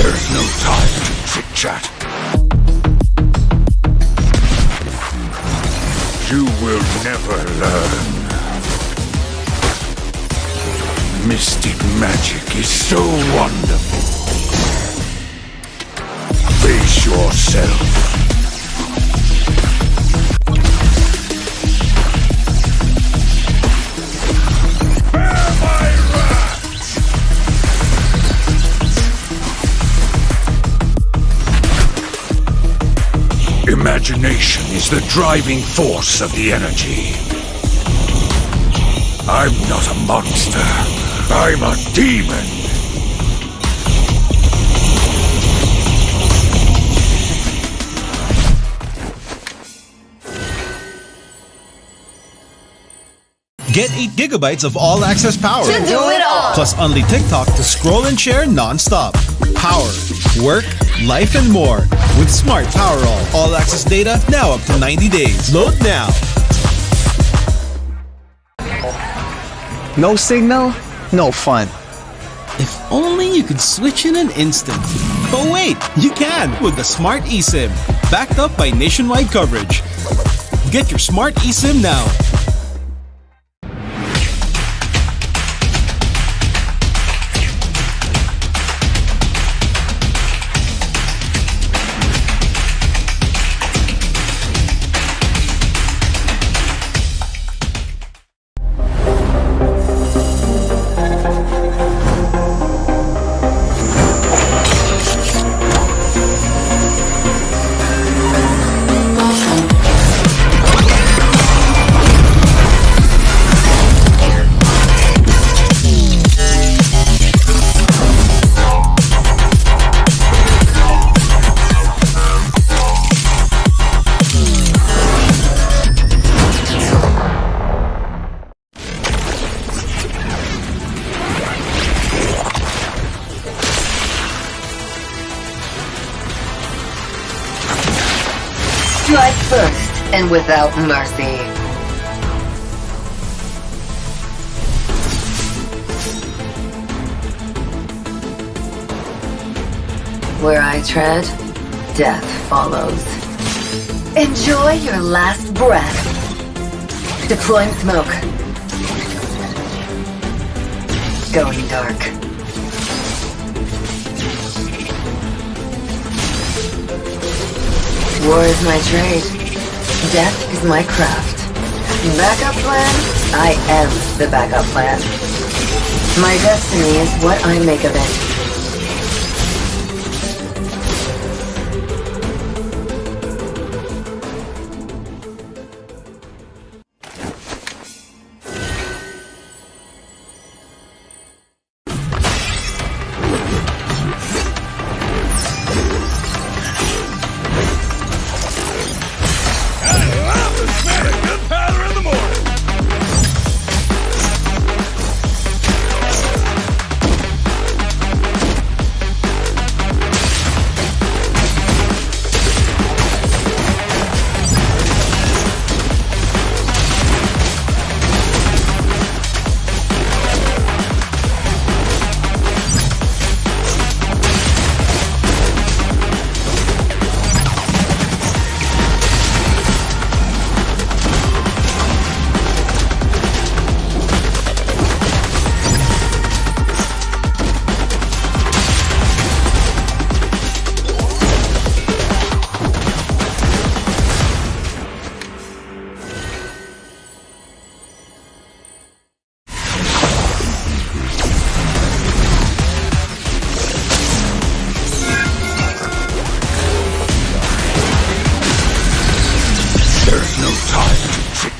There's no time to chit-chat. You will never learn. Mystic magic is so wonderful. Face yourself. Imagination is the driving force of the energy. I'm not a monster. I'm a demon. Get 8 gigabytes of all-access power. To do it all. Plus only TikTok to scroll and share non-stop. Power, work, life, and more. With Smart Power all-access data now up to 90 days. Load now. No signal, no fun. If only you could switch in an instant. But wait, you can with the Smart eSim. Backed up by nationwide coverage. Get your Smart eSim now. Strike first and without mercy. Where I tread, death follows. Enjoy your last breath. Deploying smoke. Going dark. War is my trade. Death is my craft. Backup plan? I am the backup plan. My destiny is what I make of it.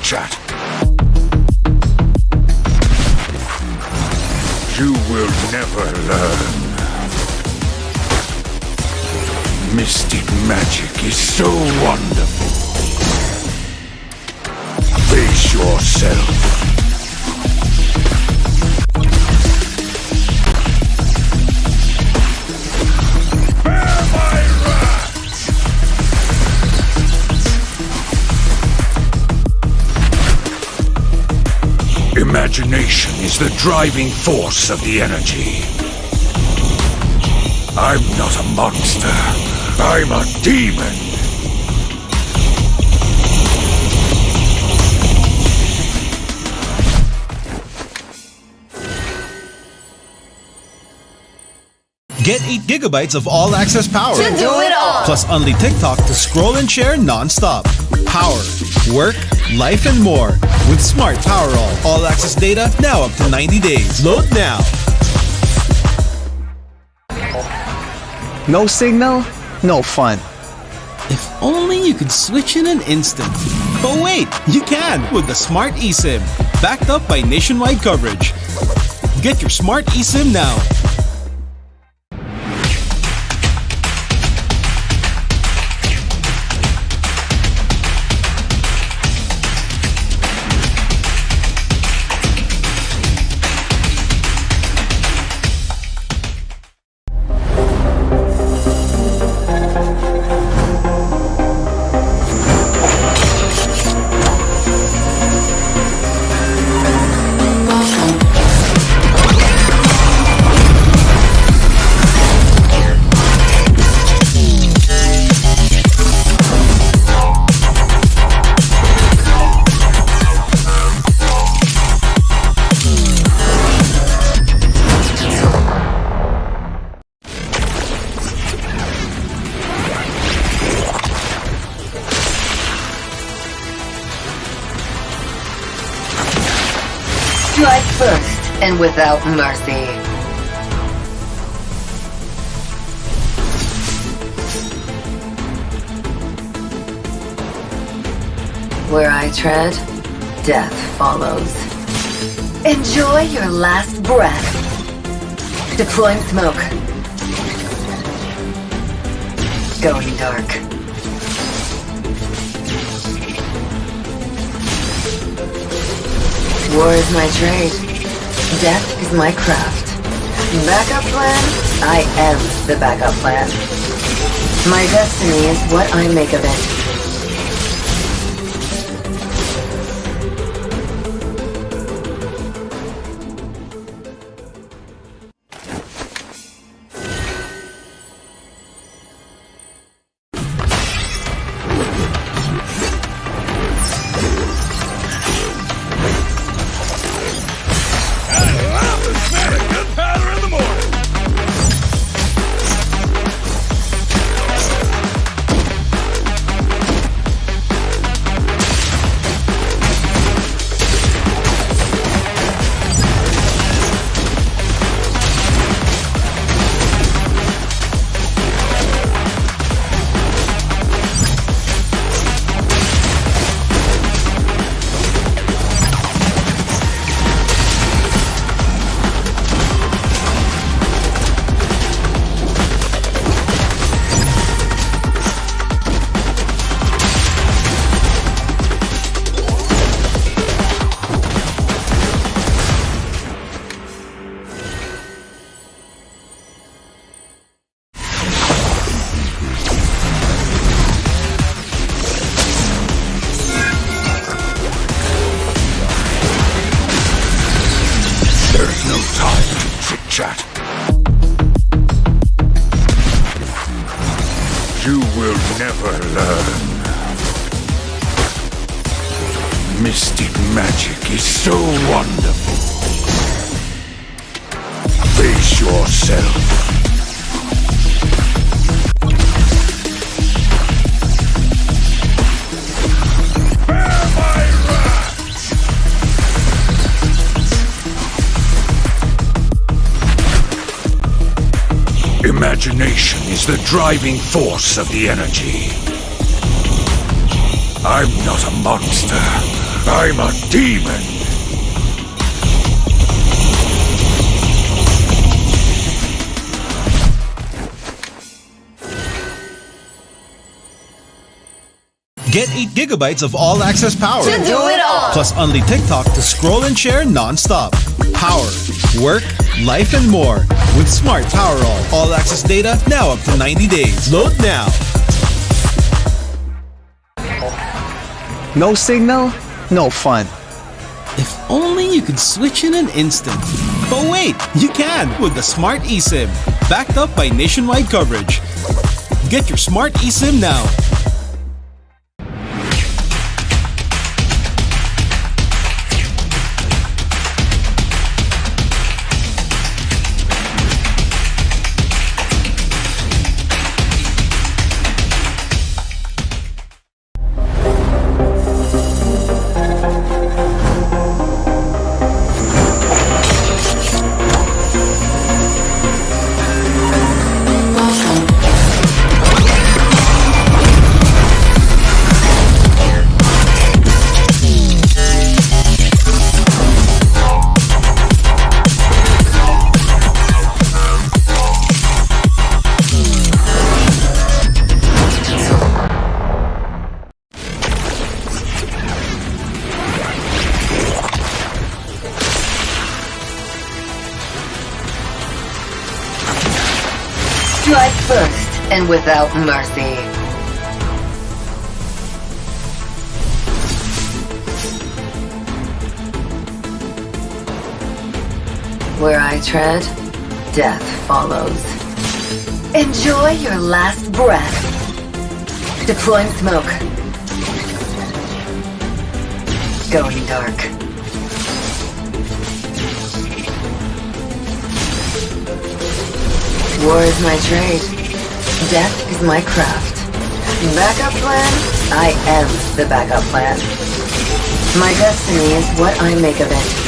Chat. You will never learn. Mystic magic is so wonderful. Face yourself. Imagination is the driving force of the energy. I'm not a monster. I'm a demon. Get 8 gigabytes of all-access power. To do it all. Plus only TikTok to scroll and share non-stop. Power, work, life, and more. With Smart Power all-access data now up to 90 days. Load now. No signal, no fun. If only you could switch in an instant. But wait, you can with the Smart eSIM. Backed up by nationwide coverage. Get your Smart eSIM now. Strike first and without mercy. Where I tread, death follows. Enjoy your last breath. Deploying smoke. Going dark. War is my trade. Death is my craft. Backup plan? I am the backup plan. My destiny is what I make of it. You will never learn. Mystic magic is so wonderful. Face yourself. Imagination is the driving force of the energy. I'm not a monster. I'm a demon. Get 8 gigabytes of all-access power. To do it all. Plus only TikTok to scroll and share non-stop. Power, work, life, and more. With Smart Power all-access data now up to 90 days. Load now. No signal, no fun. If only you could switch in an instant. But wait, you can with the Smart eSIM, backed up by nationwide coverage. Get your Smart eSIM now. Strike first and without mercy. Where I tread, death follows. Enjoy your last breath. Deploying smoke. Going dark. War is my trade. Death is my craft. Backup plan? I am the backup plan. My destiny is what I make of it.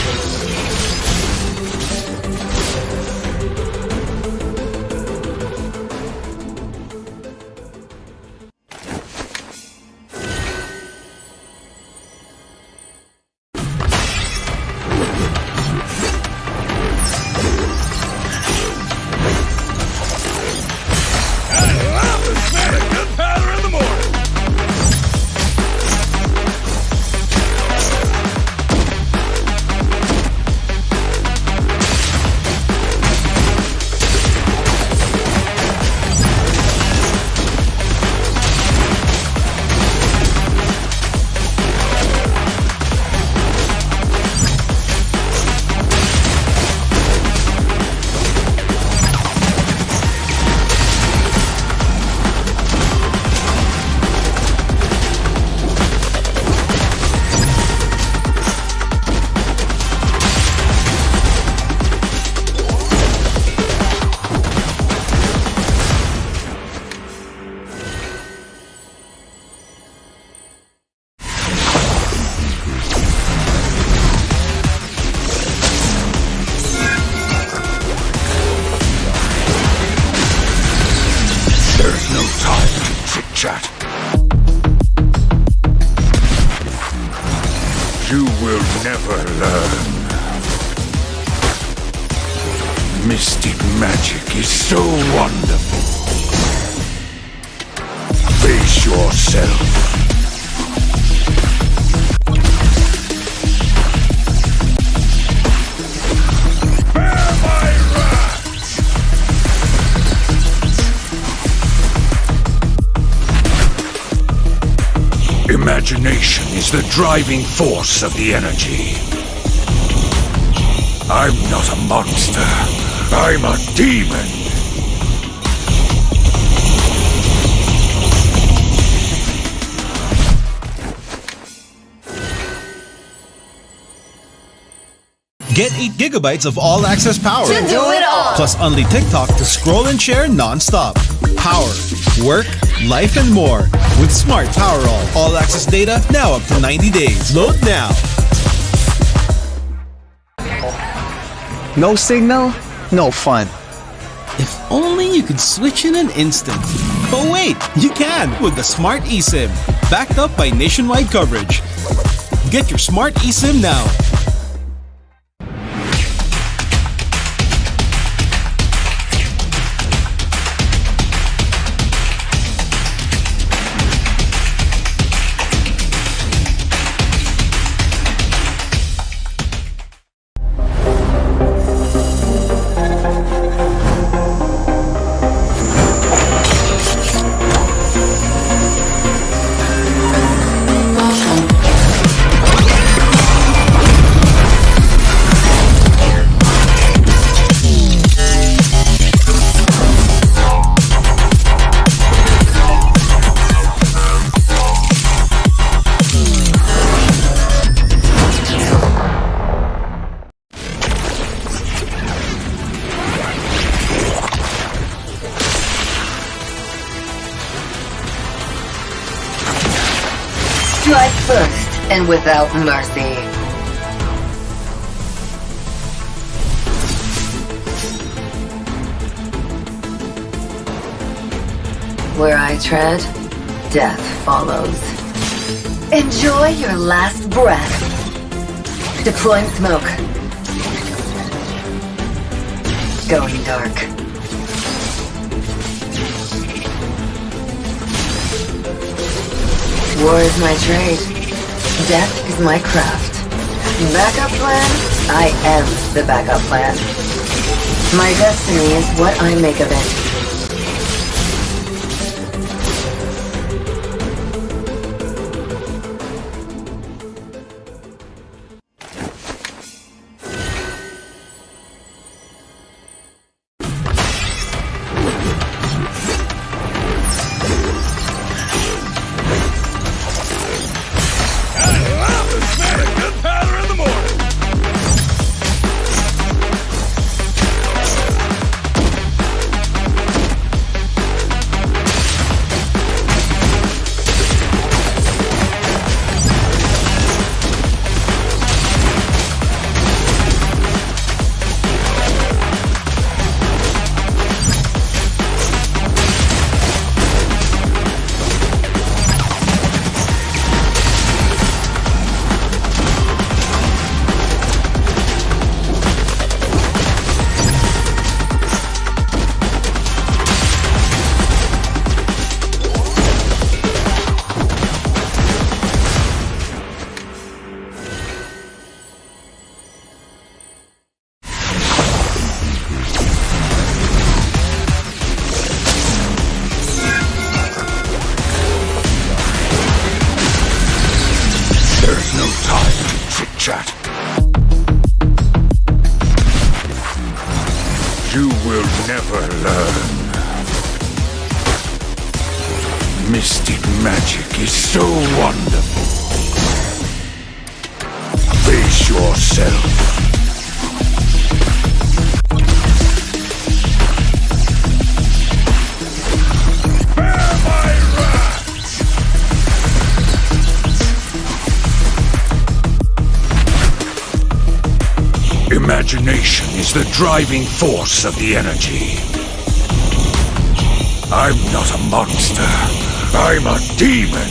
chat. You will never learn. Mystic magic is so wonderful. Face yourself. Imagination is the driving force of the energy. I'm not a monster. I'm a demon. Get 8 gigabytes of all-access power. To do it all. Plus only TikTok to scroll and share non-stop. Power, work, life, and more. With Smart Power all-access data now up to 90 days. Load now. No signal, no fun. If only you could switch in an instant. But wait, you can with the Smart eSIM. Backed up by nationwide coverage. Get your Smart eSIM now. Strike first and without mercy. Where I tread, death follows. Enjoy your last breath. Deploying smoke. Going dark. War is my trade. Death is my craft. Backup plan? I am the backup plan. My destiny is what I make of it. You will never learn. Mystic magic is so wonderful. Face yourself. Imagination is the driving force of the energy. I'm not a monster. I'm a demon.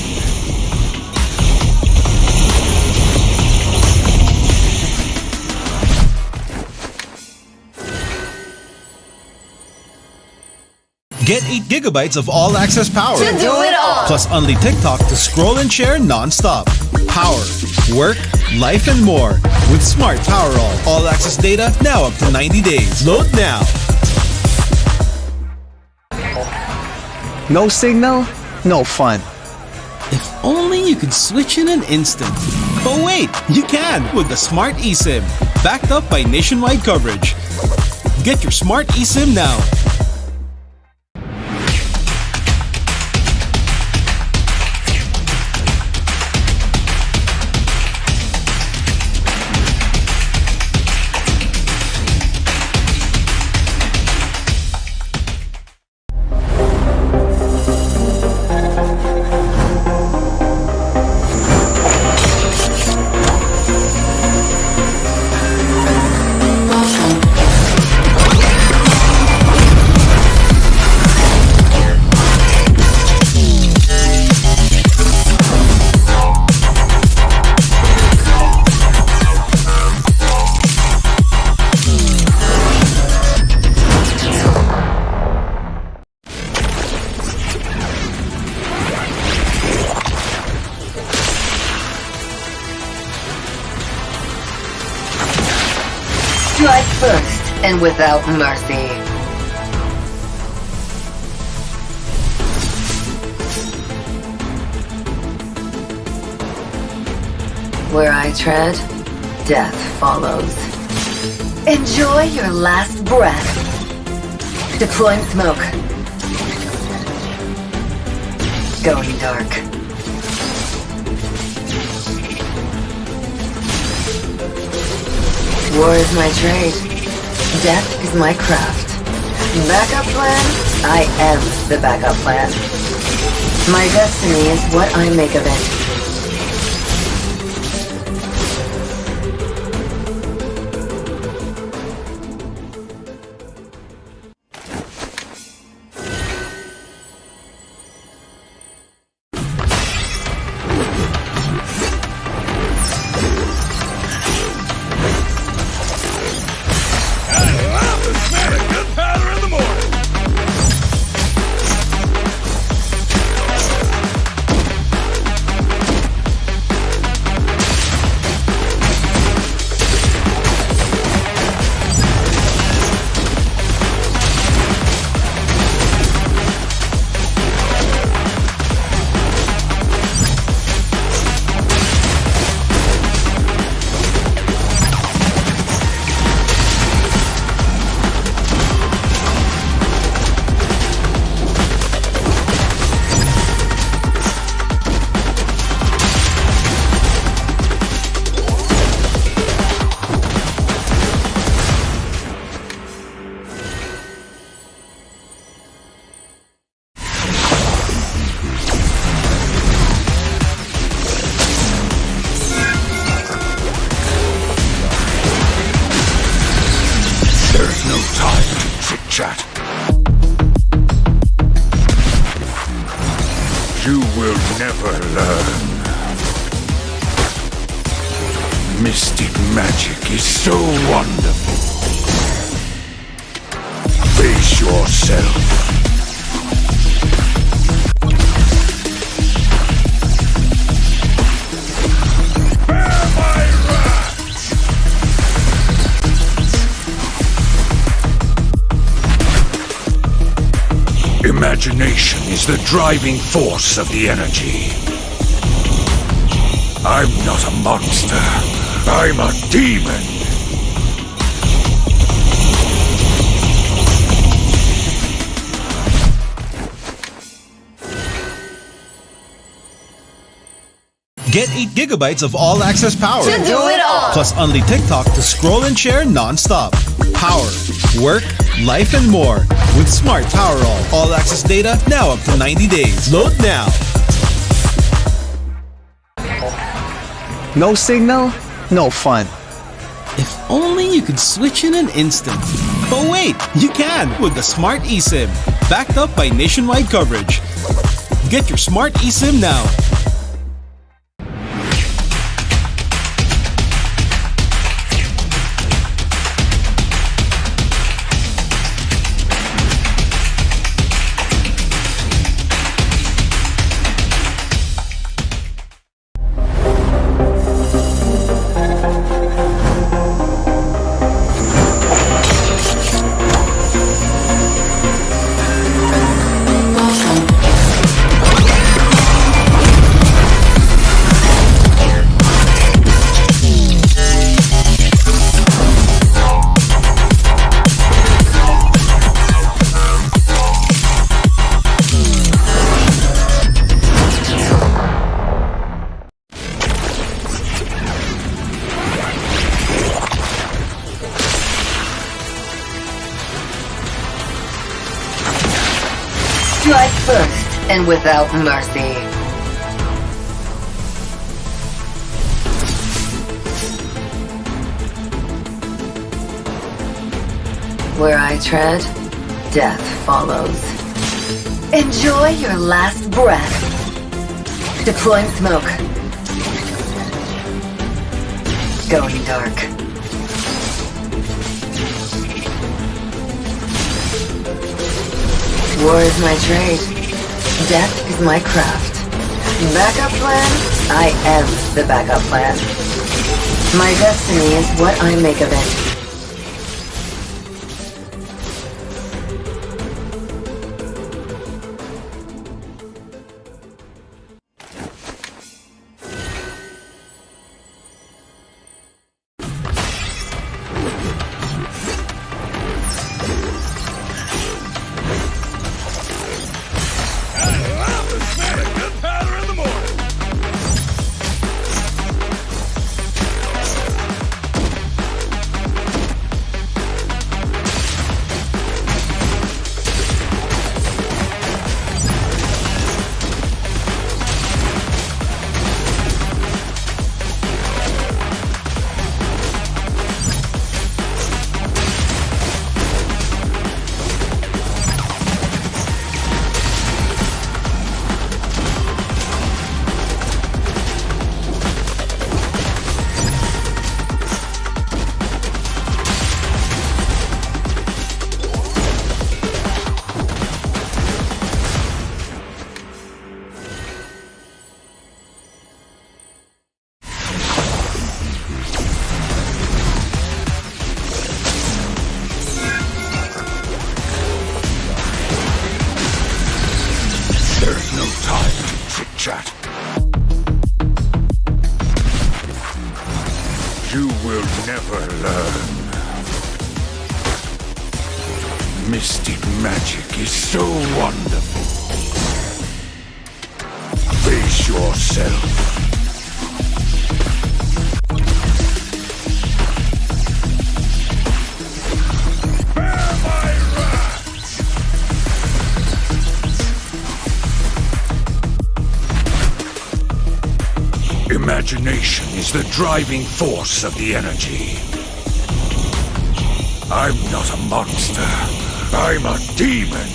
Get 8 gigabytes of all-access power. To do it all. Plus only TikTok to scroll and share non-stop. Power, work, life, and more. With Smart Power all-access data now up to 90 days. Load now. No signal, no fun. If only you could switch in an instant. But wait, you can with the Smart eSIM. Backed up by nationwide coverage. Get your Smart eSIM now. Strike first and without mercy. Where I tread, death follows. Enjoy your last breath. Deploying smoke. Going dark. War is my trade. Death is my craft. Backup plan? I am the backup plan. My destiny is what I make of it. chit-chat. You will never learn. Mystic magic is so wonderful. Face yourself. Imagination is the driving force of the energy. I'm not a monster. I'm a demon. Get 8 gigabytes of all-access power. To do it all. Plus only TikTok to scroll and share non-stop. Power, work, life, and more. With Smart Power all-access data now up to 90 days. Load now. No signal, no fun. If only you could switch in an instant. But wait, you can with the Smart eSim. Backed up by nationwide coverage. Get your Smart eSim now. Strike first and without mercy. Where I tread, death follows. Enjoy your last breath. Deploying smoke. Going dark. War is my trade. Death is my craft. Backup plan? I am the backup plan. My destiny is what I make of it. There's no time to chit-chat. You will never learn. Mystic magic is so wonderful. Face yourself. Imagination is the driving force of the energy. I'm not a monster. I'm a demon.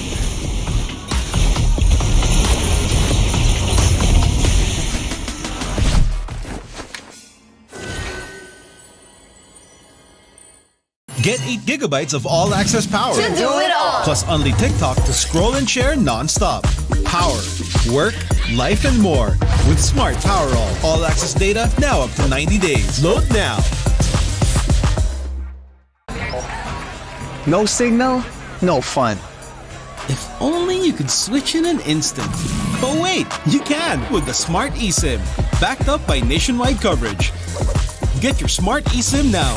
Get 8 gigabytes of all-access power. To do it all. Plus only TikTok to scroll and share non-stop. Power, work, life, and more. With Smart Power all-access data now up to 90 days. Load now. No signal, no fun. If only you could switch in an instant. But wait, you can with the Smart eSIM. Backed up by nationwide coverage. Get your Smart eSIM now.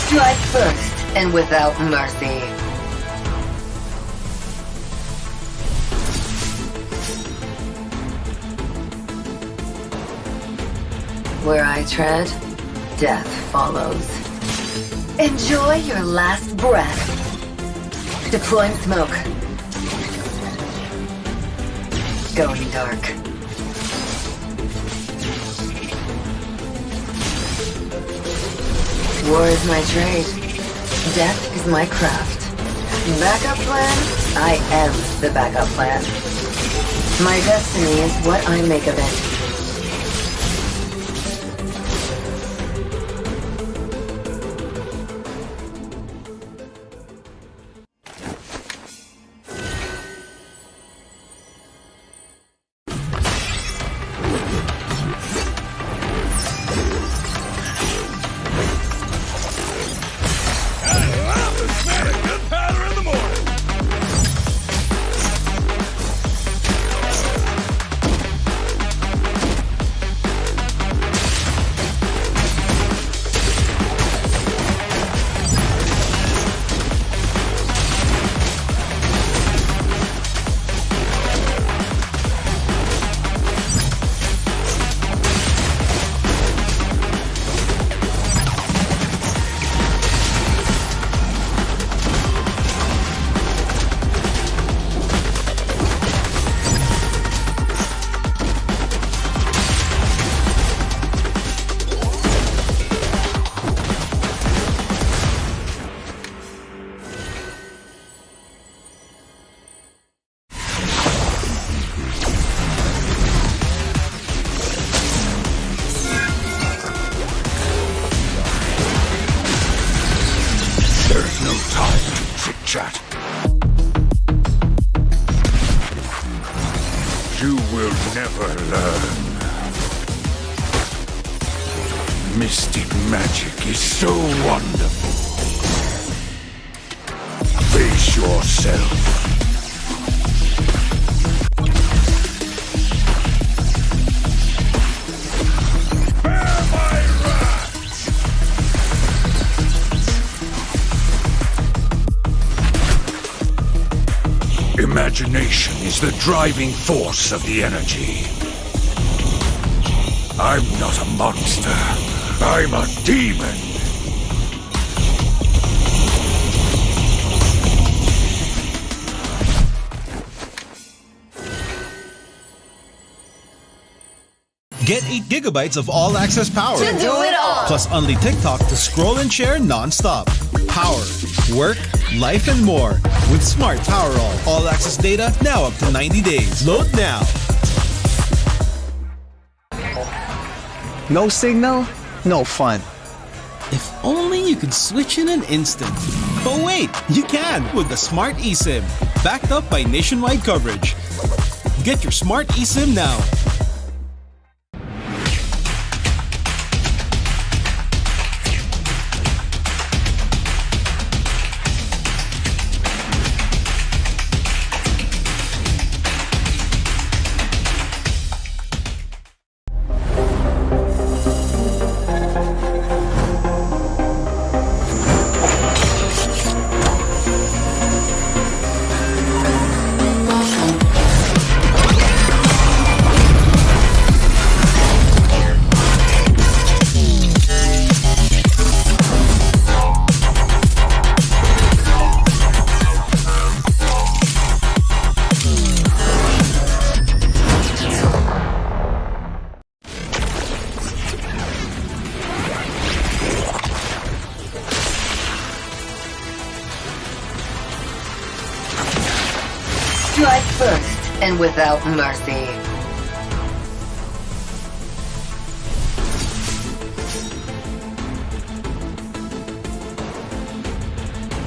Strike first and without mercy. Where I tread, death follows. Enjoy your last breath. Deploying smoke. Going dark. War is my trade. Death is my craft. Backup plan? I am the backup plan. My destiny is what I make of it. There's no time to chit-chat. You will never learn. Mystic magic is so wonderful. Face yourself. Imagination is the driving force of the energy. I'm not a monster. I'm a demon. Get 8 gigabytes of all-access power. To do it all. Plus only TikTok to scroll and share non-stop. Power, work, life, and more. With Smart Power all-access data now up to 90 days. Load now. No signal, no fun. If only you could switch in an instant. But wait, you can with the Smart eSIM. Backed up by nationwide coverage. Get your smart eSIM now. Strike first and without mercy.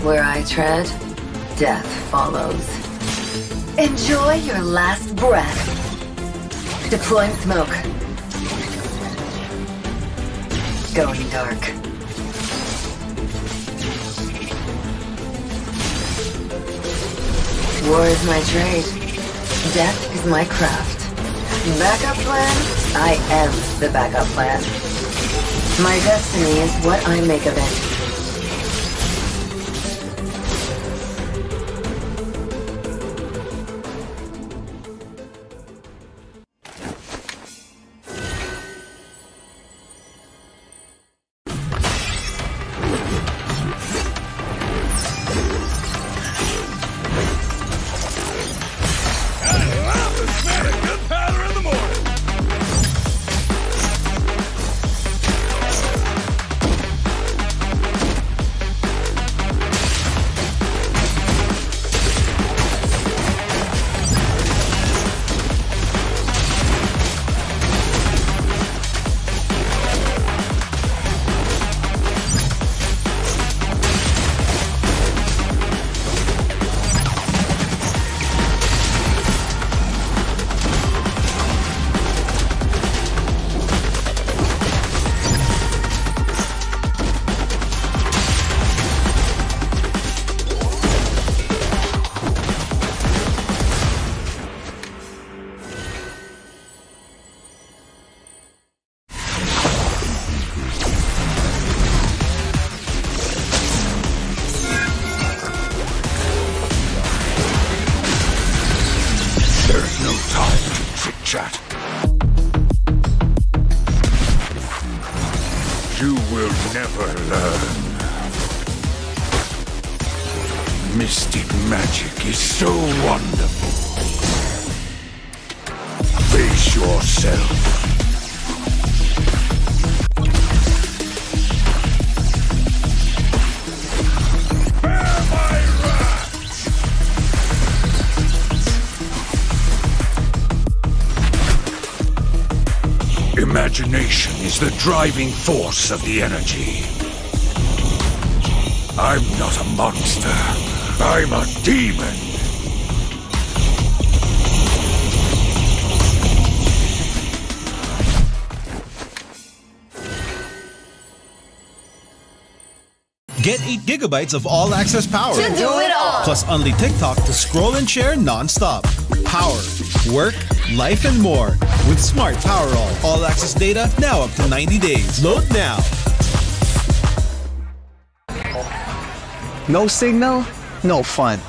Where I tread, death follows. Enjoy your last breath. Deploying smoke. Going dark. War is my trade. Death is my craft. Backup plan? I am the backup plan. My destiny is what I make of it. You will never learn. Mystic magic is so wonderful. Face yourself. Imagination is the driving force of the energy. I'm not a monster. I'm a demon. Get 8 gigabytes of all-access power. To do it all. Plus only TikTok to scroll and share non-stop. Power, work, life, and more. With Smart Power all-access data now up to 90 days. Load now. No signal, no fun.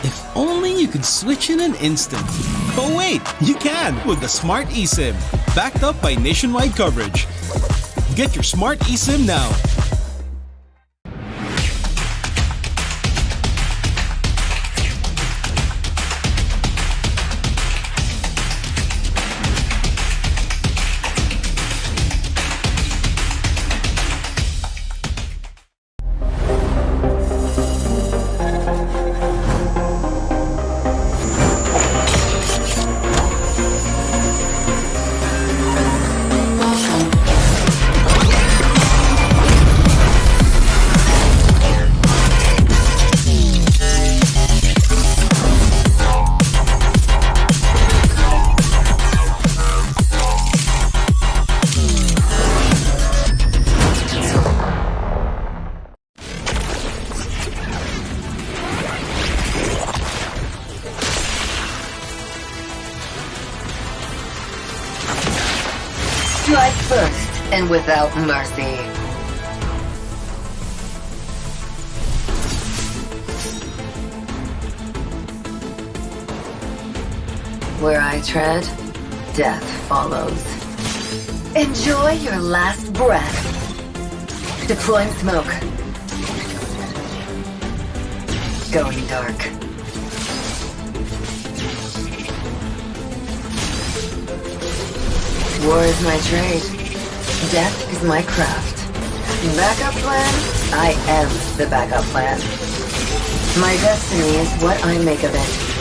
If only you could switch in an instant. But wait, you can with the Smart eSIM. Backed up by nationwide coverage. Get your Smart eSIM now. first and without mercy. Where I tread, death follows. Enjoy your last breath. Deploying smoke. Going dark. War is my trade. Death is my craft. Backup plan? I am the backup plan. My destiny is what I make of it.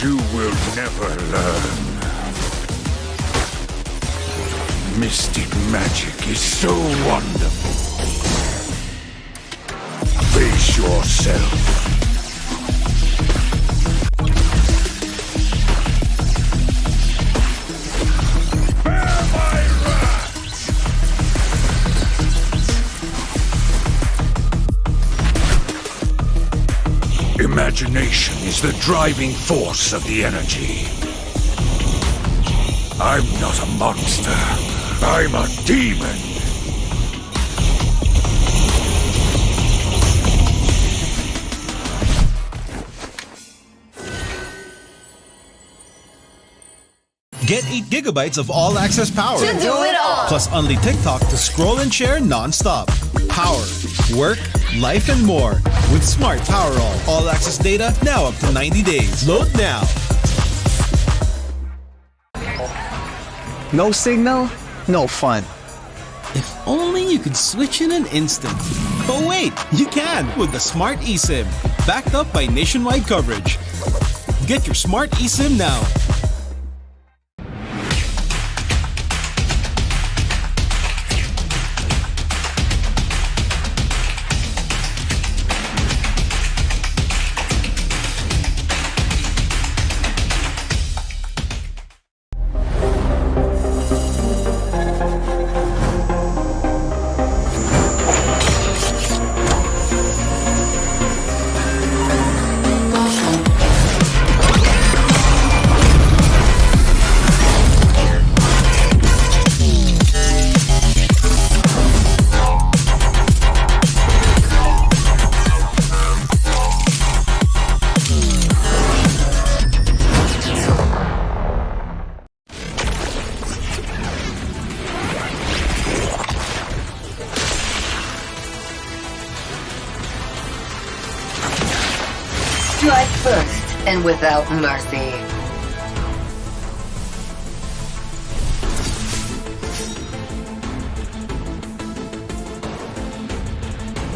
You will never learn. Mystic magic is so wonderful. Face yourself. Imagination is the driving force of the energy. I'm not a monster. I'm a demon. Get 8 gigabytes of all-access power. To do it all. Plus only TikTok to scroll and share non-stop. Power, work, life, and more. With Smart Power all-access data now up to 90 days. Load now. No signal, no fun. If only you could switch in an instant. But wait, you can with the Smart eSim. Backed up by nationwide coverage. Get your Smart eSim now. Strike first and without mercy.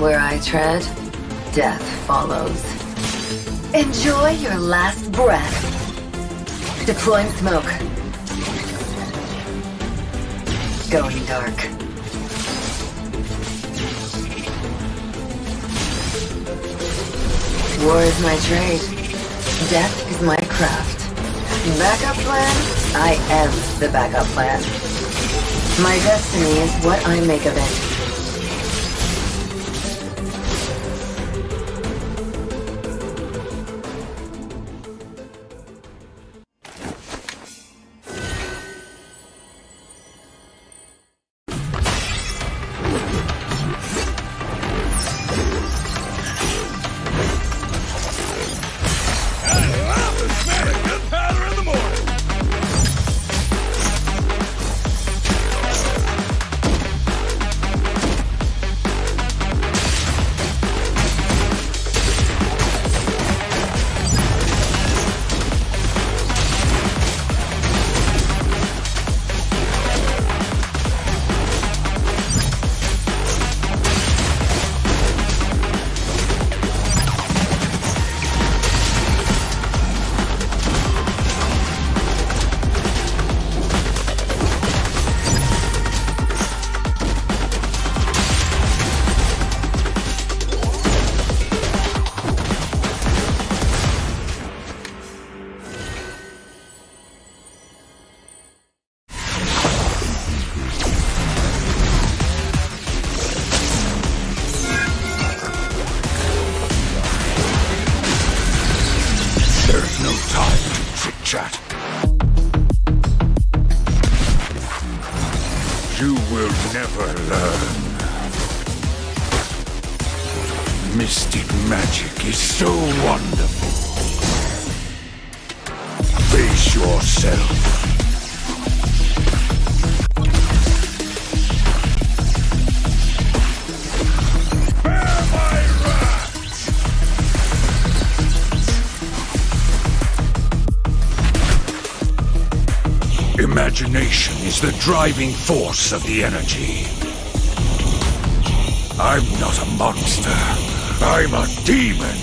Where I tread, death follows. Enjoy your last breath. Deploying smoke. Going dark. War is my trade. Death is my craft. Backup plan? I am the backup plan. My destiny is what I make of it. chit-chat. You will never learn. Mystic magic is so wonderful. Face yourself. Imagination is the driving force of the energy. I'm not a monster. I'm a demon.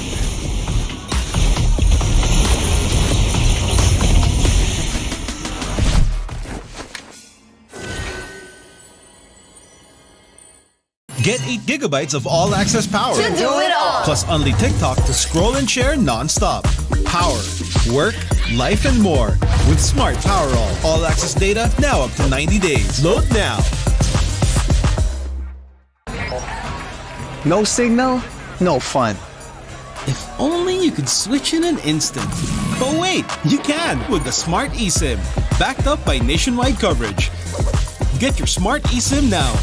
Get 8 gigabytes of all-access power. To do it all. Plus only TikTok to scroll and share non-stop. Power, work, life, and more. With Smart Power all-access data now up to 90 days. Load now. No signal, no fun. If only you could switch in an instant. But wait, you can with the Smart eSIM. Backed up by nationwide coverage. Get your Smart eSIM now.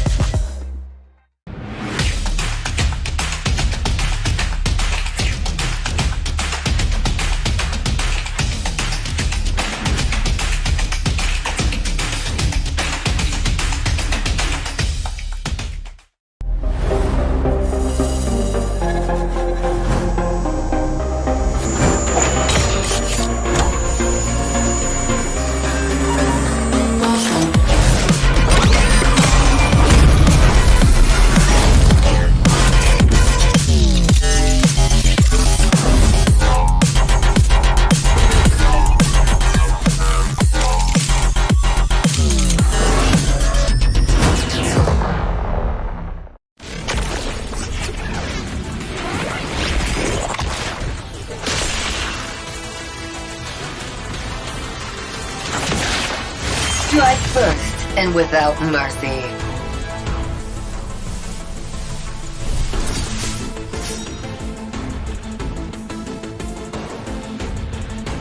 Strike first and without mercy.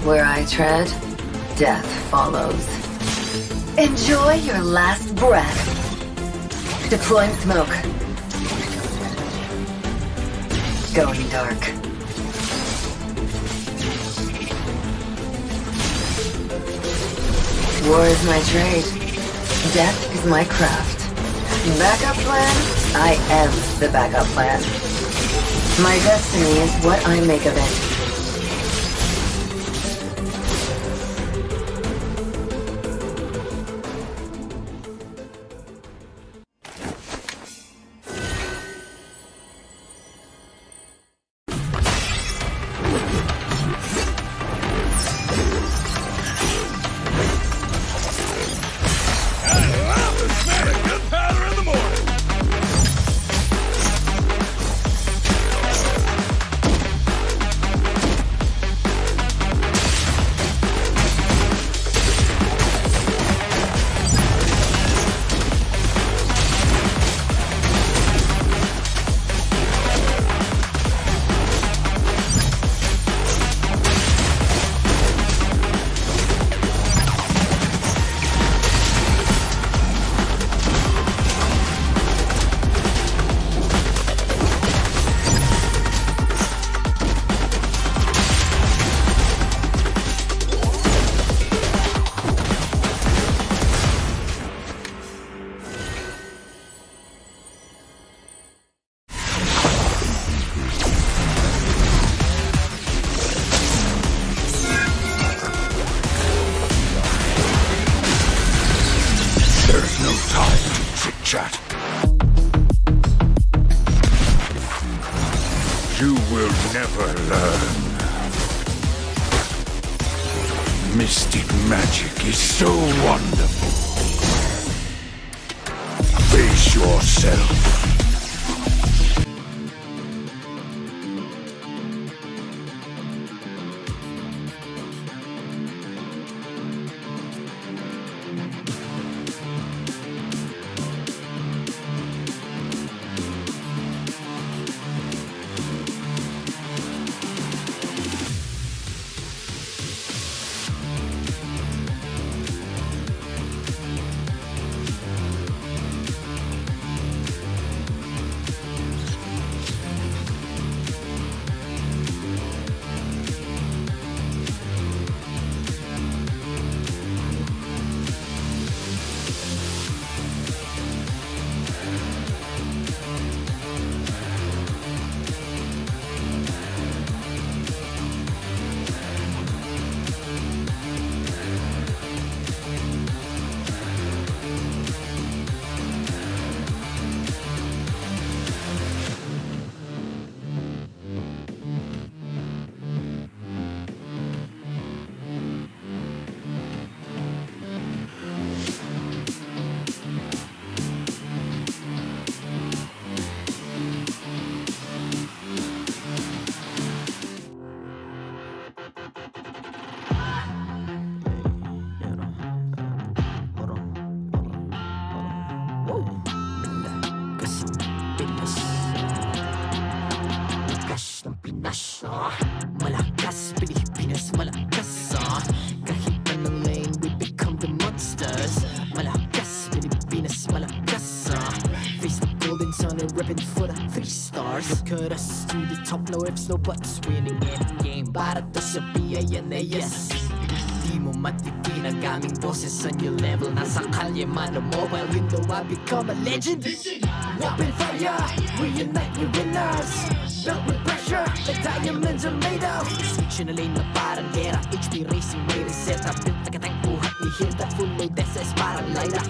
Where I tread, death follows. Enjoy your last breath. Deploying smoke. Going dark. War is my trade. Death is my craft. Backup plan? I am the backup plan. My destiny is what I make of it. There's no time to chit-chat. You will never learn. Mystic magic is so wonderful. Face yourself. the 3 stars. Look at us to the top, no ifs, no buts. Winning any game, para to sa PIN na yes. Di mo matipin ang aming boses sa new level. Nasa kalye man o mobile window, I become a legend. Open fire, we unite, we winners. Built with pressure, like diamonds are made of. Switch na lane na parang gera, HP racing may reset up. Built like a buhat ni Hilda, full load SS parang Laila.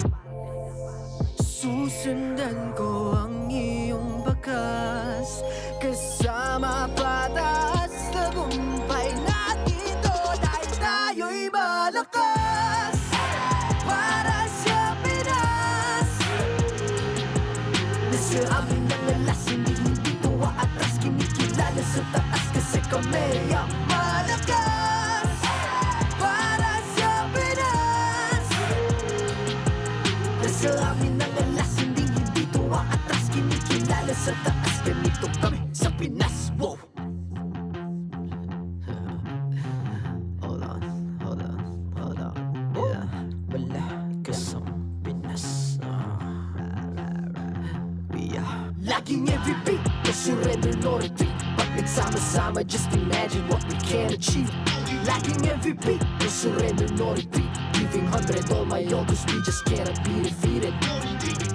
Susundan ko ang iyong bakas, kasama patas, tagumpay natin to dahil tayo'y malakas. Para sa Pinas, nasa amin ang alas, hindi tuwa atras, kinikilala sa taas kasi kami ang malakas. Para sa Pinas, nasa amin ang alas, hindi tuwa atras, kinikilala sa taas, ganito kami sa Pinas. Wow! Hold on. Yeah, malakas ang Pinas. We are lacking every beat, no surrender, no retreat. Pag nagsama-sama, just imagine what we can achieve. Lacking every beat, no surrender, no retreat. Giving 100 all my all, cause we just cannot be defeated.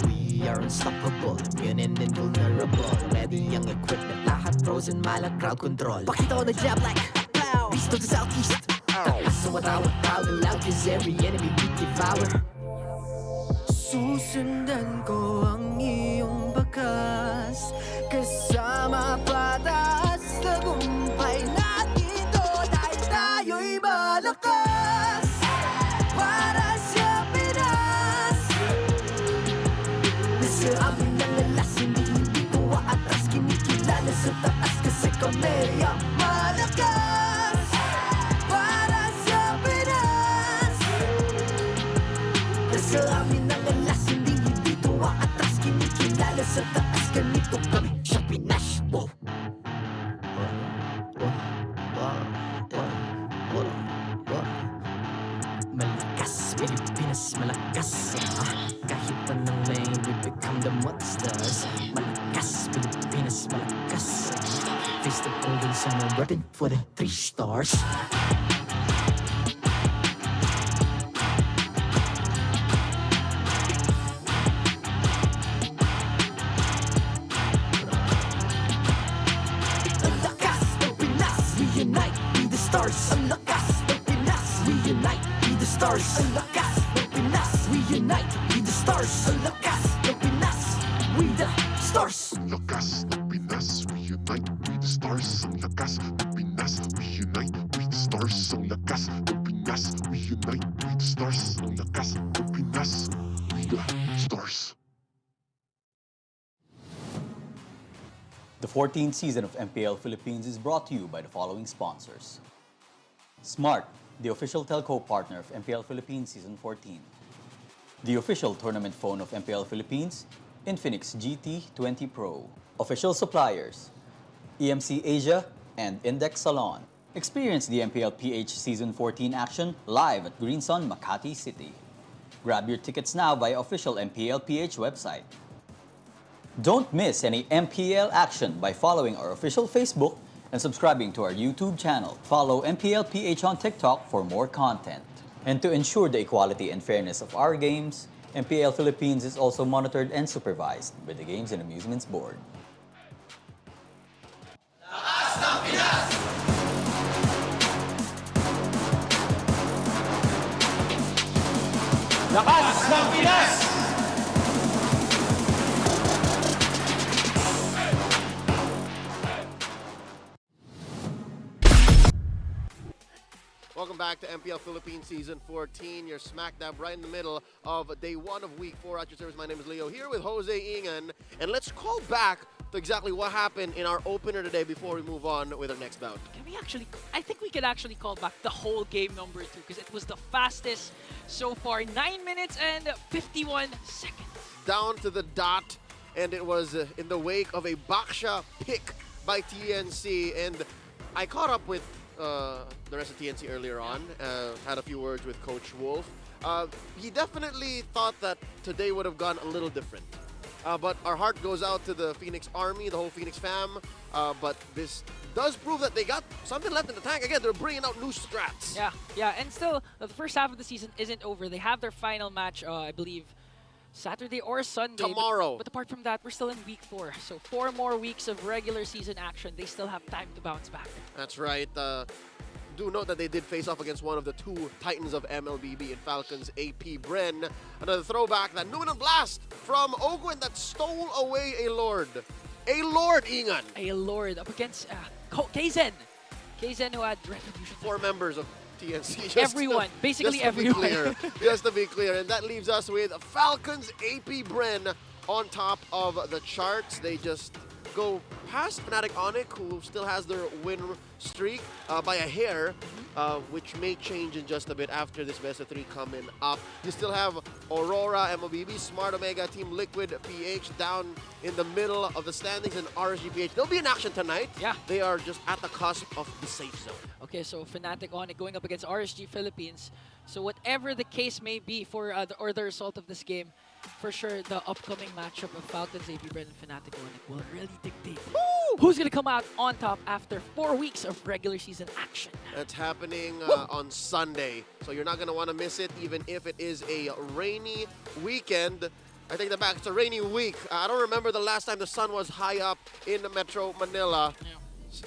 We are unstoppable, immune and invulnerable. Ready ang equipment, lahat frozen, malang crowd control. Pakita ko na jab like pow, east to the southeast. Taas sa watawat, proud and loud, cause every enemy we devour. Susundan ko ang iyong bakas, kasama patas, tagumpay natin to dahil tayo'y malakas. Para sa Pinas, nasa amin ang alas, hindi tuwa atras, kinikilala sa taas kasi kami ang malakas. Para sa Pinas, nasa amin ang alas, hindi tuwa atras, kinikilala sa taas, ganito kami sa Pinas. Wow! Malakas, Pilipinas, malakas. Kahit anong lane, we become the monsters. Malakas, Pilipinas, malakas. Face the golden sun and repping for the 3 stars. Ang lakas ng Pinas, we unite, be the stars. Ang lakas ng Pinas, we unite, be the stars. Ang lakas ng Pinas, we unite, be the stars. Ang lakas ng Pinas, we the stars. Ang lakas ng Pinas, we unite, we the stars. Ang lakas ng Pinas, we unite, we the stars. Ang lakas ng Pinas, we unite, we the stars. Ang lakas ng Pinas, we the stars. The 14th season of MPL Philippines is brought to you by the following sponsors. Smart, the official telco partner of MPL Philippines Season 14. The official tournament phone of MPL Philippines, Infinix GT20 Pro. Official suppliers, EMC Asia and Index Salon. Experience the MPL PH Season 14 action live at Green Sun, Makati City. Grab your tickets now via official MPL PH website. Don't miss any MPL action by following our official Facebook and subscribing to our YouTube channel. Follow MPL PH on TikTok for more content. And to ensure the equality and fairness of our games, MPL Philippines is also monitored and supervised by the Games and Amusements Board. Lakas ng Pinas! Welcome back to MPL Philippines Season 14. You're smack dab right in the middle of day 1 of week 4 at your service. My name is Leo, here with Jose Ingan. And let's call back to exactly what happened in our opener today before we move on with our next bout. Can we actually, I think we can actually call back the whole game number 2 because it was the fastest so far. 9 minutes and 51 seconds. Down to the dot, and it was in the wake of a Baksha pick by TNC. And I caught up with the rest of TNC earlier on, had a few words with Coach Wolf. He definitely thought that today would have gone a little different. But our heart goes out to the Phoenix Army, the whole Phoenix fam. But this does prove that they got something left in the tank. Again, they're bringing out new strats. Yeah, and still, the first half of the season isn't over. They have their final match, I believe, Saturday or Sunday. Tomorrow. But apart from that, we're still in week 4. So 4 more weeks of regular season action. They still have time to bounce back. That's right. Do note that they did face off against one of the 2 titans of MLBB in Falcons, APBren. Another throwback, that Numinal Blast from Ogwin that stole away a Lord. A Lord, Ingan. A Lord up against Kaizen. Kaizen who had Retribution. 4 members of TNC. Everyone. Basically everyone. Just to be clear. And that leaves us with Falcons, APBren on top of the charts. They just go past Fnatic Onic, who still has their win streak by a hair, which may change in just a bit after this best of 3 coming up. You still have Aurora, MLBB, Smart Omega, Team Liquid, PH down in the middle of the standings, and RSG PH. They'll be in action tonight. Yeah. They are just at the cusp of the safe zone. Okay, so Fnatic Onic going up against RSG Philippines. So whatever the case may be for the result of this game, for sure the upcoming matchup of Falcons, APBren, and Fnatic Onic will really dictate who's going to come out on top after 4 weeks of regular season action. It's happening on Sunday, so you're not going to want to miss it, even if it is a rainy weekend. I take that back, it's a rainy week. I don't remember the last time the sun was high up in the Metro Manila.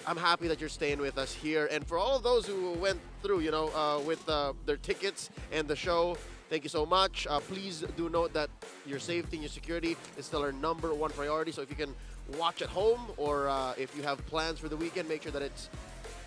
I'm happy that you're staying with us here. And for all of those who went through, with their tickets and the show, thank you so much. Please do note that your safety and your security is still our #1 priority. So if you can watch at home, or if you have plans for the weekend, make sure that it's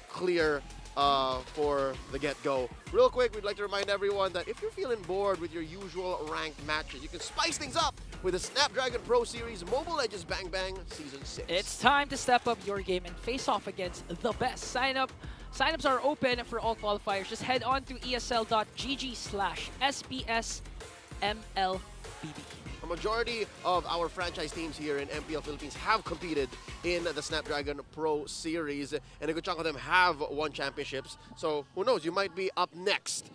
clear for the get-go. Real quick, we'd like to remind everyone that if you're feeling bored with your usual ranked matches, you can spice things up with the Snapdragon Pro Series Mobile Legends Bang Bang Season 6. It's time to step up your game and face off against the best. Signups are open for all qualifiers. Just head on to esl.gg/SPSMLBB. A majority of our franchise teams here in MPL Philippines have competed in the Snapdragon Pro Series, and a good chunk of them have won championships. So who knows, you might be up next.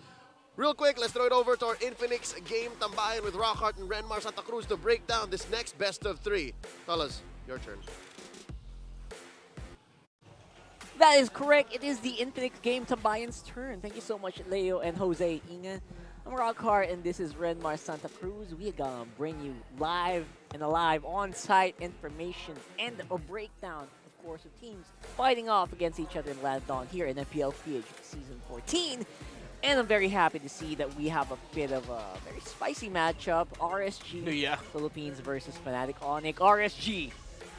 Real quick, let's throw it over to our Infinix game tambayan with Rockhart and Renmar Santa Cruz to break down this next best of 3. Fellas, your turn. That is correct. It is the Infinix game tambayan's turn. Thank you so much, Leo and Jose. Inga. I'm Rockhart, and this is Renmar Santa Cruz. We're gonna bring you live and alive on-site information and a breakdown, of course, of teams fighting off against each other in Landon here in MPL PH Season 14. And I'm very happy to see that we have a bit of a very spicy matchup. RSG Philippines versus Fnatic Onic. RSG,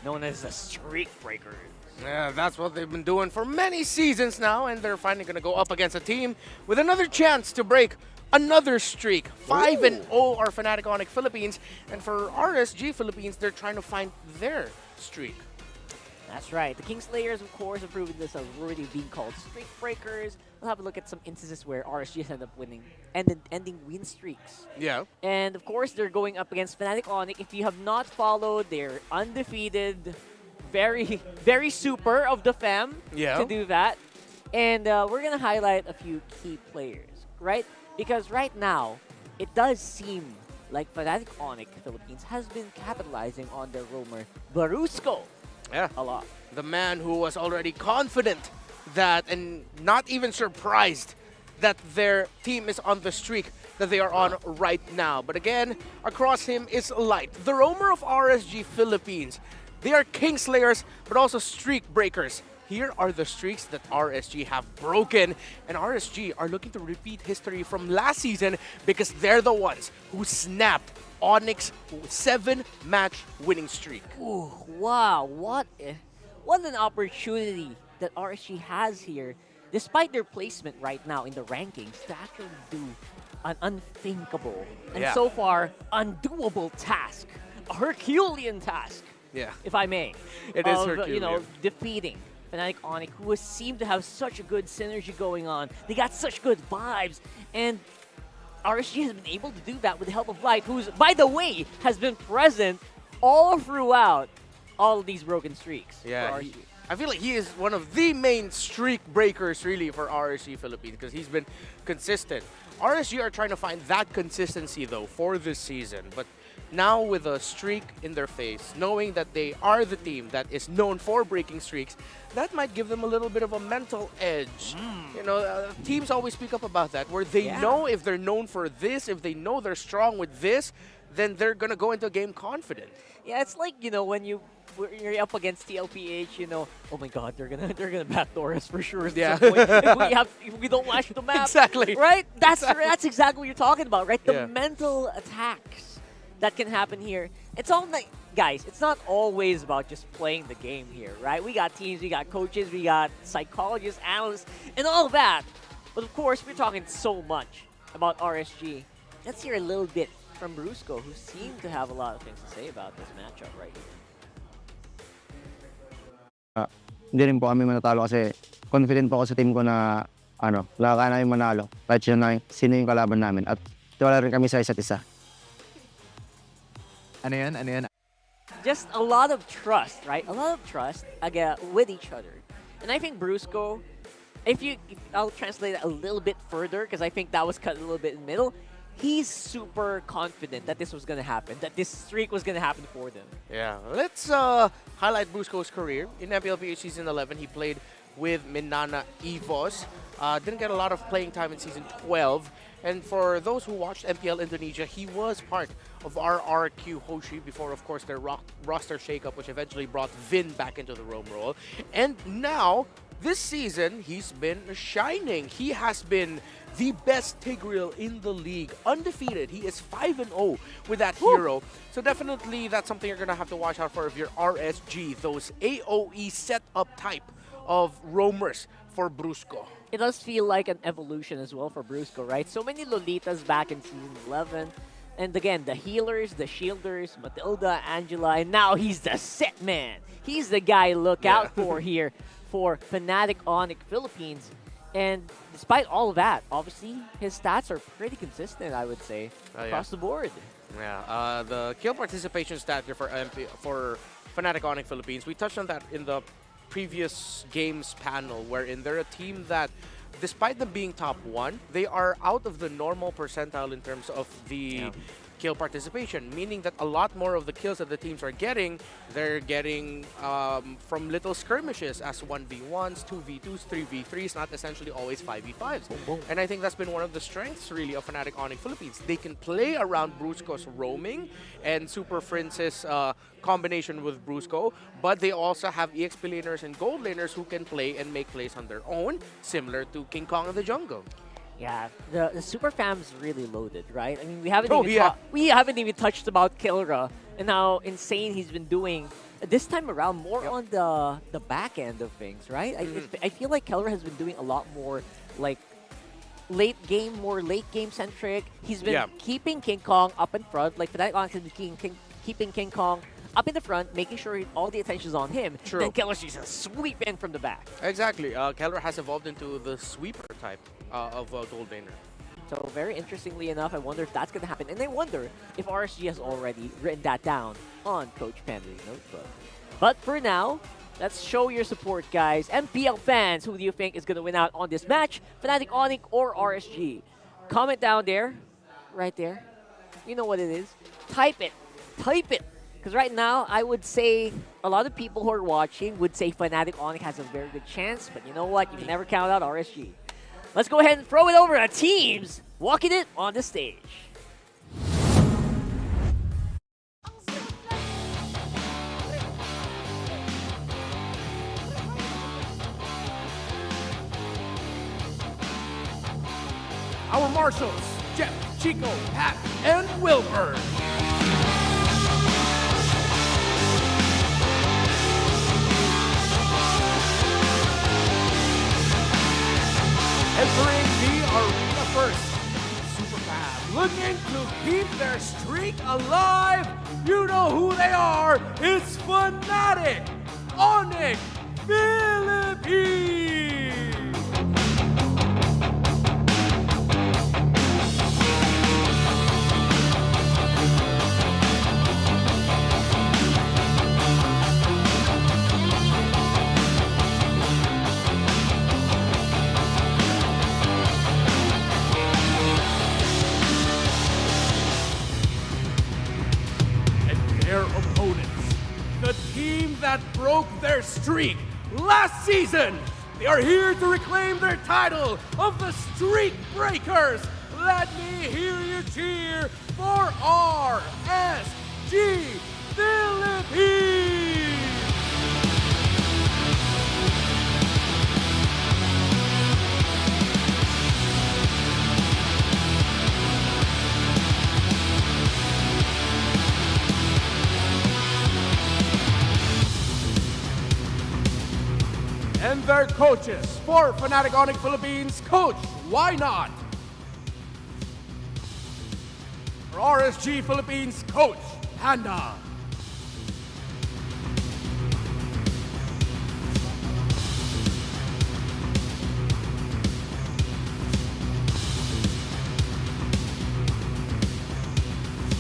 known as the Streak Breakers. Yeah, that's what they've been doing for many seasons now, and they're finally going to go up against a team with another chance to break another streak. 5-0 are Fnatic Onic Philippines, and for RSG Philippines, they're trying to find their streak. That's right. The Kingslayers, of course, have proven this as already being called streak breakers. We'll have a look at some instances where RSG has ended up winning and ending win streaks. Yeah. And of course, they're going up against Fnatic Onic. If you have not followed, they're undefeated, very, very super of the fam to do that. And we're gonna highlight a few key players, right? Because right now, it does seem like Fnatic Onic Philippines has been capitalizing on their roamer Barusco. Yeah. A lot. The man who was already confident that, and not even surprised that their team is on the streak that they are on right now. But again, across him is Light, the roamer of RSG Philippines. They are Kingslayers, but also streak breakers. Here are the streaks that RSG have broken, and RSG are looking to repeat history from last season because they're the ones who snapped Onyx's 7-match winning streak. Ooh, wow, what an opportunity that RSG has here, despite their placement right now in the rankings, to actually do an unthinkable and so far undoable task, a Herculean task, if I may. It is Herculean. Defeating Fnatic Onic, who seemed to have such a good synergy going on. They got such good vibes, and RSG has been able to do that with the help of Light, who's, by the way, has been present all throughout all of these broken streaks for RSG. I feel like he is one of the main streak breakers, really, for RSG Philippines, because he's been consistent. RSG are trying to find that consistency, though, for this season. But now with a streak in their face, knowing that they are the team that is known for breaking streaks, that might give them a little bit of a mental edge. You know, teams always speak up about that, where they know if they're known for this, if they know they're strong with this, then they're going to go into a game confident. Yeah, it's like, you know, when you're up against TLPH, you know, oh my God, they're gonna backdoor us for sure. Yeah. If we don't watch the map, Exactly. right? That's Exactly. what you're talking about, right? The Yeah. mental attacks that can happen here. It's all like, guys, it's not always about just playing the game here, right? We got teams, we got coaches, we got psychologists, analysts, and all of that. But of course, we're talking so much about RSG. Let's hear a little bit from Brusco, who seemed to have a lot of things to say about this matchup right here. Hindi rin po kami manatalo kasi confident po ako sa team ko na kaya namin manalo kahit sino yung kalaban namin at tiwala rin kami sa isa't isa. Ano yan? Just a lot of trust, right? A lot of trust with each other. And I think Brusco, I'll translate it a little bit further because I think that was cut a little bit in the middle. He's super confident that this was going to happen, that this streak was going to happen for them. Yeah, let's highlight Brusco's career. In MPLPH Season 11, he played with Minana Evos. Didn't get a lot of playing time in Season 12. And for those who watched MPL Indonesia, he was part of RRQ Hoshi before, of course, their roster shakeup, which eventually brought Vin back into the Rome role. And now, this season, he's been shining. He has been the best Tigreal in the league, undefeated. He is 5-0 with that hero. So definitely that's something you're going to have to watch out for if you're RSG, those AOE setup type of roamers for Brusco. It does feel like an evolution as well for Brusco, right? So many Lolitas back in Season 11. And again, the healers, the shielders, Matilda, Angela, and now he's the set man. He's the guy to look out for here for Fnatic Onic Philippines. And despite all of that, obviously, his stats are pretty consistent, I would say, across the board. Yeah, the kill participation stat here for Fnatic Onic Philippines, we touched on that in the previous games panel, wherein they're a team that, despite them being top 1, they are out of the normal percentile in terms of the kill participation, meaning that a lot more of the kills that the teams are getting, they're getting from little skirmishes as 1v1s, 2v2s, 3v3s, not essentially always 5v5s. And I think that's been one of the strengths, really, of Fnatic Onic Philippines. They can play around Brusco's roaming and Super Prince's combination with Brusco, but they also have EXP laners and gold laners who can play and make plays on their own, similar to King Kong in the jungle. Yeah, the super fam's really loaded, right? I mean, we haven't even touched about Kilra and how insane he's been doing this time around, more on the back end of things, right? I feel like Kilra has been doing a lot more like late game centric. He's been keeping King Kong up in front, like Fnatic Onic has been keeping King Kong up in the front, making sure all the attention's on him. True. Then Keller's just sweep in from the back. Exactly. Keller has evolved into the sweeper type of gold laner. So very interestingly enough, I wonder if that's going to happen. And I wonder if RSG has already written that down on Coach Panda's notebook. But for now, let's show your support, guys. MPL fans, who do you think is going to win out on this match? Fnatic Onic or RSG? Comment down there, right there. You know what it is. Type it. Type it. Because right now, I would say a lot of people who are watching would say Fnatic Onic has a very good chance. But you know what? You can never count out RSG. Let's go ahead and throw it over to teams walking it on the stage. Our marshals, Jeff, Chico, Pat, and Wilbur. Entering the arena first, Superfab looking to keep their streak alive. You know who they are. It's Fnatic Onic Philippines. their streak last season. They are here to reclaim their title of the Streak Breakers. Let me hear you cheer for RSG Philippines! And their coaches for Fnatic Onic Philippines, Coach, why not? For RSG Philippines, Coach, Panda.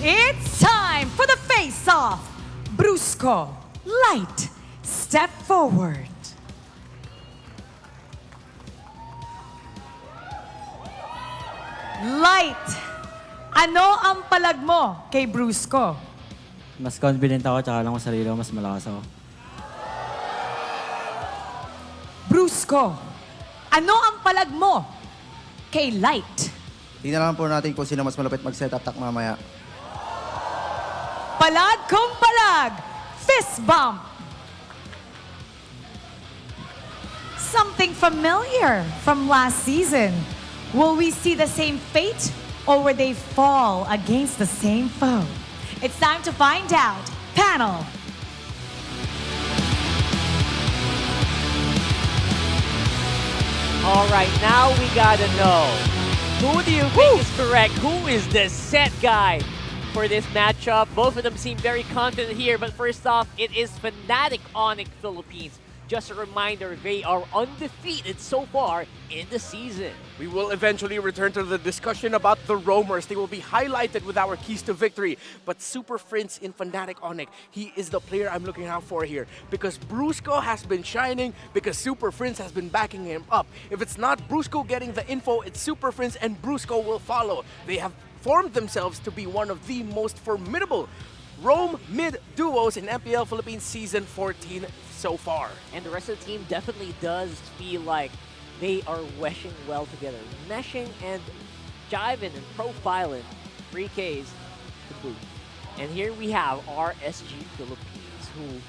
It's time for the face-off. Brusco, Light, step forward. Light, ano ang palag mo kay Brusco? Mas confident ako, tsaka lang ko sarili ko, mas malakas ako. Brusco, ano ang palag mo kay Light? Tingnan lang po natin kung sino mas malapit mag-setup tak mamaya. Palag kung palag, fist bump. Something familiar from last season. Will we see the same fate, or will they fall against the same foe? It's time to find out. Panel. All right, now we gotta know. Who do you think is correct? Who is the set guy for this matchup? Both of them seem very confident here, but first off, it is Fnatic Onic Philippines. Just a reminder, they are undefeated so far in the season. We will eventually return to the discussion about the roamers. They will be highlighted with our keys to victory. But Super Prince in Fnatic Onic, he is the player I'm looking out for here. Because Brusco has been shining, because Super Prince has been backing him up. If it's not Brusco getting the info, it's Super Prince and Brusco will follow. They have formed themselves to be one of the most formidable roam mid duos in MPL Philippines Season 14 so far. And the rest of the team definitely does feel like they are meshing well together. Meshing and jiving and profiling 3Ks to boot. And here we have RSG Philippines, who,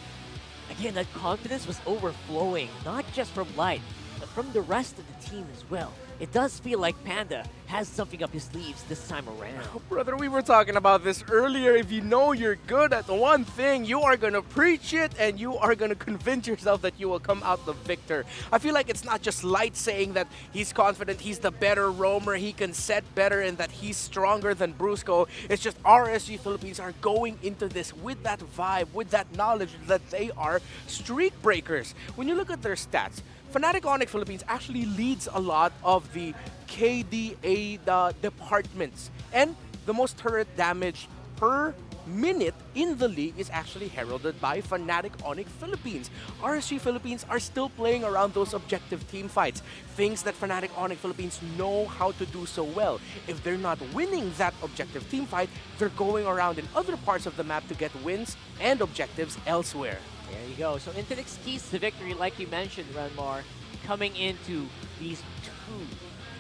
again, that confidence was overflowing, not just from Light, but from the rest of the team as well. It does feel like Panda has something up his sleeves this time around. Oh, brother, we were talking about this earlier. If you know you're good at one thing, you are going to preach it and you are going to convince yourself that you will come out the victor. I feel like it's not just Light saying that he's confident, he's the better roamer, he can set better, and that he's stronger than Brusco. It's just RSG Philippines are going into this with that vibe, with that knowledge that they are streak breakers. When you look at their stats, Fnatic Onic Philippines actually leads a lot of the KDA departments. And the most turret damage per minute in the league is actually heralded by Fnatic Onic Philippines. RSG Philippines are still playing around those objective team fights, things that Fnatic Onic Philippines know how to do so well. If they're not winning that objective team fight, they're going around in other parts of the map to get wins and objectives elsewhere. There you go. So Infinix keys to victory, like you mentioned, Renmar, coming into these two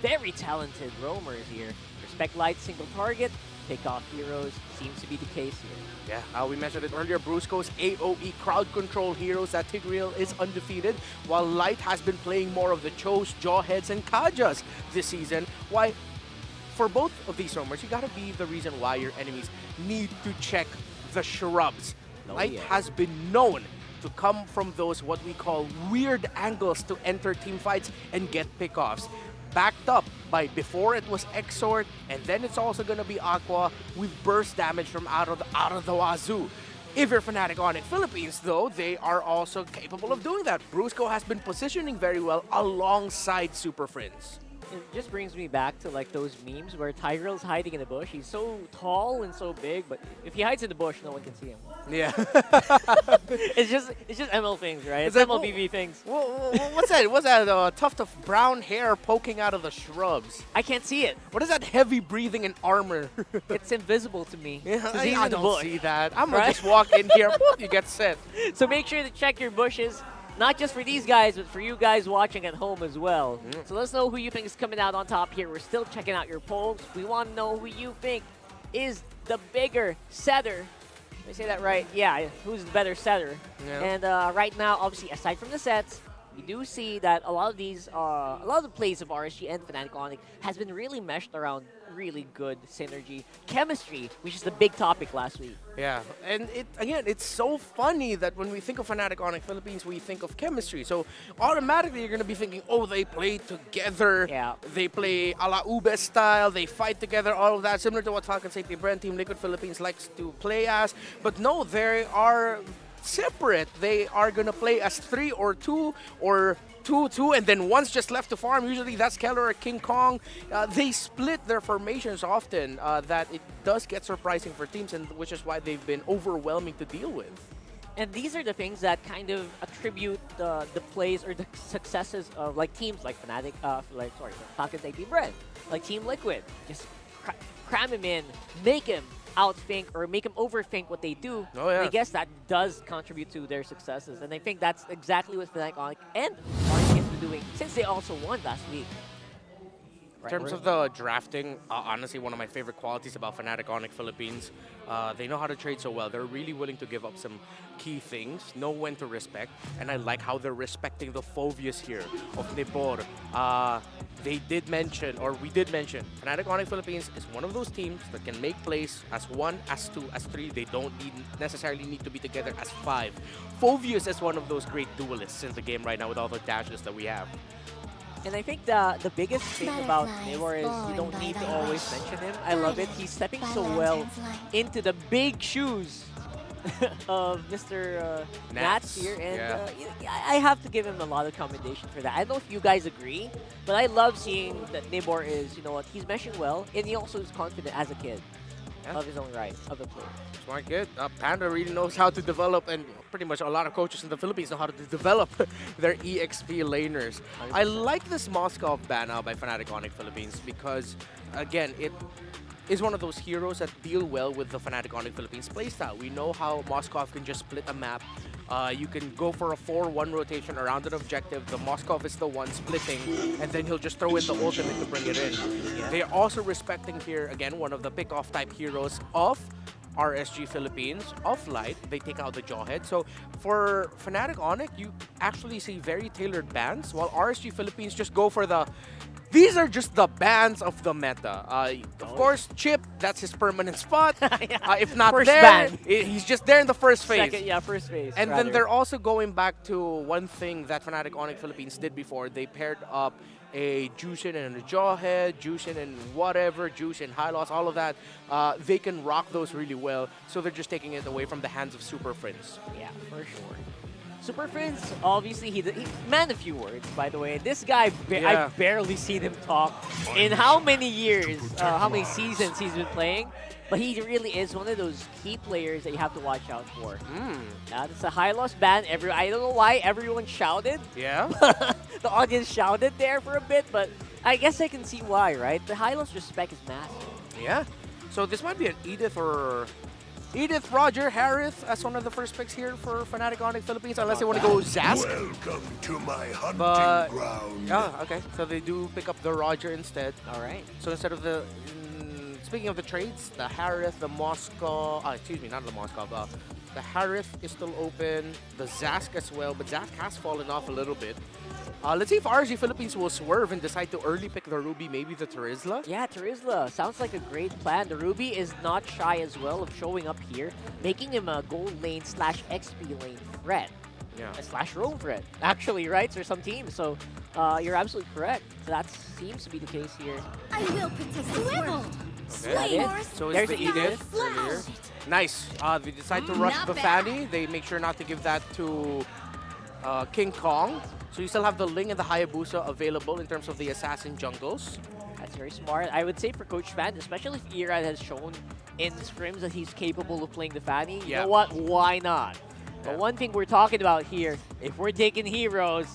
very talented roamers here. Respect Light single target, pick off heroes, seems to be the case here. Yeah, we mentioned it earlier, Brusco's AoE crowd control heroes that Tigreal is undefeated, while Light has been playing more of the Chos, Jawheads, and Kajas this season. Why, for both of these roamers, you gotta be the reason why your enemies need to check the shrubs. Light has been known to come from those what we call weird angles to enter team fights and get pickoffs. Backed up by, before it was Exort, and then it's also gonna be Aqua with burst damage from out of the wazoo. If you're Fnatic Onic Philippines, though, they are also capable of doing that. Brusco has been positioning very well alongside Super Friends. it just brings me back to like those memes where Tyrell's hiding in the bush. He's so tall and so big, but if he hides in the bush, no one can see him. Yeah. it's just ML things, right? It's like, MLBB things. What's that? What's that? A tuft of brown hair poking out of the shrubs. I can't see it. What is that heavy breathing and armor? It's invisible to me. Yeah, 'cause he's I in the don't bush. see that. I'm gonna Right? just walk in here. Whoop, you get set. So make sure to check your bushes, not just for these guys, but for you guys watching at home as well. So let us know who you think is coming out on top here. We're still checking out your polls. We want to know who you think is the bigger setter. Did I say that right? Yeah, who's the better setter? Yeah. And right now, obviously, aside from the sets, we do see that a lot of these, a lot of the plays of RSG and Fnatic Onic has been really meshed around really good synergy, chemistry, which is the big topic last week. Yeah, and it's so funny that when we think of Fnatic Onic Philippines, we think of chemistry. So automatically you're gonna be thinking, oh, they play together. Yeah. They play a la Ube style. They fight together. All of that, similar to what Falcons APBren Team Liquid Philippines likes to play as. But no, they are separate. They are gonna play as 3 or 2 or 2-2, and then one's just left to farm. Usually that's Keller or King Kong. They split their formations often, that it does get surprising for teams, and which is why they've been overwhelming to deal with. And these are the things that kind of attribute the plays or the successes of like teams like Fnatic, Falcons APBren, like Team Liquid. Just cram him in, make him outthink or make them overthink what they do. Oh, yeah. I guess that does contribute to their successes. And I think that's exactly what Fnatic Onic and RSG has been doing since they also won last week. In terms of the drafting, honestly, one of my favorite qualities about Fnatic Onic Philippines, they know how to trade so well. They're really willing to give up some key things, know when to respect, and I like how they're respecting the Phobius here of Leaderboard. They did mention, or we did mention, Fnatic Onic Philippines is one of those teams that can make plays as 1, as 2, as 3. They don't necessarily need to be together as 5. Phobius is one of those great duelists in the game right now with all the dashes that we have. And I think the biggest thing about Nibor is you don't need to always mention him. I love it. He's stepping so well into the big shoes of Mr. Nats here. And I have to give him a lot of commendation for that. I don't know if you guys agree, but I love seeing that Nibor is, you know what, he's meshing well, and he also is confident as a kid of his own right, of a player. Smart kid. Panda really knows how to develop, and pretty much a lot of coaches in the Philippines know how to develop their EXP laners. 100%. I like this Moskov ban out by Fnatic Onic Philippines because, again, it is one of those heroes that deal well with the Fnatic Onic Philippines playstyle. We know how Moskov can just split a map. You can go for a 4-1 rotation around an objective. The Moskov is the one splitting, and then he'll just throw in the ultimate to bring it in. Yeah. They're also respecting here, again, one of the pick-off type heroes of RSG Philippines, of Light. They take out the Jawhead. So for Fnatic Onic, you actually see very tailored bans, while RSG Philippines just go for the... These are just the bans of the meta. Of course, Chip, that's his permanent spot. If not first there, ban. He's just there in the first phase. Second, first phase. And then they're also going back to one thing that Fnatic Onic Philippines did before. They paired up a Jushin and a Jawhead, Jushin and whatever, Jushin, High Loss, all of that. They can rock those really well, so they're just taking it away from the hands of Super Friends. Yeah, for sure. Super Friends, obviously, he man a few words, by the way. This guy, I've barely seen him talk in how many years, how many seasons he's been playing. But he really is one of those key players that you have to watch out for. It's a high loss ban. I don't know why everyone shouted. Yeah. The audience shouted there for a bit, but I guess I can see why, right? The high loss respect is massive. Yeah. So this might be an Edith, Roger, Harith as one of the first picks here for Fnatic Onic Philippines, unless they want to go Zask. Welcome to my hunting ground. Yeah, okay. So they do pick up the Roger instead. All right. So instead of the... speaking of the trades, the Harith, the Moskov... excuse me, not the Moskov. The Harith is still open. The Zask as well, but Zask has fallen off a little bit. Let's see if RSG Philippines will swerve and decide to early pick the Ruby, maybe the Terizla. Yeah, Terizla. Sounds like a great plan. The Ruby is not shy as well of showing up here, making him a gold lane / XP lane threat. Yeah. / roam threat, actually, right? For some teams. So you're absolutely correct. So that seems to be the case here. I will protect the world. Okay. So there's the the Edith earlier. Nice. They decide to rush the Fanny. They make sure not to give that to King Kong. So you still have the Ling and the Hayabusa available in terms of the assassin jungles. That's very smart. I would say for Coach Fan, especially if Iran has shown in scrims that he's capable of playing the Fanny, you know what? Why not? But one thing we're talking about here, if we're taking heroes,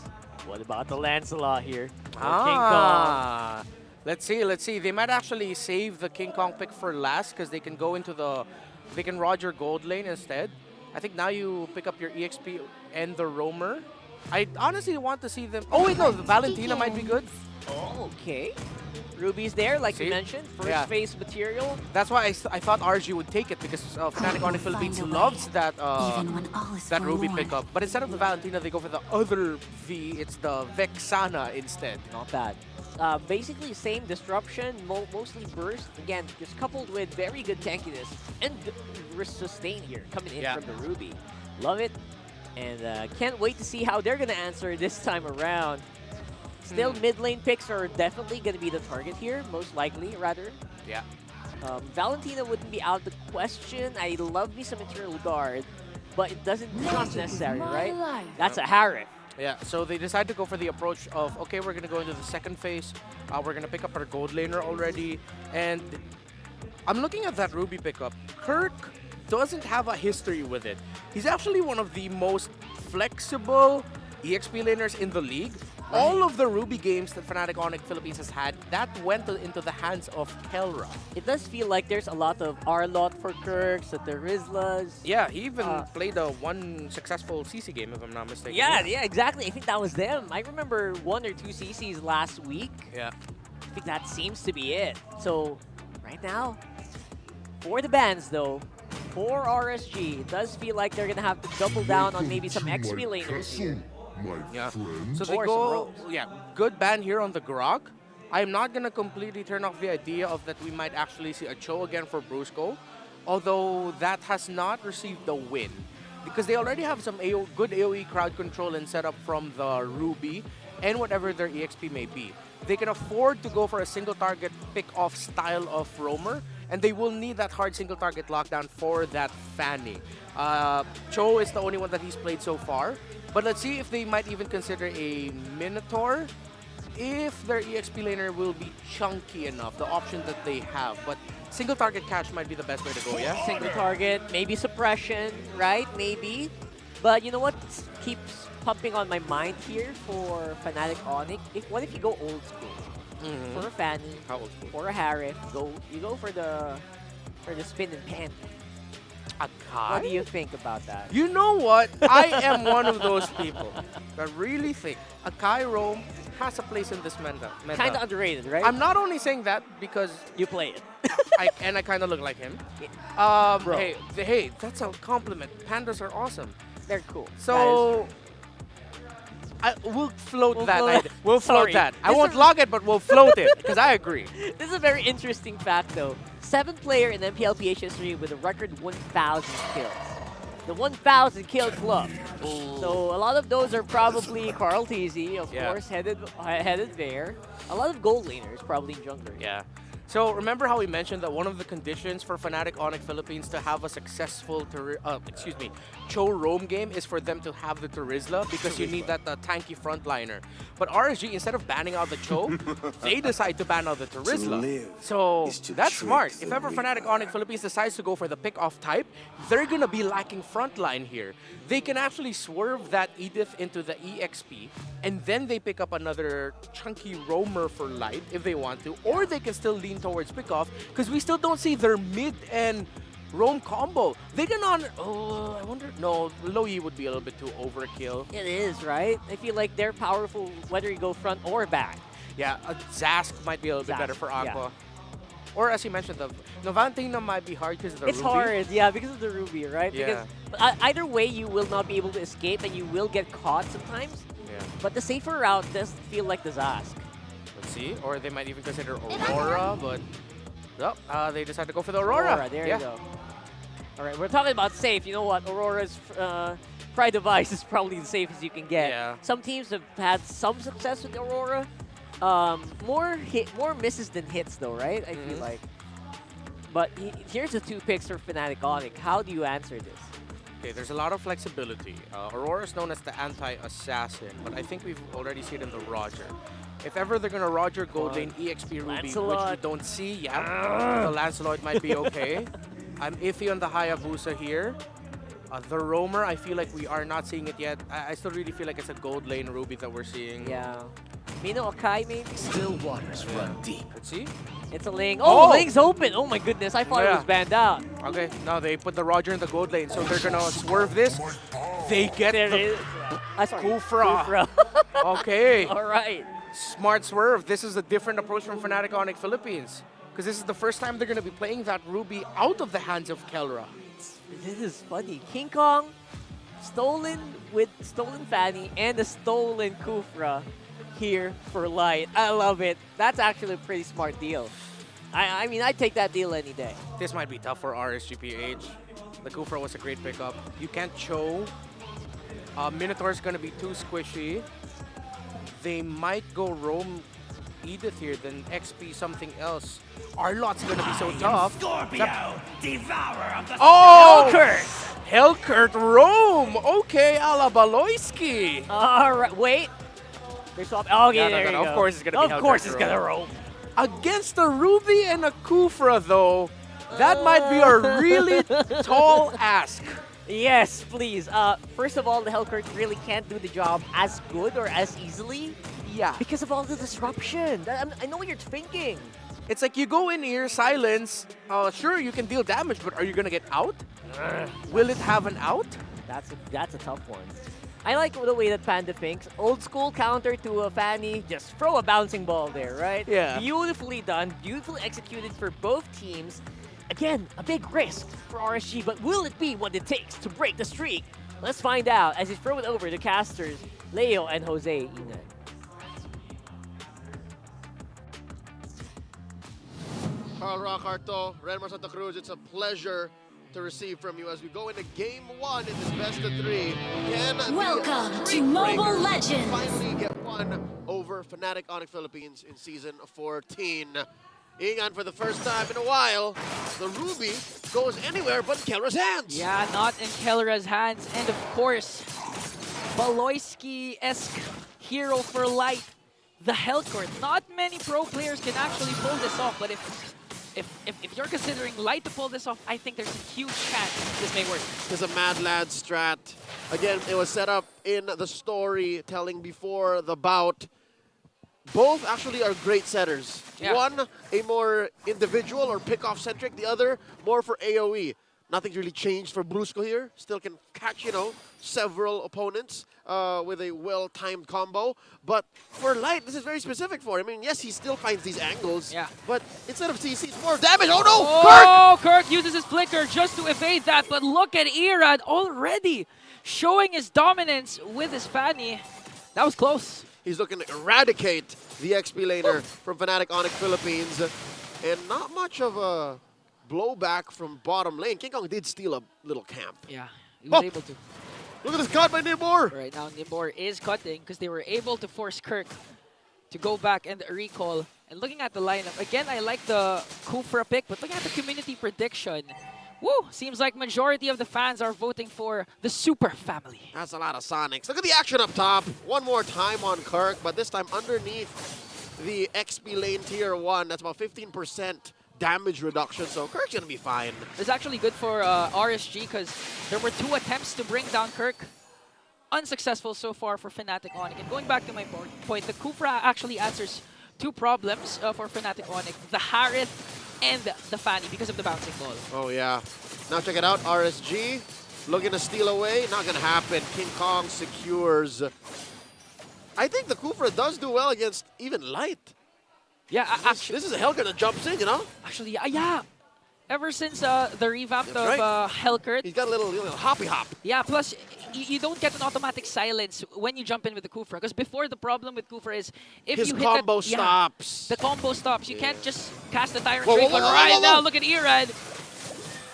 what about the Lancelot here? Or King Kong? Let's see. They might actually save the King Kong pick for last because they can go into they can Roger gold lane instead. I think now you pick up your EXP and the Roamer. I honestly want to see them. Oh wait, no, the Valentina might be good. Oh, okay. Ruby's there, like you mentioned, first phase material. That's why I thought RSG would take it because Fnatic Onic Philippines loves that that Ruby pickup. But instead of the Valentina, they go for the other V. It's the Vexana instead. Not bad. Basically, same disruption, mostly burst. Again, just coupled with very good tankiness and sustain here coming in from the Ruby. Love it. And can't wait to see how they're going to answer this time around. Still, mid lane picks are definitely going to be the target here, most likely, rather. Yeah. Valentina wouldn't be out of the question. I love me some Eternal Guard, but it's not necessary, right? That's a Harif. Yeah, so they decide to go for the approach of, okay, we're going to go into the second phase. We're going to pick up our gold laner already. And I'm looking at that Ruby pickup. Kirk doesn't have a history with it. He's actually one of the most flexible EXP laners in the league. All of the Ruby games that Fnatic Onic Philippines has had, that went into the hands of Kelra. It does feel like there's a lot of Arlot for Kirks, the Rizlas. Yeah, he even played one successful CC game, if I'm not mistaken. Yeah, exactly. I think that was them. I remember 1 or 2 CCs last week. Yeah. I think that seems to be it. So, right now, for the bans though, for RSG, it does feel like they're going to have to double down on maybe some XP laners here. Yeah, so they go, good ban here on the Grog. I'm not going to completely turn off the idea of that we might actually see a Cho again for Brusco, although that has not received the win. Because they already have some good AoE crowd control and setup from the Ruby and whatever their EXP may be. They can afford to go for a single target pick-off style of Roamer, and they will need that hard single target lockdown for that Fanny. Cho is the only one that he's played so far. But let's see if they might even consider a Minotaur if their EXP laner will be chunky enough, the option that they have. But single target catch might be the best way to go, yeah? Single target, maybe suppression, right? Maybe. But you know what keeps pumping on my mind here for Fnatic Onic? What if you go old school? For a Fanny, or a Harif, you go for the spin and pan. Akai? What do you think about that? You know what? I am one of those people that really think Akai Roam has a place in this meta. Kind of underrated, right? I'm not only saying that because you play it. I kind of look like him. Hey, that's a compliment. Pandas are awesome. They're cool. So we'll float that. We'll float that. I won't log it, but we'll float it because I agree. This is a very interesting fact, though. 7th player in MPL PH history with a record 1,000 kills. The 1,000 kill club. Ooh. So a lot of those are probably Carl TZ, of course, headed there. A lot of gold laners, probably jungler. Yeah. So remember how we mentioned that one of the conditions for Fnatic Onic Philippines to have a successful Cho roam game is for them to have the Terizla because you need that tanky frontliner. But RSG, instead of banning out the Cho, they decide to ban out the Terizla. So that's smart. If ever Fnatic Onic Philippines decides to go for the pick-off type, they're going to be lacking frontline here. They can actually swerve that Edith into the EXP, and then they pick up another chunky roamer for light if they want to, or they can still lean towards pick-off because we still don't see their mid and roam combo. They can I wonder, no, Loyi would be a little bit too overkill. It is, right? I feel like they're powerful whether you go front or back. Yeah, Zask might be a little bit better for Aqua. Or as you mentioned, the Valentina might be hard because of the Ruby. It's hard, yeah, because of the Ruby, right? Yeah. Because either way, you will not be able to escape and you will get caught sometimes. Yeah. But the safer route does feel like the Zask. Let's see. Or they might even consider Aurora, but they decide to go for the Aurora. There you go. All right, we're talking about safe. You know what? Aurora's Pride device is probably the safest you can get. Yeah. Some teams have had some success with Aurora. More misses than hits, though, right? I feel like. But here's the 2 picks for Fnatic Onic. How do you answer this? Okay, there's a lot of flexibility. Aurora is known as the anti-assassin, but I think we've already seen it in the Roger. If ever they're gonna Roger gold lane EXP Ruby, Lancelot. which we don't see yet, the Lancelot might be okay. I'm iffy on the Hayabusa here. The Roamer, I feel like we are not seeing it yet. I still really feel like it's a gold lane Ruby that we're seeing. Yeah. Mino Akai maybe? Still waters run deep. Let's see. It's a Ling. Oh, Ling's open. Oh my goodness, I thought it Yeah. was banned out. Okay, now they put the Roger in the gold lane, so they're gonna swerve this. They get There it the is. Sorry. Kufra. Okay. All right. Smart swerve. This is a different approach from Fnatic Onic Philippines. Because this is the first time they're going to be playing that Ruby out of the hands of Kelra. This is funny. King Kong stolen with stolen Fanny and a stolen Kufra here for Light. I love it. That's actually a pretty smart deal. I mean, I'd take that deal any day. This might be tough for RSGPH. The Kufra was a great pickup. You can't Cho. Minotaur's going to be too squishy. They might go roam Edith here, then XP something else. Arlot's going to be so tough. Scorpio, devourer of the Oh! Hellkurt roam! Okay, ala Baloyski. All right, wait. They swap. Oh, yeah, there you go. Of course it's going to be Of course it's going to roam. Against a Ruby and a Kufra, though, that might be a really tall ask. Yes, please. First of all, the Hellkurt really can't do the job as good or as easily. Yeah. Because of all the disruption. I know what you're thinking. It's like you go in here, silence. Sure, you can deal damage, but are you going to get out? Will it have an out? That's a tough one. I like the way that Panda thinks. Old school counter to a Fanny, just throw a bouncing ball there, right? Yeah. Beautifully done, beautifully executed for both teams. Again, a big risk for RSG, but will it be what it takes to break the streak? Let's find out as we throw it over to casters Leo and Jose Inay. Carl Rockarto, Renmar Santa Cruz, it's a pleasure to receive from you as we go into Game 1 in this best of 3. Can Welcome the to Mobile Streakbreakers Legends. finally get one over Fnatic Onic Philippines in Season 14. Ingan, for the first time in a while, the Ruby goes anywhere but in Kelra's hands. Yeah, not in Kelra's hands. And of course, Baloyski-esque hero for Light, the Hellkurt. Not many pro players can actually pull this off, but if you're considering Light to pull this off, I think there's a huge chance this may work. There's a Mad Lad strat. Again, it was set up in the storytelling before the bout. Both actually are great setters. Yeah. One, a more individual or pick-off centric. The other, more for AoE. Nothing's really changed for Brusco here. Still can catch, several opponents with a well-timed combo. But for Light, this is very specific for him. I mean, yes, he still finds these angles. Yeah. But instead of CC, it's more damage. Oh, no! Oh, Kirk uses his flicker just to evade that. But look at Irad already showing his dominance with his Fanny. That was close. He's looking to eradicate the XP laner from Fnatic Onic Philippines. And not much of a blowback from bottom lane. King Kong did steal a little camp. Yeah, he was able to. Look at this cut by Nibor. Right now, Nibor is cutting because they were able to force Kirk to go back and recall. And looking at the lineup, again, I like the Kufra pick, but looking at the community prediction, woo, seems like majority of the fans are voting for the Super Family. That's a lot of Sonics. Look at the action up top. One more time on Kirk, but this time underneath the XP lane tier 1. That's about 15% damage reduction, so Kirk's going to be fine. It's actually good for RSG because there were 2 attempts to bring down Kirk. Unsuccessful so far for Fnatic Onic. And going back to my point, the Kufra actually answers 2 problems for Fnatic Onic. The Harith and the Fanny because of the bouncing ball. Oh, yeah. Now check it out. RSG looking to steal away. Not going to happen. King Kong secures. I think the Kufra does do well against even Light. Yeah, actually. This is a Hellkurt that jumps in, Actually, yeah. Ever since the revamp of Hellkurt. He's got a little hoppy hop. Yeah, plus you don't get an automatic silence when you jump in with the Kufra. Because before, the problem with Kufra is if His you hit combo that, stops. The combo stops. You can't just cast the Tyrant Whoa, Drake. whoa, But whoa, right whoa, whoa. now, look at Irad.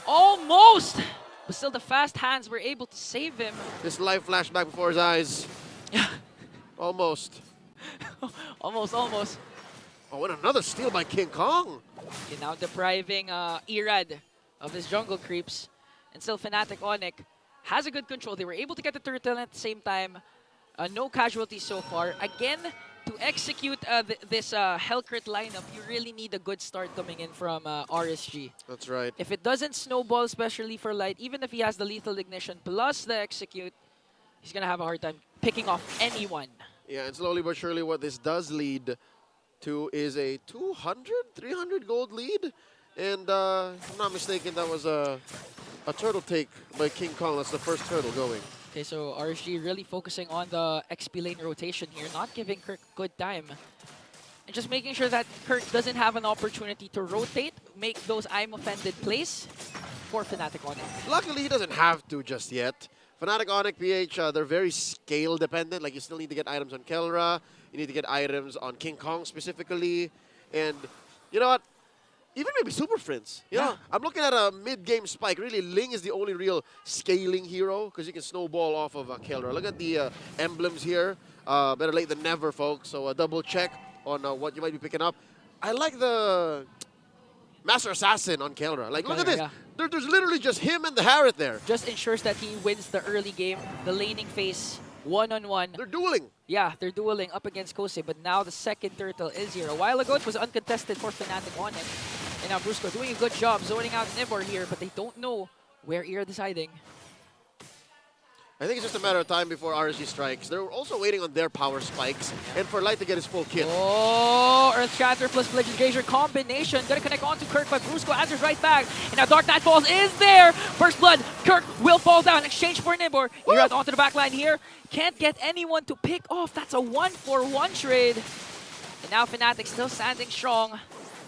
Almost. But still, the fast hands were able to save him. This life flashed back before his eyes. Almost. Almost. Oh, and another steal by King Kong. Okay, now depriving Irad of his jungle creeps. And still Fnatic Onic has a good control. They were able to get the turtle at the same time. No casualties so far. Again, to execute this Hellcrit lineup, you really need a good start coming in from RSG. That's right. If it doesn't snowball, especially for Light, even if he has the lethal ignition plus the execute, he's going to have a hard time picking off anyone. Yeah, and slowly but surely what this does lead to is a 200, 300 gold lead. And if I'm not mistaken, that was a turtle take by King Kong. That's the first turtle going. Okay, so RSG really focusing on the XP lane rotation here, not giving Kirk good time. And just making sure that Kirk doesn't have an opportunity to rotate, make those I'm offended plays for Fnatic Onic. Luckily, he doesn't have to just yet. Fnatic Onic PH, they're very scale dependent. Like, you still need to get items on Kelra. You need to get items on King Kong specifically. And you know what? Even maybe Super Friends. You know, I'm looking at a mid-game spike. Really, Ling is the only real scaling hero because you can snowball off of Kelra. Look at the emblems here. Better late than never, folks. So double check on what you might be picking up. I like the Master Assassin on Kelra. Like, look at this. There's literally just him and the Harriet there. Just ensures that he wins the early game, the laning phase, one-on-one. They're dueling. Yeah, they're dueling up against Kosei, but now the second turtle is here. A while ago, it was uncontested for Fnatic Onic. And now Brusco doing a good job zoning out Nibor here, but they don't know where Ira is hiding. I think it's just a matter of time before RSG strikes. They're also waiting on their power spikes and for Light to get his full kit. Oh, Earth Shatter plus Blazing Glacier combination. Gonna connect onto Kirk, but Brusco answers right back. And now Dark Knight Falls is there. First blood, Kirk will fall down in exchange for Nibor. Ira onto the back line here. Can't get anyone to pick off. That's a 1-for-1 trade. And now Fnatic still standing strong.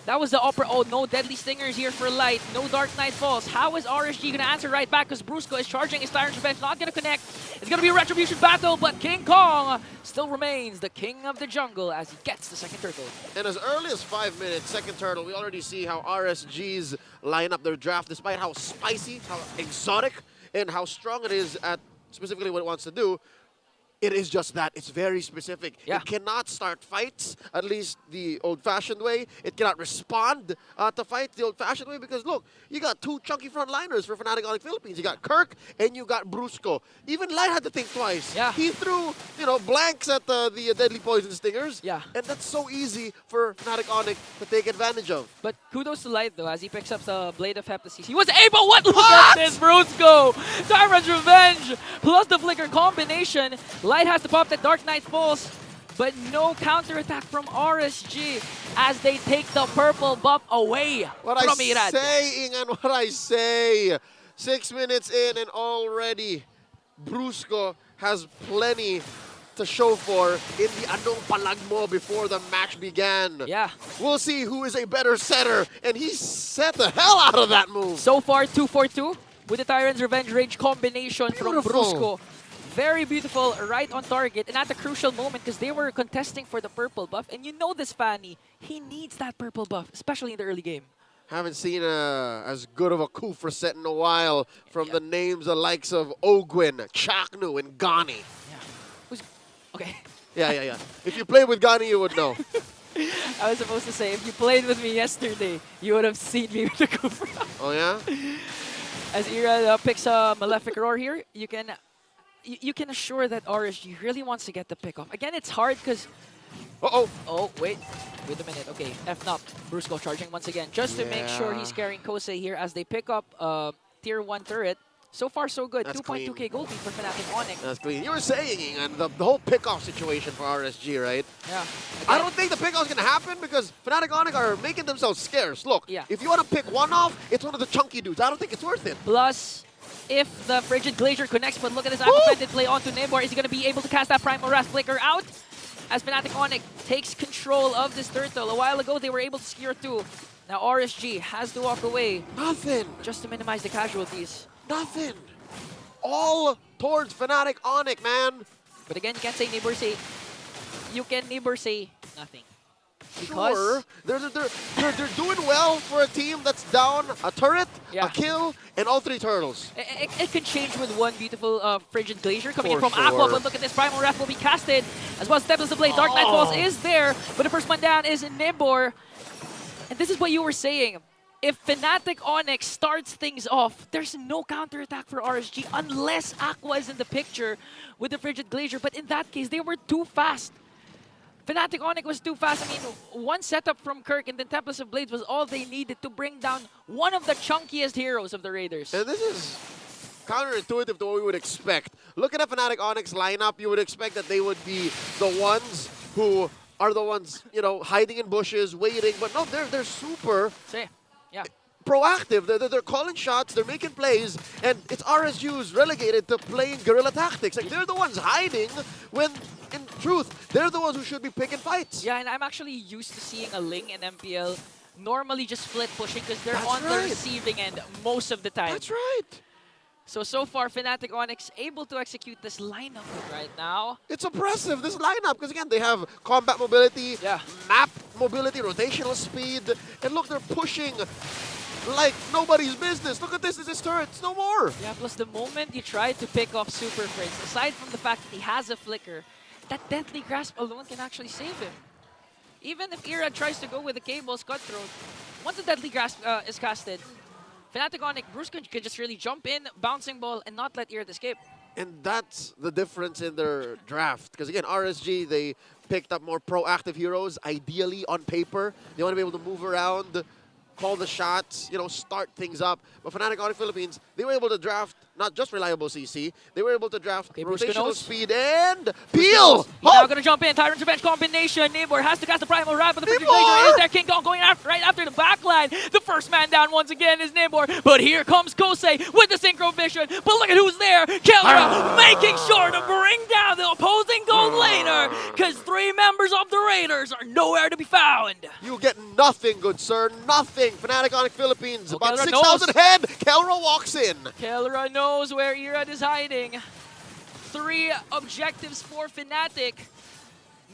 That was the upper. Oh, no Deadly Stingers here for Light. No Dark Knight Falls. How is RSG going to answer right back? Because Brusco is charging his Tyrant's Revenge. Not going to connect. It's going to be a Retribution battle, but King Kong still remains the king of the jungle as he gets the second turtle. And as early as 5 minutes, second turtle, we already see how RSG's line up their draft, despite how spicy, how exotic, and how strong it is at specifically what it wants to do. It is just that. It's very specific. It cannot start fights, at least the old-fashioned way. It cannot respond to fights the old-fashioned way because, look, you got two chunky frontliners for Fnatic Onic Philippines. You got Kirk and you got Brusco. Even Light had to think twice. He threw, blanks at the Deadly Poison Stingers. And that's so easy for Fnatic Onic to take advantage of. But kudos to Light, though, as he picks up the Blade of Heptasis. He was able. Look at this, Brusco! Tyrant's Revenge plus the Flicker combination. Light has to pop that Dark Knight Falls, but no counterattack from RSG as they take the purple buff away from Irad. What I say. 6 minutes in and already Brusco has plenty to show for in the Anong Palagmo before the match began. We'll see who is a better setter, and he set the hell out of that move. So far, 2-for-2 with the Tyrant's Revenge range combination from Brusco. Very beautiful, right on target, and at a crucial moment because they were contesting for the purple buff. And you know this Fanny, he needs that purple buff, especially in the early game. Haven't seen as good of a Kufra set in a while from the names the likes of Ogwin, Chaknu, and Gani. Okay. Yeah. If you played with Gani, you would know. I was supposed to say, if you played with me yesterday, you would have seen me with the Kufra. Oh, yeah? As Ira picks a Malefic Roar here, you can assure that RSG really wants to get the pick off. Again, it's hard because... Oh, wait a minute. Okay, FNOP. Brusco charging once again just to make sure he's carrying Kosei here as they pick up Tier 1 turret. So far, so good. 2.2k gold lead for Fnatic Onic. That's clean. You were saying, and the whole pick-off situation for RSG, right? Yeah. I don't think the pick-off's going to happen because Fnatic Onic are making themselves scarce. Look, if you want to pick one off, it's one of the chunky dudes. I don't think it's worth it. Plus, if the Frigid Glacier connects, but look at this unoffended play onto Nibor. Is he going to be able to cast that Primal Wrath Flicker out? As Fnatic Onic takes control of this turtle. A while ago, they were able to secure 2. Now RSG has to walk away. Nothing. Just to minimize the casualties. Nothing. All towards Fnatic Onic, man. But again, you can't say Nibor say... You can Nibor say nothing. Sure, they're doing well for a team that's down a turret, a kill, and all 3 turtles. It can change with one beautiful Frigid Glacier coming in from Aqua, but look at this, Primal Wrath will be casted, as well as Steps to Blade. Dark Knight Falls is there, but the first one down is Nibor. And this is what you were saying. if Fnatic Onyx starts things off, there's no counterattack for RSG unless Aqua is in the picture with the Frigid Glacier. But in that case, they were too fast. Fnatic Onyx was too fast. I mean, one setup from Kirk and then Tempest of Blades was all they needed to bring down one of the chunkiest heroes of the Raiders. And this is counterintuitive to what we would expect. Looking at Fnatic Onyx lineup, you would expect that they would be the ones who are the ones, you know, hiding in bushes, waiting. But no, they're super proactive. They're calling shots, they're making plays, and it's RSG who's relegated to playing guerrilla tactics. Like, they're the ones hiding when, in truth, they're the ones who should be picking fights. Yeah, and I'm actually used to seeing a Ling in MPL normally just split pushing because they're That's on the right. receiving end most of the time. That's right. So far, Fnatic Onyx able to execute this lineup right now. It's oppressive, this lineup, because again, they have combat mobility, map mobility, rotational speed, and look, they're pushing like nobody's business. Look at this is his turrets, no more. Yeah, plus the moment you try to pick off Super Prince, aside from the fact that he has a flicker, that Deathly Grasp alone can actually save him. Even if Irad tries to go with the Cable's Cutthroat, once the Deathly Grasp is casted, Fnatic Onyx, Bruce could just really jump in, bouncing ball, and not let Irad escape. And that's the difference in their draft. Because again, RSG, they picked up more proactive heroes, ideally on paper. They want to be able to move around, call the shots, you know, start things up. But Fnatic Onic Philippines, they were able to draft not just reliable CC, they were able to draft rotational speed and peel. Now gonna jump in, Tyrant's Revenge combination. Nibor has to cast the Primal Wrap, but the Frigid Glacier is there. King Kong going after, right after the backline. The first man down once again is Nibor, but here comes Kosei with the Synchro Vision. But look at who's there. Kellera making sure to bring down the opposing gold laner, because 3 members of the Raiders are nowhere to be found. You get nothing, good sir, nothing. Fnatic Onic Philippines, about Kellera 6,000 head. Kellera walks in. Kellera knows where Irad is hiding. 3 objectives for Fnatic.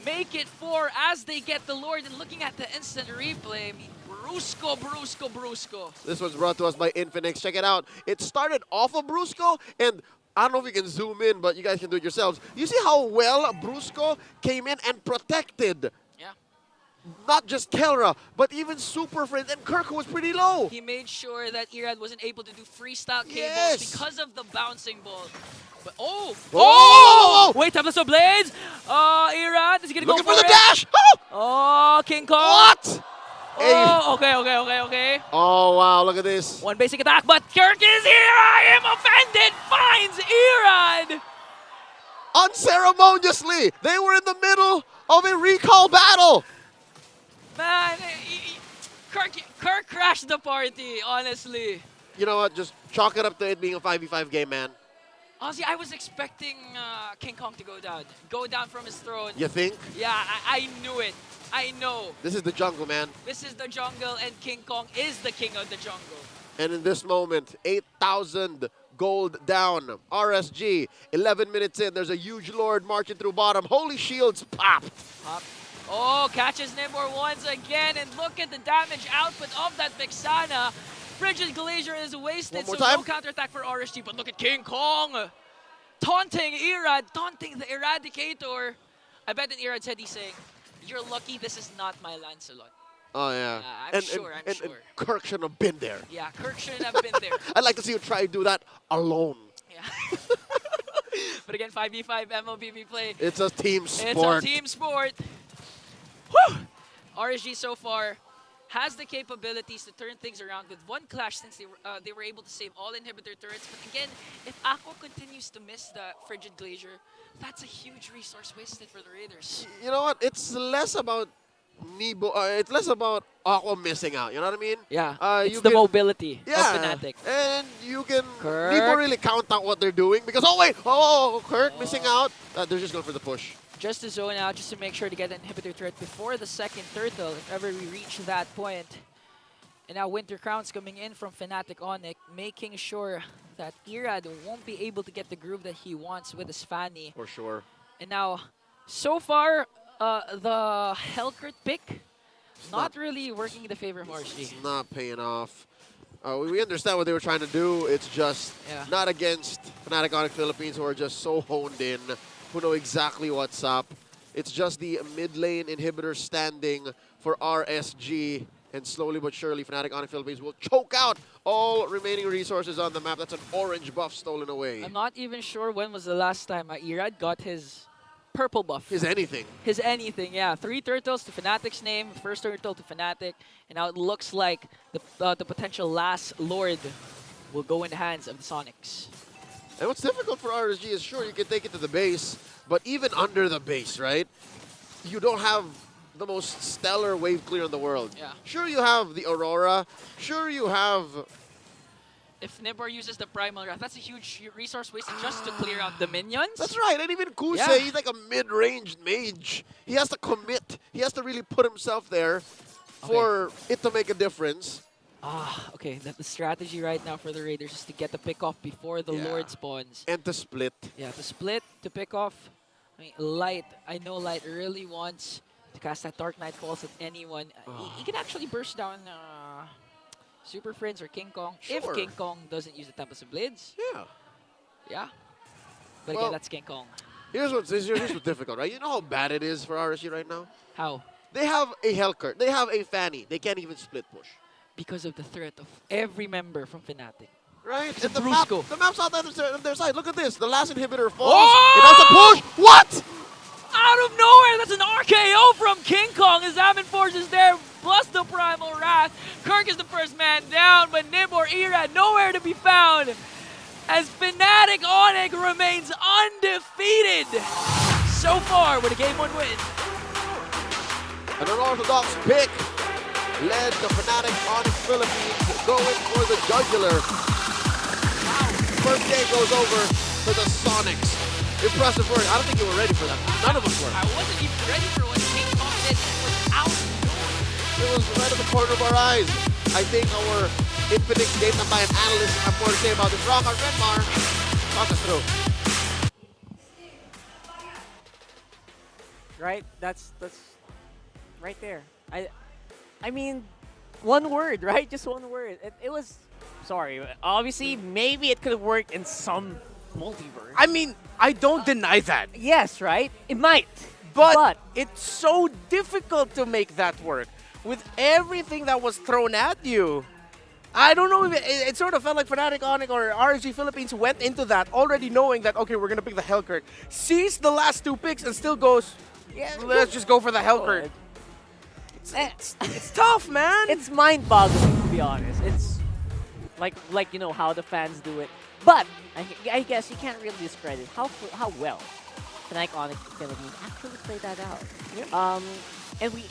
Make it 4 as they get the Lord. And looking at the instant replay, I mean, Brusco. This was brought to us by Infinix. Check it out. It started off of Brusco, and I don't know if you can zoom in, but you guys can do it yourselves. You see how well Brusco came in and protected not just Kellera, but even Super Friends, and Kirk was pretty low. He made sure that Irad wasn't able to do freestyle cables because of the bouncing ball. But wait, Tempest of Blades. Irad is gonna go for the it. dash. Oh, King Kong. What? Oh, okay. Oh, wow, look at this. One basic attack, but Kirk is here. I am offended. Finds Irad. Unceremoniously, they were in the middle of a recall battle. Man, Kirk crashed the party, honestly. You know what? Just chalk it up to it being a 5v5 game, man. Honestly, I was expecting King Kong to go down from his throne. You think? Yeah, I knew it. I know. This is the jungle, man. This is the jungle, and King Kong is the king of the jungle. And in this moment, 8,000 gold down. RSG, 11 minutes in. There's a huge Lord marching through bottom. Holy Shields popped. Oh, catches Nibor once again, and look at the damage output of that Vexana. Frigid Glacier is wasted, so no counterattack for RSG, but look at King Kong. Taunting Irad, taunting the Eradicator. I bet in Irad's head he's saying, "You're lucky this is not my Lancelot." Oh, yeah. I'm sure. And Kirk shouldn't have been there. Yeah, Kirk shouldn't have been there. I'd like to see you try to do that alone. Yeah. But again, 5v5 MLBB play. It's a team sport. It's a team sport. Whew! RSG so far has the capabilities to turn things around with one clash since they were able to save all inhibitor turrets. But again, if Aqua continues to miss the Frigid Glacier, that's a huge resource wasted for the Raiders. You know what? It's less about it's less about Aqua missing out. You know what I mean? Yeah. It's the mobility of Fnatic. And you can Kirk. people really count out what they're doing because Kirk missing out. They're just going for the push. Just to zone out, just to make sure to get an inhibitor turret before the second turtle, if ever we reach that point. And now Winter Crown's coming in from Fnatic Onic, making sure that Irad won't be able to get the groove that he wants with his Fanny. For sure. And now, so far, the Hellcurt pick, not really working in the favor of RSG. It's not paying off. We understand what they were trying to do. It's just not against Fnatic Onic Philippines, who are just so honed in, who know exactly what's up. It's just the mid lane inhibitor standing for RSG. And slowly but surely, Fnatic Onic Philippines will choke out all remaining resources on the map. That's an orange buff stolen away. I'm not even sure when was the last time Irad got his purple buff. His anything. His anything, yeah. 3 turtles to Fnatic's name, first turtle to Fnatic, and now it looks like the potential last Lord will go in the hands of the Sonics. And what's difficult for RSG is, sure, you can take it to the base, but even under the base, right? You don't have the most stellar wave clear in the world. Yeah. Sure, you have the Aurora. Sure, you have... If Nibor uses the Primal Wrath, that's a huge resource waste just to clear out the minions. That's right, and even Kuse, Yeah. he's like a mid-range mage. He has to commit. He has to really put himself there for it to make a difference. Okay, the strategy right now for the Raiders is to get the pick off before the Lord spawns. And to split. Yeah, to split, to pick off. I mean, Light, I know Light really wants to cast that Dark Knight Falls at anyone. He can actually burst down Super Friends or King Kong if Sure. King Kong doesn't use the Tempest of Blades. Yeah. Yeah. But Well, again, that's King Kong. Here's what's difficult, right? You know how bad it is for RSG right now? How? They have a Hellcurt. They have a Fanny. They can't even split push. Because of the threat of every member from Fnatic. Right? It's a And the Brusco. map's not on their side. Look at this. The last inhibitor falls. It has to push. What? Out of nowhere, that's an RKO from King Kong as Amin Force is there, plus the Primal Wrath. Kirk is the first man down, but Nibor Irad nowhere to be found as Fnatic Onic remains undefeated so far with a Game 1 win. An unorthodox pick led the Fnatic Onic Philippines going for the jugular. First game goes over to the Sonics. Impressive work. I don't think you were ready for that. None of us were. I wasn't even ready for what King Kong did. It was out. It was right at the corner of our eyes. I think our Infinix Game Tambayan analysts have more to say about this. Rockart Redmar, talk us through. Right? That's right there. I mean, one word, right? Just one word. It was, sorry, obviously maybe it could have worked in some multiverse. I mean, I don't deny that. Yes, right? It might. But it's so difficult to make that work with everything that was thrown at you. I don't know if it sort of felt like Fnatic Onic or RSG Philippines went into that already knowing that, okay, we're going to pick the Hellcurt. Sees the last 2 picks and still goes, yeah, let's just go for the Hellcurt. It's tough, man. It's mind-boggling, to be honest. It's like you know how the fans do it. But I guess you can't really discredit how well Fnatic Onic Philippines actually played that out. Yeah.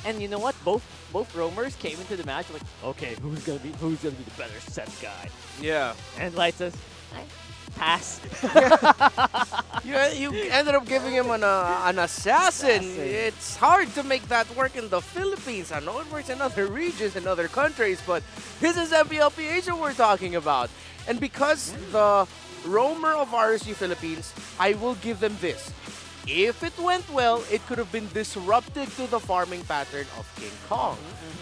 And you know what? Both roamers came into the match like, okay, who's gonna be the better set guy? Yeah. And Light says, pass. You ended up giving him an assassin. It's hard to make that work in the Philippines. I know it works in other regions and other countries, but this is MPLPH that we're talking about. And because the roamer of RSG Philippines, I will give them this. If it went well, it could have been disrupted to the farming pattern of King Kong.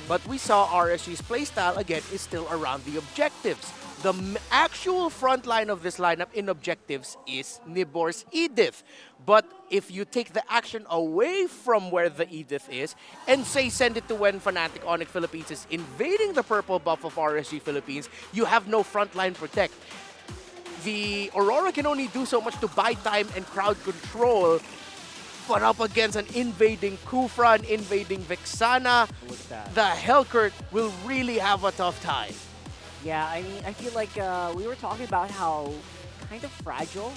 But we saw RSG's playstyle, again, is still around the objectives. The actual front line of this lineup in objectives is Nibor's Edith. But if you take the action away from where the Edith is and say send it to when Fnatic Onic Philippines is invading the purple buff of RSG Philippines, you have no frontline protect. The Aurora can only do so much to buy time and crowd control, but up against an invading Kufra, an invading Vexana, the Hellcurt will really have a tough time. Yeah, I mean, I feel like we were talking about how kind of fragile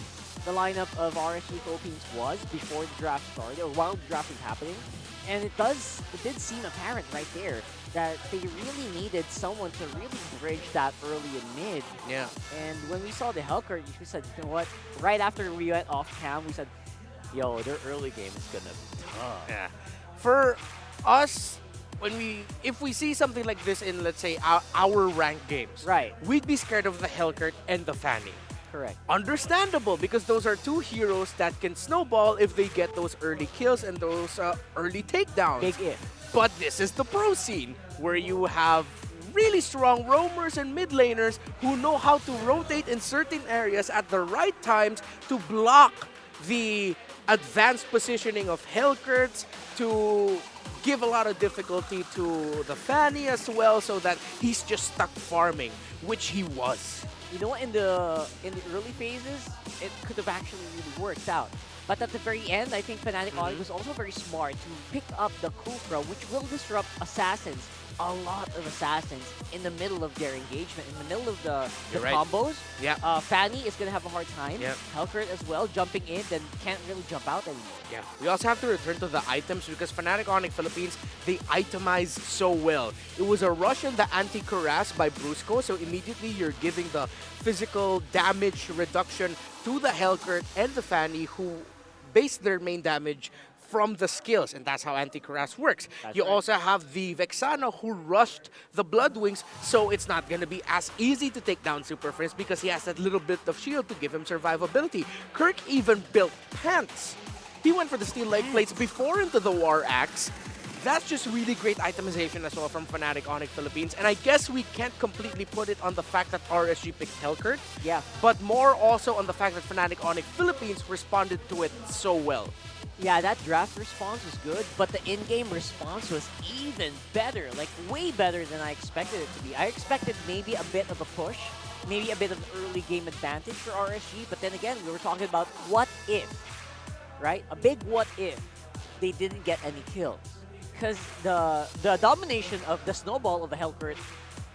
the lineup of RSG Philippines was before the draft started, or while the draft was happening. And it did seem apparent right there that they really needed someone to really bridge that early and mid. Yeah. And when we saw the Hellcurt, we said, you know what? Right after we went off cam, we said, yo, their early game is gonna be tough. Yeah. For us, if we see something like this in, let's say, our ranked games, right, we'd be scared of the Hellcurt and the Fanny. Correct. Understandable, because those are two heroes that can snowball if they get those early kills and those early takedowns. Big if. But this is the pro scene, where you have really strong roamers and mid laners who know how to rotate in certain areas at the right times to block the advanced positioning of Hellcurts, to give a lot of difficulty to the Fanny as well, so that he's just stuck farming, which he was. You know what? In the early phases, it could have actually really worked out. But at the very end, I think Fnatic Onic was also very smart to pick up the Kufra, which will disrupt Assassins. A lot of Assassins in the middle of their engagement, in the middle of the Right. combos. Yeah. Fanny is going to have a hard time. Yeah. Hellcurt as well, jumping in, then can't really jump out anymore. Yeah, we also have to return to the items because Fnatic Onic Philippines, they itemize so well. It was a rush in the anti-Cuirass by Brusco, so immediately you're giving the physical damage reduction to the Hellcurt and the Fanny, who base their main damage from the skills, and that's how anti-Cuirass works. You also have the Vexana who rushed the Bloodwings, so it's not going to be as easy to take down Super Prince because he has that little bit of shield to give him survivability. Kirk even built pants. He went for the steel leg plates before into the War Axe. That's just really great itemization as well from Fnatic Onic Philippines. And I guess we can't completely put it on the fact that RSG picked Hellcurt. Yeah. But more also on the fact that Fnatic Onic Philippines responded to it so well. Yeah, that draft response was good, but the in-game response was even better, like way better than I expected it to be. I expected maybe a bit of a push, maybe a bit of an early game advantage for RSG, but then again, we were talking about what if, right? A big what if they didn't get any kills. Because the domination of the snowball of the Hellcurt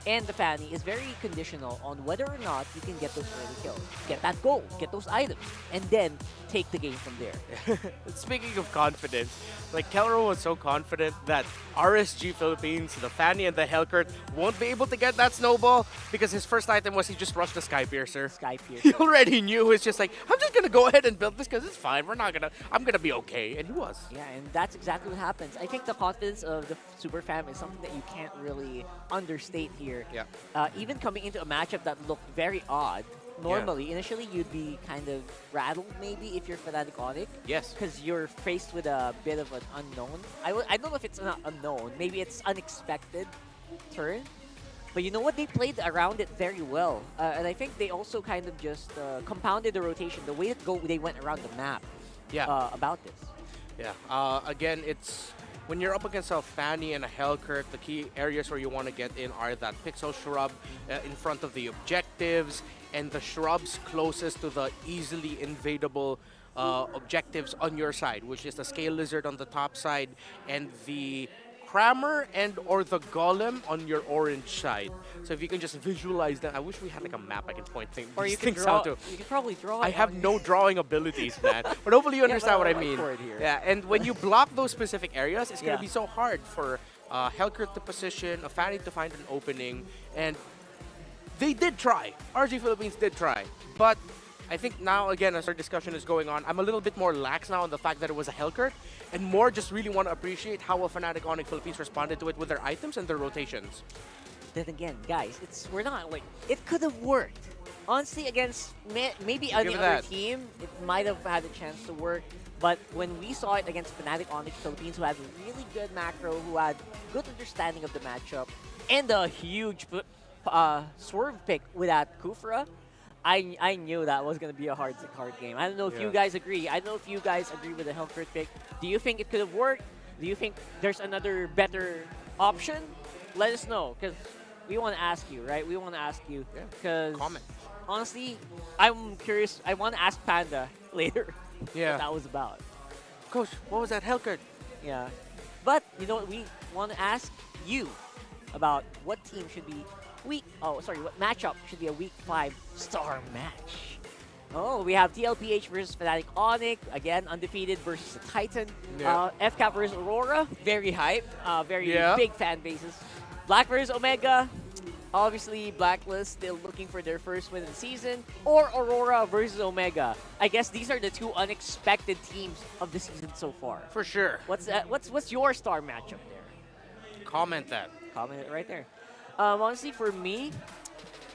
and the Fanny is very conditional on whether or not you can get those early kills. Get that gold, get those items, and then take the game from there. Speaking of confidence, like Kelro was so confident that RSG Philippines, the Fanny and the Hellcurt won't be able to get that snowball because his first item was he just rushed the Sky Piercer. Sky Piercer. He already knew. It's just like, I'm just gonna go ahead and build this because it's fine. I'm gonna be okay, and he was. Yeah, and that's exactly what happens. I think the confidence of the Super Fam is something that you can't really understate here. Yeah. Even coming into a matchup that looked very odd. Normally, initially, you'd be kind of rattled maybe if you're Fnatic Onic. Yes. Because you're faced with a bit of an unknown. I don't know if it's not unknown. Maybe it's unexpected turn. But you know what? They played around it very well. And I think they also kind of just compounded the rotation, the way that they went around the map about this. Yeah. Again, it's when you're up against a Fanny and a Hellcurt, the key areas where you want to get in are that Pixel Shrub in front of the objectives and the shrubs closest to the easily invadable objectives on your side, which is the Scale Lizard on the top side and the Crammer and or the Golem on your orange side. So if you can just visualize that, I wish we had like a map I can point Or these you can things draw, out to. you can probably draw I it have on no drawing abilities, man. But hopefully you understand what I mean. Here. Yeah, and when you block those specific areas, it's going to Yeah. be so hard for Hellcurt to position, a Fanny to find an opening, and they did try. RSG Philippines did try, but I think now, again, as our discussion is going on, I'm a little bit more lax now on the fact that it was a Hellcurt, and more just really want to appreciate how a Fnatic Onic Philippines responded to it with their items and their rotations. Then again, guys, we're not like it could have worked. Honestly, against maybe I'll any give it other that. team, it might have had a chance to work. But when we saw it against Fnatic Onic Philippines, who had really good macro, who had good understanding of the matchup, and a huge swerve pick with that Kufra, I knew that was going to be a hard game. I don't know if you guys agree. I don't know if you guys agree with the Hellcurt pick. Do you think it could have worked? Do you think there's another better option? Let us know, because we want to ask you, right? We want to ask you. Because honestly, I'm curious. I want to ask Panda later what that was about. Coach, what was that Hellcurt? Yeah. But, you know what? We want to ask you about what team should be what matchup should be a Week 5 star match. Oh, we have TLPH versus Fnatic Onic, again, undefeated versus the Titan. Yeah. FCAP versus Aurora, very hype, very Yeah. big fan bases. Black versus Omega, obviously Blacklist still looking for their first win of the season. Or Aurora versus Omega. I guess these are the two unexpected teams of the season so far. For sure. What's your star matchup there? Comment that. Comment it right there. Honestly, for me,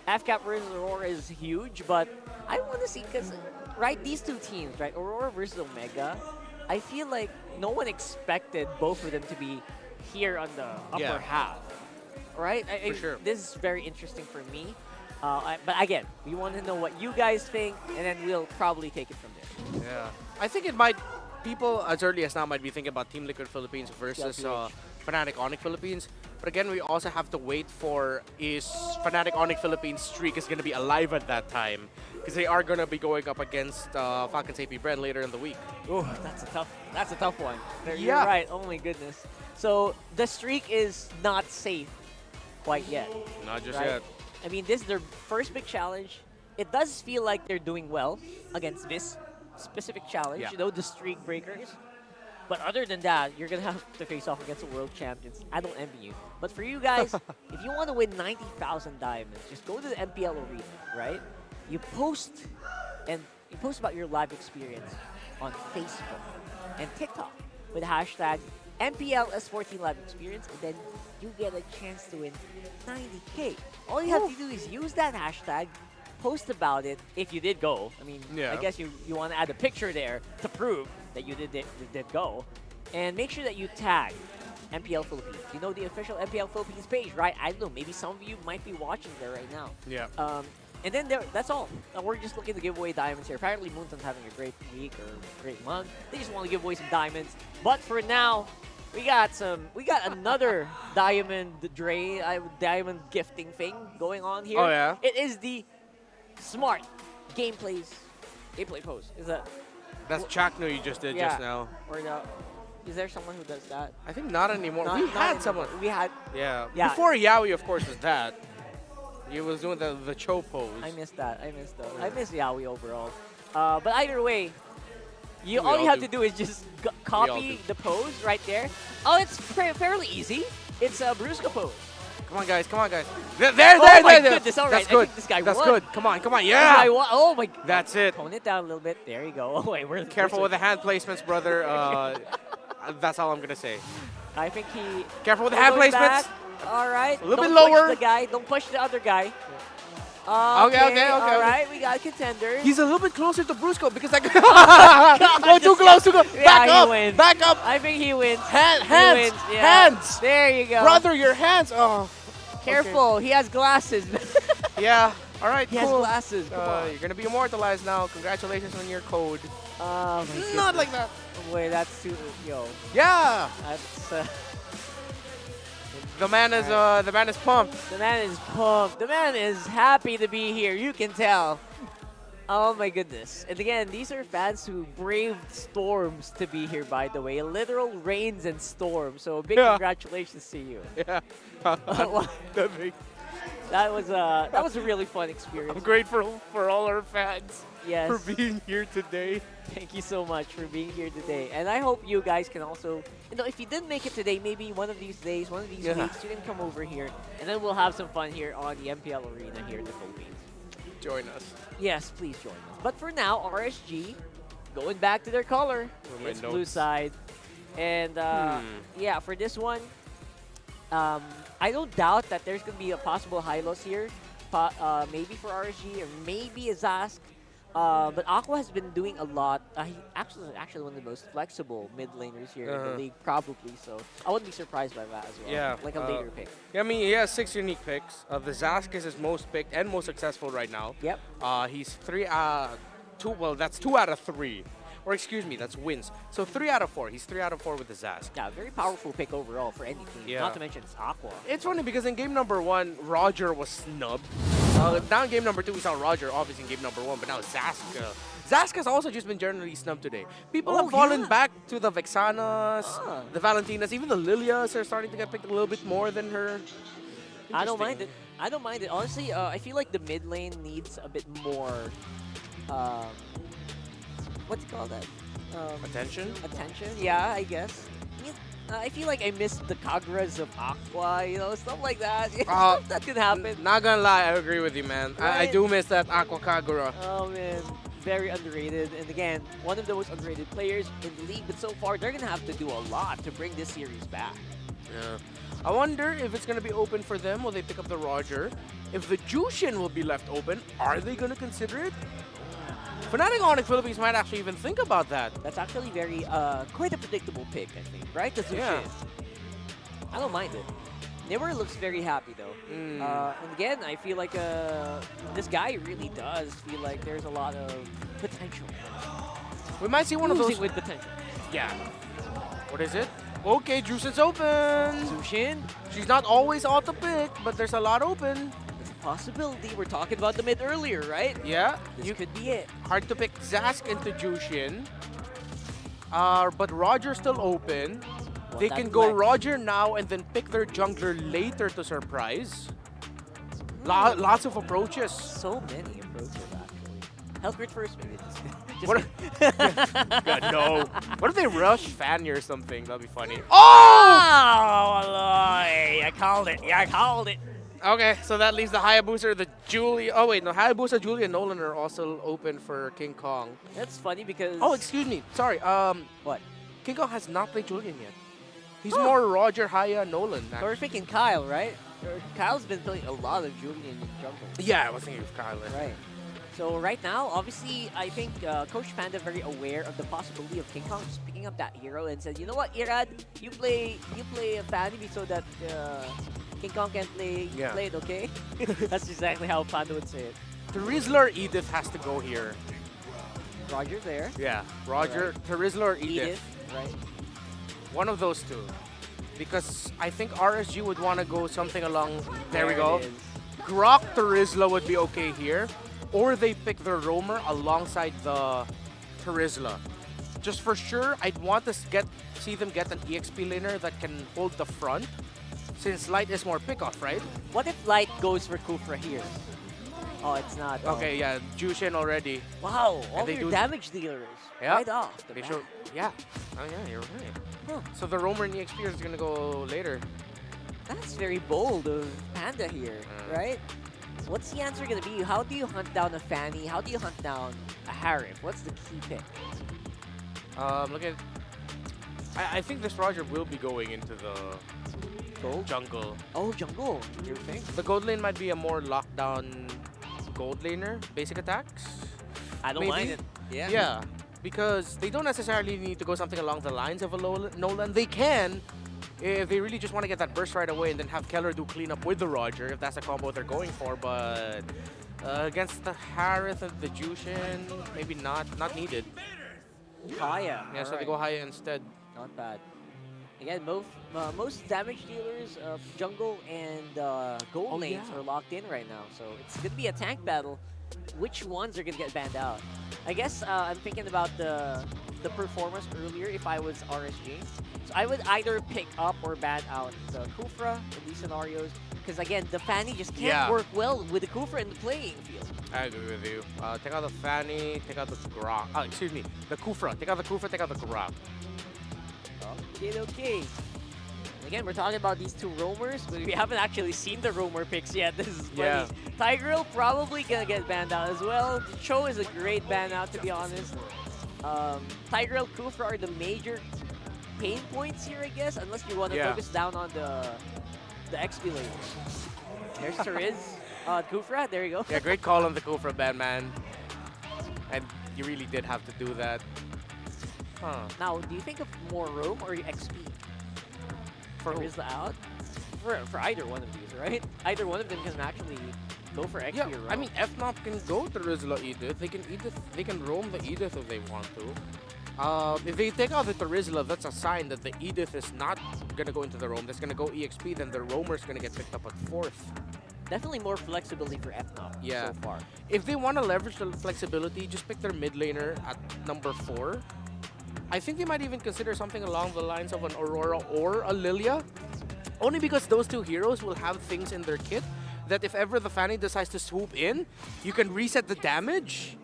FCAP versus Aurora is huge, but I want to see, because, right, these two teams, right, Aurora versus Omega, I feel like no one expected both of them to be here on the upper half, right? For sure. This is very interesting for me. But again, we want to know what you guys think, and then we'll probably take it from there. Yeah. I think it might people as early as now might be thinking about Team Liquid Philippines versus Fnatic Onic Philippines. But again, we also have to wait for is Fnatic Onic Philippines streak is going to be alive at that time, because they are going to be going up against Falcons APBren later in the week. Oh, that's a tough one. You're right. Oh my goodness. So the streak is not safe quite yet. Not just right? yet. I mean, this is their first big challenge. It does feel like they're doing well against this specific challenge, Yeah. you know, the streak breakers. But other than that, you're going to have to face off against the world champions. I don't envy you. But for you guys, if you want to win 90,000 diamonds, just go to the MPL arena, right? You post about your live experience on Facebook and TikTok with hashtag MPL S14 live experience, and then you get a chance to win 90K. All you have to do is use that hashtag, post about it if you did go. I mean, I guess you want to add a picture there to prove that you did go. And make sure that you tag MPL Philippines. You know the official MPL Philippines page, right? I don't know, maybe some of you might be watching there right now. Yeah. And then that's all. We're just looking to give away diamonds here. Apparently Moonton's having a great week or great month. They just want to give away some diamonds. But for now, we got another diamond diamond gifting thing going on here. Oh yeah. It is the smart gameplay pose. Is that? That's Chakno you just did just now. Or no. Is there someone who does that? I think not anymore. Not We had anymore. someone. We had. Yeah. Yeah. Before Yaoi, of course, was that. He was doing the Cho pose. I missed that. I missed those. I miss Yaoi overall. But either way, all all you have do. to do is just copy the pose right there. Oh, it's fairly easy. It's a Brusca pose. Come on, guys. Come on, guys. There. Oh my goodness! All right, That's good. I think this guy That's won. good. Come on. Come on. Yeah. Oh my. That's it. Tone it down a little bit. There you go. Oh wait, we're Careful with the hand placements, brother. That's all I'm gonna say. I think he. Careful with the hand going placements. back. All right. A little Don't bit lower. Push the guy. Don't push the other guy. Okay. All right, we got contenders. He's a little bit closer to Brusco because I go too close. Back up. He wins. Back up. I think he wins. Hands. He wins, yeah. Hands. There you go. Brother, your hands. Oh. Careful. He has glasses. Yeah. All right. He cool. has glasses. Come on. You're gonna be immortalized now. Congratulations on your code. Oh my goodness. Not like that. Wait, that's too. Yo. Yeah. That's. The man is pumped. The man is pumped. The man is happy to be here. You can tell. Oh my goodness. And again, these are fans who braved storms to be here, by the way. Literal rains and storms. So big congratulations to you. Yeah. That was a really fun experience. I'm grateful for all our fans for being here today. Thank you so much for being here today. And I hope you guys can also, if you didn't make it today, maybe one of these days, one of these weeks, you can come over here and then we'll have some fun here on the MPL Arena here in the Philippines. Join us. Yes, please join us. But for now, RSG, going back to their color, it's blue side. And yeah, for this one, I don't doubt that there's going to be a possible high loss here, maybe for RSG or maybe a Zask. But Aqua has been doing a lot. He actually one of the most flexible mid laners here in the league, probably. So I wouldn't be surprised by that as well. Yeah, like a later pick. Yeah, I mean, he has 6 unique picks. The Zask is his most picked and most successful right now. Yep. He's 2. Well, that's 2 out of 3. Or excuse me, that's wins. So 3 out of 4. He's 3 out of 4 with the Zask. Yeah, very powerful pick overall for any team. Yeah. Not to mention it's Aqua. It's funny because in game number 1, Roger was snubbed. Now in game number 2, we saw Roger obviously in game number 1, but now Zask has also just been generally snubbed today. People have fallen back to the Vexanas, the Valentinas, even the Lilias are starting to get picked a little bit more than her. I don't mind it. I don't mind it. Honestly, I feel like the mid lane needs a bit more, what's it called that? Attention? Attention, yeah, I guess. I feel like I missed the Kaguras of Aqua, stuff like that. Stuff that could happen. Not gonna lie, I agree with you, man. I do miss that Aqua Kagura. Oh, man. Very underrated. And again, one of the most underrated players in the league. But so far, they're going to have to do a lot to bring this series back. Yeah. I wonder if it's going to be open for them. Will they pick up the Roger? If the Jushin will be left open, are they going to consider it? Fnatic Onic Philippines might actually even think about that. That's actually very, quite a predictable pick, I think, right? The Zushin. I don't mind it. Never looks very happy, though. And again, I feel like this guy really does feel like there's a lot of potential. We might see one of those. Oozing with potential. Yeah. What is it? Okay, Jushin's open. Jushin. She's not always auto pick, but there's a lot open. It's a possibility. We're talking about the mid earlier, right? Yeah. This could be it. Hard to pick Zask into Jushin. But Roger's still open. Well, They that can go flex. Roger now and then pick their jungler later to surprise. Lots of approaches. So many approaches, actually. Health crit first, maybe. Just What kidding. God, no. What if they rush Fanny or something? That'd be funny. Oh! I called it. Yeah, I called it. Okay, so that leaves the Hayabusa, the Julia. Oh wait, no, Hayabusa, Julia, and Nolan are also open for King Kong. That's funny because. Oh, excuse me. Sorry. What? King Kong has not played Julian yet. He's more Roger, Haya, Nolan. So we're picking Kyle, right? Kyle's been playing a lot of Julian in jungle. Yeah, I was thinking of Kyle. Right. So right now, obviously, I think Coach Panda very aware of the possibility of King Kong just picking up that hero and said, you know what, Irad, you play a Fanny so that King Kong can play it, okay? That's exactly how Panda would say it. Terizla or Edith has to go here. Roger there. Yeah, Roger, Right. Terizla or Edith. Right. One of those two. Because I think RSG would want to go something along. There we There go. it is. Grok Terizla would be okay here. Or they pick their roamer alongside the Terizla. Just for sure, I'd want to see them get an EXP laner that can hold the front. Since Light is more pickoff, right? What if Light goes for Kufra here? Oh, it's not. Oh. Okay, yeah, Jushin already. Wow, And all they your do- damage dealers. Yeah. Right off the They bat. show, yeah. Oh yeah, you're right. Huh. So the roamer and EXP is gonna go later. That's very bold of Panda here, right? What's the answer going to be? How do you hunt down a Fanny? How do you hunt down a Harif? What's the key pick? Look at. I think this Roger will be going into the jungle. Oh, jungle. You think? The gold lane might be a more lockdown gold laner, basic attacks. I don't maybe. mind it. Yeah. Yeah, because they don't necessarily need to go something along the lines of a Nolan. They can, if they really just want to get that burst right away and then have Keller do cleanup with the Roger, if that's a combo they're going for. But against the Harith and the Jushin, maybe not needed. Haya. Yeah, so they go Haya instead. Not bad. Again, most damage dealers of jungle and gold lanes are locked in right now. So it's going to be a tank battle. Which ones are going to get banned out? I guess I'm thinking about the performance earlier if I was RSG. So I would either pick up or ban out the Kufra in these scenarios. Because again, the Fanny just can't work well with the Kufra in the playing field. I agree with you. Take out the Fanny, take out the Grok. Oh, excuse me, the Kufra. Take out the Kufra, take out the Grok. Okay. Again, we're talking about these two roamers, but we haven't actually seen the roamer picks yet. This is funny. Yeah. Tigreal probably gonna get banned out as well. Cho is a great ban out, to be honest. Tigreal, Kufra are the major pain points here, I guess, unless you want to focus down on the XP lane. There's Teriz. Kufra, there you go. Yeah, great call on the Kufra ban, man. And you really did have to do that. Huh. Now, do you think of more roam or XP? For who? Rizla out? For either one of these, right? Either one of them can actually go for XP or roam. I mean, FNOP can go to Rizla Edith. They can roam the Edith if they want to. If they take out the Rizla, that's a sign that the Edith is not gonna go into the roam. That's gonna go EXP. Then the roamer's gonna get picked up at 4th. Definitely more flexibility for FNOP so far. If they want to leverage the flexibility, just pick their mid laner at number 4. I think they might even consider something along the lines of an Aurora or a Lilia. Only because those two heroes will have things in their kit that if ever the Fanny decides to swoop in, you can reset the damage.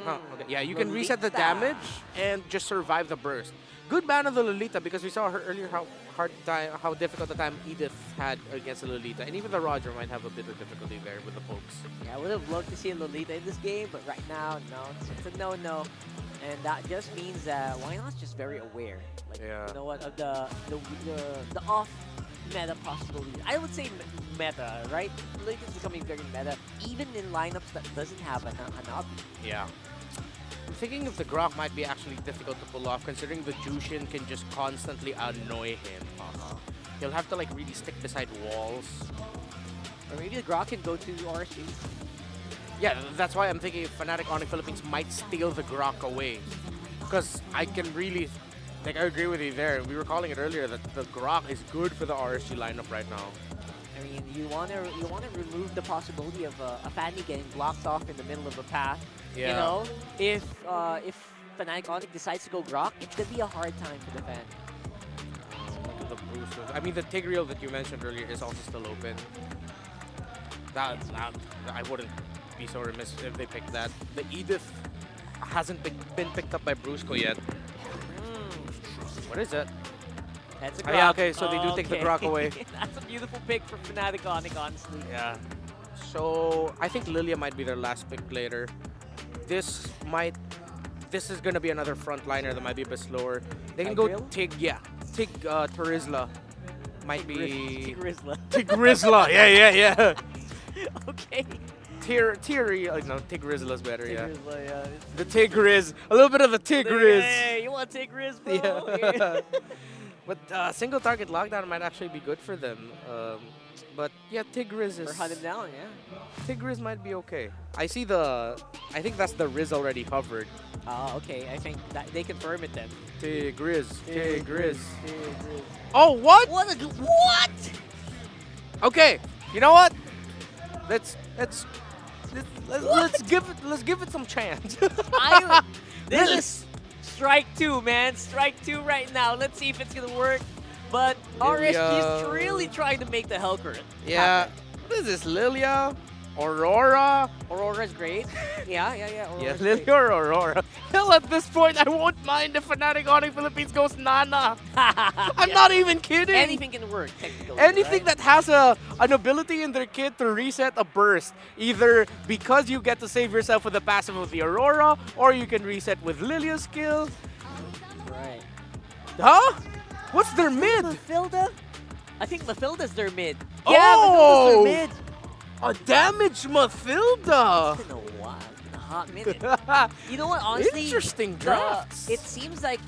Okay. Yeah, you can reset the damage and just survive the burst. Good ban of the Lolita because we saw her earlier how difficult the time Edith had against the Lolita. And even the Roger might have a bit of difficulty there with the pokes. Yeah, I would have loved to see a Lolita in this game, but right now, no. It's a no-no. And that just means that Wynot's just very aware. Like, you know what, of the off meta possibility. I would say meta, right? Lolita's becoming very meta, even in lineups that doesn't have an obby. Yeah. I'm thinking if the Grok might be actually difficult to pull off, considering the Jushin can just constantly annoy him. He'll have to like really stick beside walls. Or maybe the Grok can go to RSG. Yeah, that's why I'm thinking Fnatic Onic Philippines might steal the Grok away. Because I can really, like, I agree with you there. We were calling it earlier that the Grok is good for the RSG lineup right now. I mean, you want to remove the possibility of a Fanny getting blocked off in the middle of a path. Yeah. You know, if Fnatic Onic decides to go Grok, it's gonna be a hard time for the fan. Look at the boost. I mean, the Tigreal that you mentioned earlier is also still open. That I wouldn't be so remiss if they picked that. The Edith hasn't been picked up by Brusco yet. What is it? That's a Oh, Grok. yeah, okay, so they do take the Grok away. That's a beautiful pick for Fnatic Onic, honestly. Yeah. So I think Lilia might be their last pick later. This is gonna be another frontliner that might be a bit slower. They can go Tig, Terizla. Might be Tigrizla. Tigrizla, yeah. Okay. Tigrizla's better, yeah. Tigrizla, yeah. The Tigriz, a little bit of the Tigriz. Hey, you want Tigriz, bro? Yeah. But single target lockdown might actually be good for them. But yeah, Tigriz is... Or hunt him down, yeah. Tigriz might be okay. I think that's the Riz already covered. Okay. I think that they confirm it then. Tigriz. Tigriz. Oh, what? What? Okay, you know what? Let's give it some chance. This is strike 2, man. Strike 2 right now. Let's see if it's gonna work. But RSG is really trying to make the Hellcurrent. Yeah. What is this, Lilia? Aurora? Aurora's great. Yeah. Yeah, Lilia or Aurora. Hell, at this point, I won't mind if Fnatic Onic Philippines goes Nana. I'm not even kidding. Anything can work, technically. Anything right? that has an ability in their kit to reset a burst, either because you get to save yourself with the passive of the Aurora, or you can reset with Lilia's skill. Right. Huh? What's their mid? Mathilda? I think Mathilda's their mid. Oh! Yeah, Mathilda's their mid. A damaged Mathilda! It's been a while. It's been a hot minute. You know what, honestly? Interesting drafts. It seems like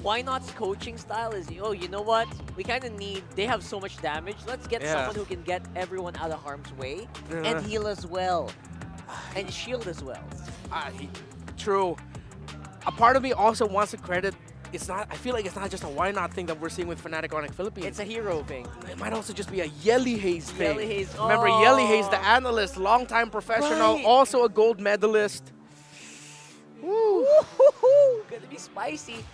Why Not's coaching style is, oh, you know what? We kind of need, they have so much damage. Let's get someone who can get everyone out of harm's way and heal as well. And shield as well. True. A part of me also wants to credit, I feel like it's not just a Why Not thing that we're seeing with Fnatic Onic Philippines. It's a hero thing. It might also just be a Yelly Haze thing. Yelly Haze. Remember Yelly Haze, the analyst, longtime professional, also a gold medalist. Woo! Gonna be spicy.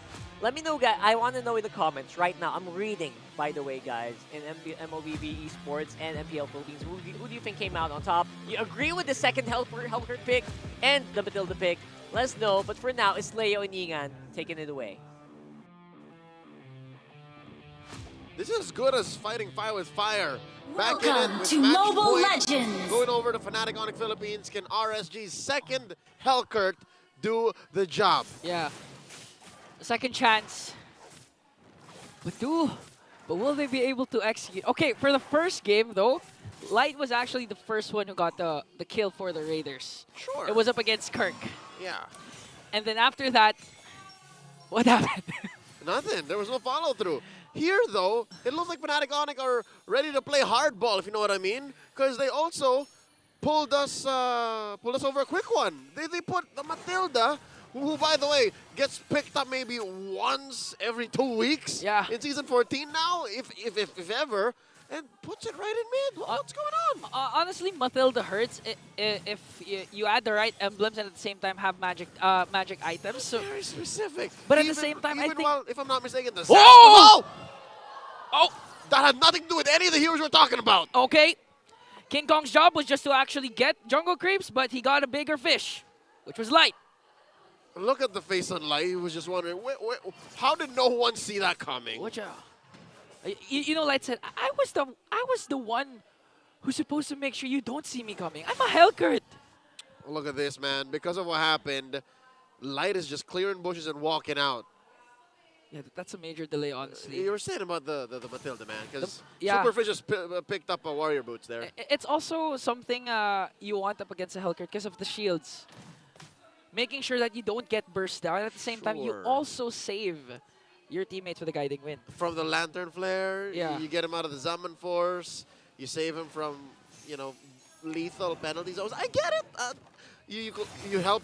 Let me know, guys. I want to know in the comments right now. I'm reading, by the way, guys, in MLBB Esports and MPL Philippines. Who do you think came out on top? You agree with the second Hellcurrent pick and the Matilda pick? Let us know. But for now, it's Leo and Yingan taking it away. This is as good as fighting fire with fire. Back in it Welcome with to match Mobile point. Legends. Going over to Fnatic Onic Philippines. Can RSG's second Hellcurt do the job? Yeah. Second chance. But will they be able to execute? Okay, for the first game though, Light was actually the first one who got the kill for the Raiders. Sure. It was up against Kirk. Yeah. And then after that, what happened? Nothing. There was no follow through. Here, though, it looks like Fnatic Onic are ready to play hardball, if you know what I mean, because they also pulled us over a quick one. They put the Matilda, who, by the way, gets picked up maybe once every 2 weeks. Yeah. In season 14 now, if ever, and puts it right in mid. What's going on? Honestly, Matilda hurts if you add the right emblems and at the same time have magic items. So very specific. But at the same time, I think, while, if I'm not mistaken, the Whoa! Oh! That had nothing to do with any of the heroes we're talking about. Okay. King Kong's job was just to actually get jungle creeps, but he got a bigger fish, which was Light. Look at the face on Light. He was just wondering, how did no one see that coming? Watch out. You know, Light said, I was the one who's supposed to make sure you don't see me coming. I'm a Hellcurt. Look at this, man. Because of what happened, Light is just clearing bushes and walking out. Yeah, that's a major delay, honestly. You were saying about the Matilda, man, because yeah. Superfish just picked up a warrior boots there. It's also something you want up against a Hellcurt because of the shields. Making sure that you don't get burst down. At the same time, you also save your teammates with a guiding wind. From the Lantern Flare, yeah. You get him out of the Zaman Force, you save him from, lethal penalties. I get it. you help,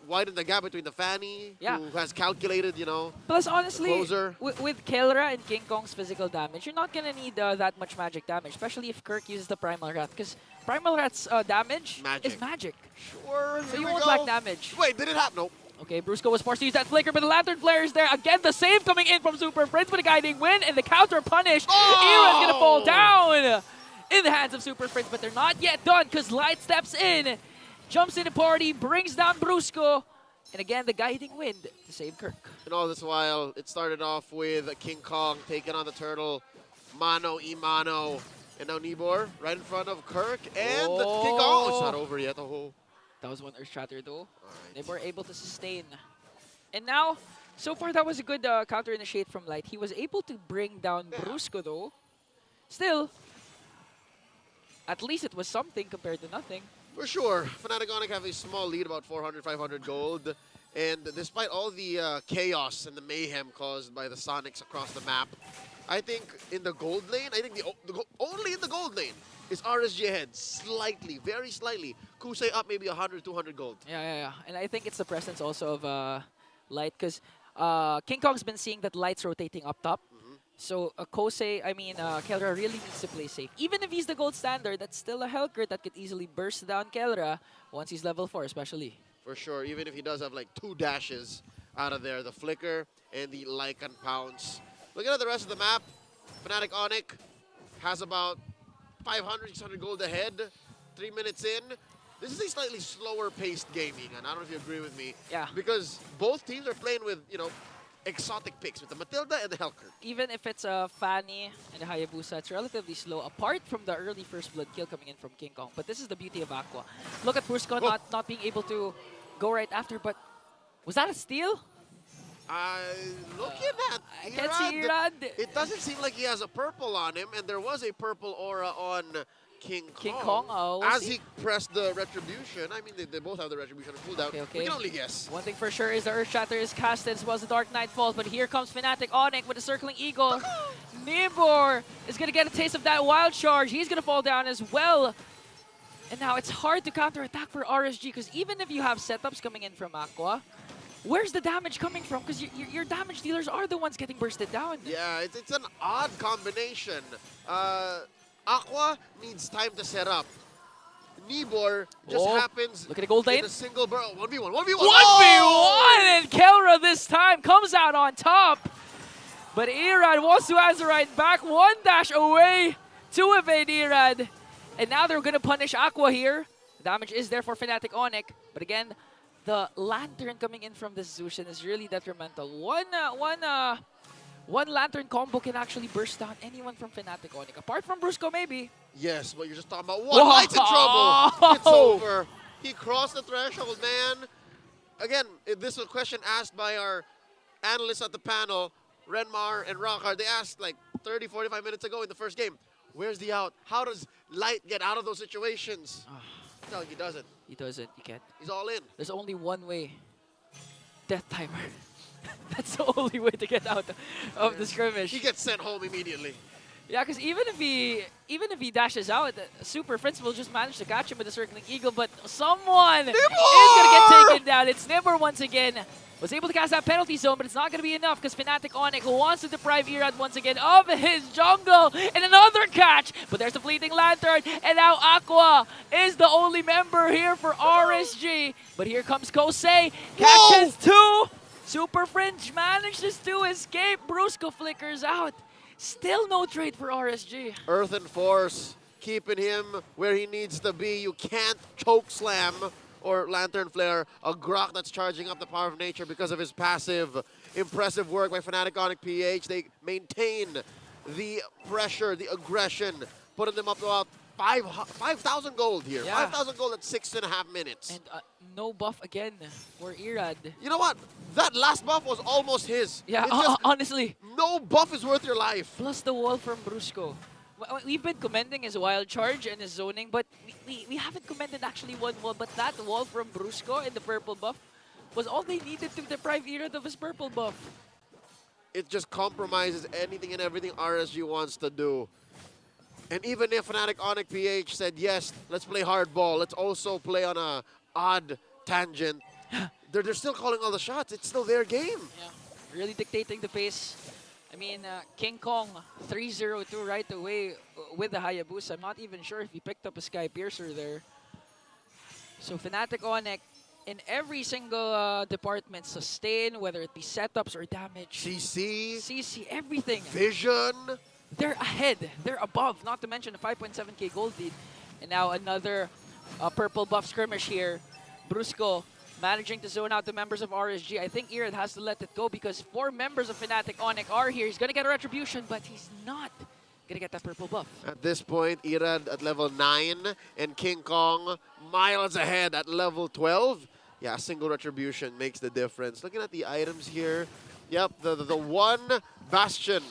widen the gap between the Fanny, who has calculated, Plus, honestly, closer. with Kelra and King Kong's physical damage, you're not gonna need that much magic damage, especially if Kirk uses the Primal Rat, because Primal Rat's damage is magic. Sure, so you we won't go. lack damage. Wait, did it happen? Nope. Okay, Brusco was forced to use that flicker, but the Lantern Flare is there. Again, the save coming in from Super Prince with a guiding win, and the counter punish. Era's gonna fall down in the hands of Super Prince, but they're not yet done, because Light steps in, jumps in the party, brings down Brusco, and again, the guiding wind to save Kirk. And all this while, it started off with King Kong taking on the Turtle, mano y mano. And now Nibor right in front of Kirk, and King Kong. It's not over yet. Oh. That was one Earth Shatter though. They were able to sustain. And now, so far that was a good counter initiate from Light. He was able to bring down Brusco though. Still, at least it was something compared to nothing. For sure. Fnatic Onic have a small lead, about 400, 500 gold. And despite all the chaos and the mayhem caused by the Sonics across the map, I think in the gold lane, only in the gold lane is RSG ahead. Slightly, very slightly. Kusei up maybe 100, 200 gold. Yeah. And I think it's the presence also of Light, because King Kong's been seeing that Light's rotating up top. So Kelra really needs to play safe. Even if he's the gold standard, that's still a Hellcurt that could easily burst down Kelra once he's level 4 especially. For sure, even if he does have like 2 dashes out of there, the Flicker and the Lycan Pounce. Looking at the rest of the map, Fnatic Onic has about 500, 600 gold ahead, 3 minutes in. This is a slightly slower paced game, Egan. I don't know if you agree with me. Yeah. Because both teams are playing with, exotic picks with the Matilda and the Hellcurt. Even if it's a Fanny and a Hayabusa, it's relatively slow, apart from the early first blood kill coming in from King Kong. But this is the beauty of Aqua. Look at Brusco not being able to go right after, but was that a steal? Looking at I can't see Irad. It doesn't seem like he has a purple on him, and there was a purple aura on King Kong. We'll as see. he pressed the Retribution. I mean, they both have the Retribution on cooldown. Okay. We can only guess. One thing for sure is the Earth Shatter is casted as well as the Dark Knight falls, but here comes Fnatic Onic with a Circling Eagle. Nibor is going to get a taste of that Wild Charge. He's going to fall down as well. And now it's hard to counterattack for RSG, because even if you have setups coming in from Aqua, where's the damage coming from? Because your damage dealers are the ones getting bursted down. Yeah, it's an odd combination. Aqua needs time to set up. Nibor just happens look at the gold lane. in a single burrow. 1v1, 1v1. 1v1! And Kelra this time comes out on top. But Irad wants to answer right back. 1 dash away to evade Irad. And now they're going to punish Aqua here. The damage is there for Fnatic Onic. But again, the Lantern coming in from this Zushin is really detrimental. One Lantern combo can actually burst down anyone from Fnatic Onic. Apart from Brusco, maybe. Yes, but you're just talking about one. Light's in trouble. It's over. He crossed the threshold, man. Again, this was a question asked by our analysts at the panel, Renmar and Rockhard. They asked like 30, 45 minutes ago in the first game, where's the out? How does Light get out of those situations? No, he doesn't. He doesn't. He can't. He's all in. There's only one way. Death timer. That's the only way to get out of the skirmish. He gets sent home immediately. Yeah, because even if he dashes out, Super Prince will just manage to catch him with a Circling Eagle, but someone is going to get taken down. It's Nibor once again. Was able to cast that penalty zone, but it's not going to be enough because Fnatic Onic wants to deprive Irad once again of his jungle. And another catch, but there's the Fleeting Lantern. And now Aqua is the only member here for RSG. But here comes Kosei, catches 2. Super Fringe manages to escape. Brusco flickers out. Still no trade for RSG. Earth and Force, keeping him where he needs to be. You can't choke slam or Lantern Flare a Grok that's charging up the power of nature because of his passive. Impressive work by Fnatic Onic PH. They maintain the pressure, the aggression, putting them up to about 5,000 gold here. Yeah. 5,000 gold at 6.5 minutes. And no buff again for Irad. You know what? That last buff was almost his. Yeah, honestly. No buff is worth your life. Plus the wall from Brusco. We've been commending his Wild Charge and his zoning, but we haven't commended actually one wall. But that wall from Brusco and the purple buff was all they needed to deprive Irad of his purple buff. It just compromises anything and everything RSG wants to do. And even if Fnatic Onic PH said, yes, let's play hardball, let's also play on a odd tangent. They're still calling all the shots. It's still their game. Yeah, really dictating the pace. I mean, King Kong 3-0-2 right away with the Hayabusa. I'm not even sure if he picked up a Sky Piercer there. So Fnatic Onic in every single department, sustain, whether it be setups or damage. CC, everything. Vision. They're ahead. They're above, not to mention the 5.7k gold lead. And now another purple buff skirmish here. Brusco managing to zone out the members of RSG. I think Irad has to let it go because 4 members of Fnatic Onic are here. He's going to get a retribution, but he's not going to get that purple buff. At this point, Irad at level 9 and King Kong miles ahead at level 12. Yeah, a single retribution makes the difference. Looking at the items here, yep, the one bastion,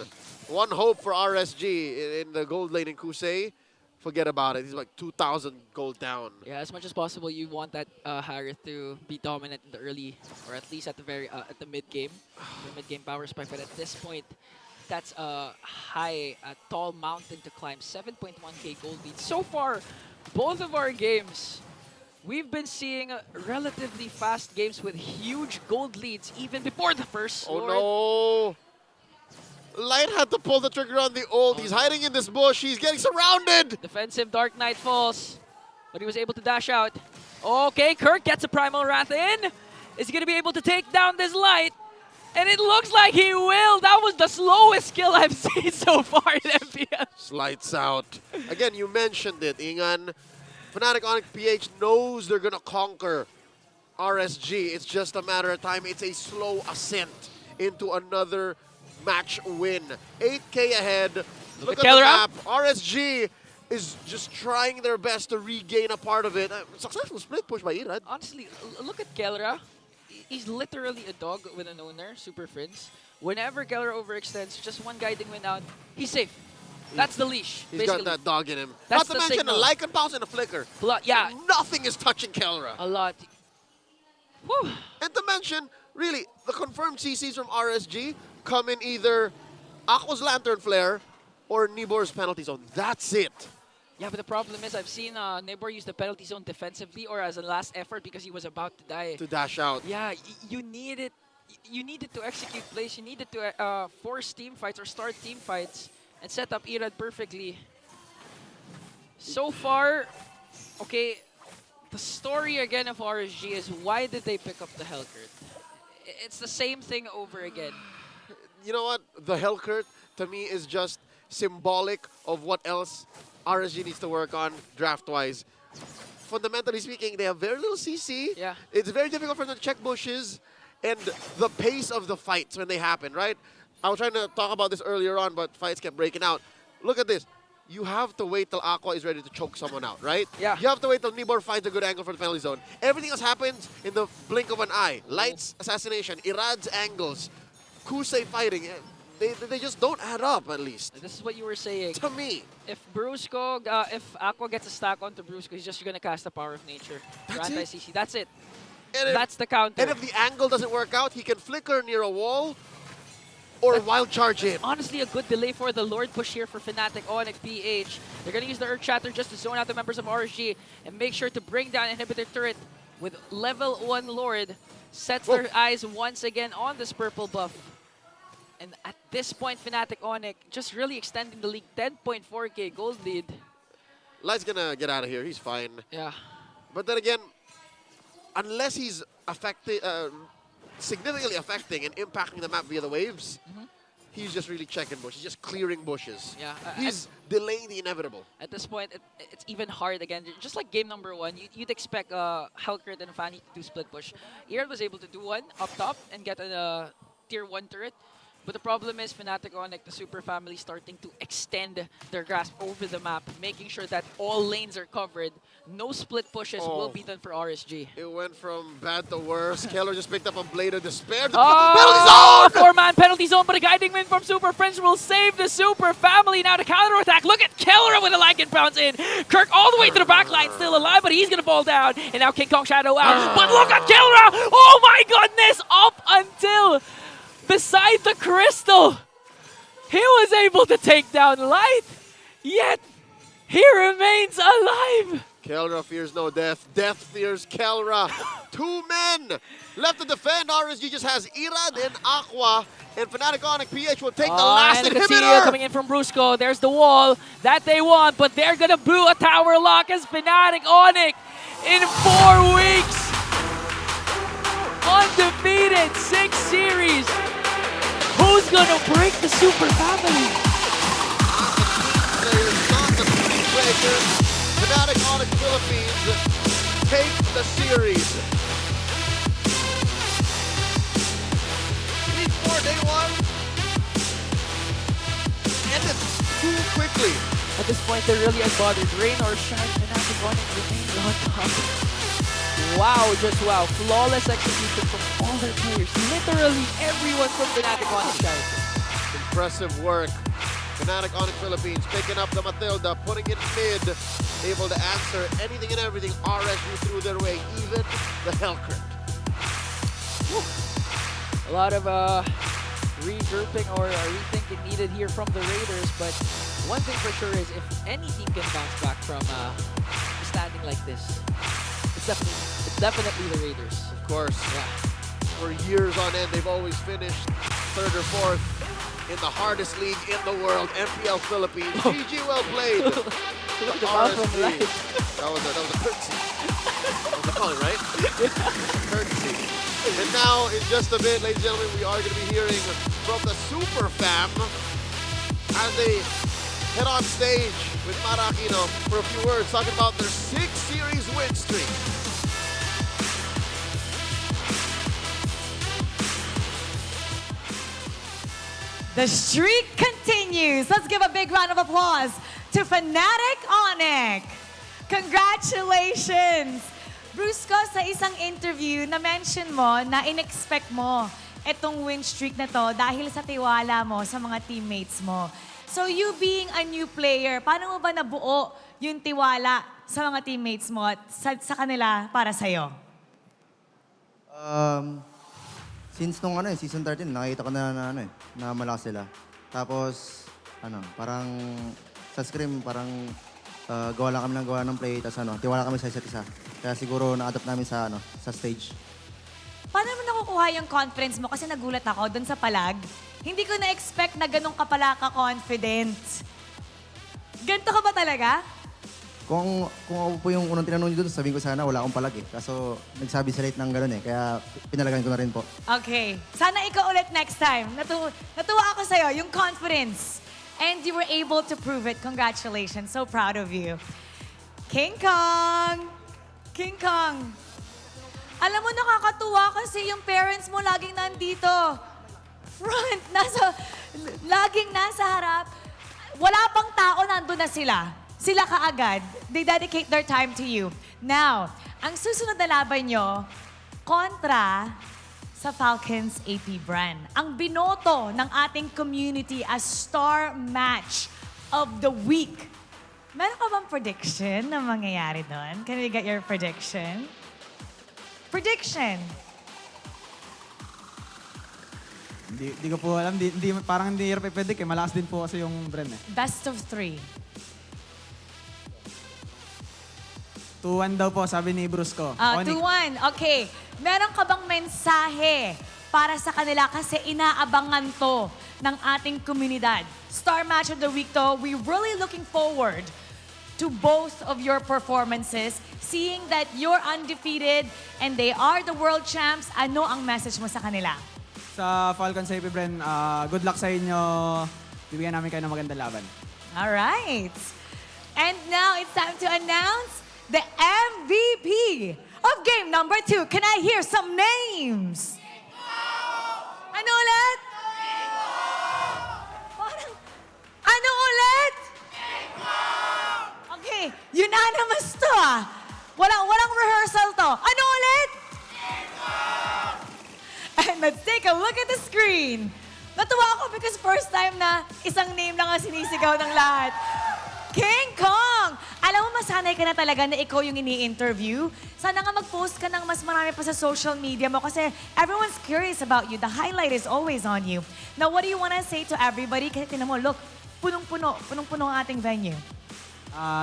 one hope for RSG in the gold lane in Kusei. Forget about it. He's like 2,000 gold down. Yeah, as much as possible, you want that Harith to be dominant in the early, or at least at the at the mid game, the mid game power spike. But at this point, that's a tall mountain to climb. 7.1k gold lead. So far, both of our games, we've been seeing relatively fast games with huge gold leads even before the first. Oh no! Light had to pull the trigger on the ult. He's hiding in this bush. He's getting surrounded. Defensive Dark Knight falls, but he was able to dash out. Okay, Kirk gets a Primal Wrath in. Is he going to be able to take down this Light? And it looks like he will. That was the slowest kill I've seen so far in MPL. Lights out. Again, you mentioned it, Ingan. Fnatic Onic PH knows they're going to conquer RSG. It's just a matter of time. It's a slow ascent into another match win. 8k ahead. Look at the map. RSG is just trying their best to regain a part of it. Successful split push by Irad. Honestly, look at Kelra. He's literally a dog with an owner, Super Friends. Whenever Kelra overextends, just one guiding win out, he's safe. That's the leash. He's got that dog in him. That's Not to mention a Lycan Bounce and a Flicker. Yeah. Nothing is touching Kelra. A lot. Whew. And to mention, really, the confirmed CCs from RSG come in either Aqua's Lantern Flare or Nibor's Penalty Zone. That's it. Yeah, but the problem is I've seen Nibor use the penalty zone defensively or as a last effort because he was about to die. To dash out. Yeah, you need it. You needed to execute plays. You needed to force team fights or start team fights and set up Irad perfectly. So far, okay, the story again of RSG is why did they pick up the Hellcurt? It's the same thing over again. You know what? The Hellcurt, to me, is just symbolic of what else RSG needs to work on draft-wise. Fundamentally speaking, they have very little CC. Yeah. It's very difficult for them to check bushes and the pace of the fights when they happen, right? I was trying to talk about this earlier on, but fights kept breaking out. Look at this. You have to wait till Aqua is ready to choke someone out, right? Yeah. You have to wait till Nibor finds a good angle for the penalty zone. Everything else happens in the blink of an eye. Light's assassination, Irad's angles, Kusei fighting. They just don't add up, at least. This is what you were saying. To me. If Brusco, if Aqua gets a stack onto Brusco, he's just going to cast the Power of Nature. Anti-CC. That's it. That's the counter. And if the angle doesn't work out, he can flicker near a wall or wild charge in. Honestly, a good delay for the Lord push here for Fnatic Onic PH. They're going to use the Earth Shatter just to zone out the members of RSG and make sure to bring down Inhibitor Turret with level 1 Lord. Sets their eyes once again on this purple buff. And at this point, Fnatic Onic just really extending the league. 10.4k gold lead. Light's going to get out of here. He's fine. Yeah. But then again, unless he's significantly affecting and impacting the map via the waves, he's just really checking bushes. He's just clearing bushes. Yeah. He's delaying the inevitable. At this point, it's even hard again. Just like game number 1, you'd expect Hellcurt and Fanny to do split push. Irad was able to do one up top and get a tier 1 turret. But the problem is Fnatic Onic, the super family, starting to extend their grasp over the map, making sure that all lanes are covered. No split pushes will be done for RSG. It went from bad to worse. Keller just picked up a Blade of Despair. Oh, penalty zone! 4-man penalty zone, but a guiding win from Super Friends will save the super family. Now to counterattack. Look at Keller with a Lycan bounce in. Kirk all the way to the back line, still alive, but he's going to fall down. And now King Kong Shadow out. But look at Keller! Oh my goodness! Up until beside the crystal, he was able to take down Light, yet he remains alive. Kelra fears no death. Death fears Kelra. 2 men left to defend. RSG just has Irad and Aqua. And Fnatic Onic PH will take the last and Castillo inhibitor. coming in from Brusco. There's the wall that they want, but they're gonna brew a tower lock as Fnatic Onic in 4 weeks. Undefeated 6 series. Who's gonna break the super family? Thematic Onic Philippines take the series. Week 4, day 1. Ended too quickly. At this point, they're really unbothered. Rain or shine, Fnatic Onic remains on top. Wow, just wow. Flawless execution from all their players. Literally everyone from Fnatic Onic shines. Impressive work. Fnatic Onic Philippines picking up the Matilda, putting it mid, able to answer anything and everything RSG threw their way, even the Hellcrit. A lot of regrouping or rethinking needed here from the Raiders, but one thing for sure is if any team can bounce back from standing like this, it's definitely the Raiders. Of course. Yeah. For years on end, they've always finished 3rd or 4th in the hardest league in the world, MPL Philippines. GG, well played. RSG. That was a courtesy. That was a calling, right? Courtesy. And now, in just a bit, ladies and gentlemen, we are going to be hearing from the Super Fam as they head on stage with Marakino for a few words, talking about their 6-series win streak. The streak continues. Let's give a big round of applause to Fnatic Onic. Congratulations! Brusco, sa isang interview, na-mention mo na in-expect mo itong win streak na to dahil sa tiwala mo sa mga teammates mo. So you being a new player, paano mo ba nabuo yung tiwala sa mga teammates mo at sa kanila para sa'yo? Since nung season 13, nakita ko na malakas sila. Tapos, parang sa scrim, parang gawa lang kami ng gawa ng play, tapos tiwala kami sa isa't isa. Kaya siguro na-adapt namin sa stage. Paano mo nakukuha yung confidence mo? Kasi nagulat ako doon sa palag. Hindi ko na-expect na ganun ka pala ka-confident. Ganito ka ba talaga? Kung ako po yung unang tinanong nyo doon, sabihin ko sana wala akong palag eh. Kaso nagsabi sa late ng gano'n eh, kaya pinalagan ko na rin po. Okay. Sana ikaw ulit next time. Natuwa ako sa'yo, yung confidence. And you were able to prove it. Congratulations. So proud of you. King Kong! King Kong! Alam mo, nakakatuwa kasi yung parents mo laging nandito. Front, laging nasa harap. Wala pang tao, nandun na sila. Sila kaagad. They dedicate their time to you. Now, ang susunod na laban nyo, kontra sa Falcons APBren. Ang binoto ng ating community as star match of the week. Meron ka bang prediction na mangyayari doon? Can we get your prediction? Prediction! Hindi ko po alam. Parang hindi hirap i-predict eh. Malakas din po kasi yung Bren eh. Best of 3. 2-1 daw po, sabi ni Brusco. 2-1. Okay. Meron ka bang mensahe para sa kanila kasi inaabangan to ng ating komunidad? Star Match of the Week to. We're really looking forward to both of your performances. Seeing that you're undefeated and they are the world champs, ano ang message mo sa kanila? Sa Falcons APBren, good luck sa inyo. Bibigyan namin kayo ng magandang laban. All right. And now it's time to announce the MVP of game number 2. Can I hear some names? Ano ulit? Parang, ano ulit? Okay, unanimous to Walang rehearsal to. Ano ulit? And let's take a look at the screen. Natuwa ako because first time na isang name lang ang sinisigaw ng lahat. King Kong! Alam mo, masanay ka na talaga na ikaw yung ini-interview. Sana nga mag-post ka ng mas marami pa sa social media mo kasi everyone's curious about you. The highlight is always on you. Now, what do you want to say to everybody? Kasi tinan mo, look, punong-puno ang ating venue.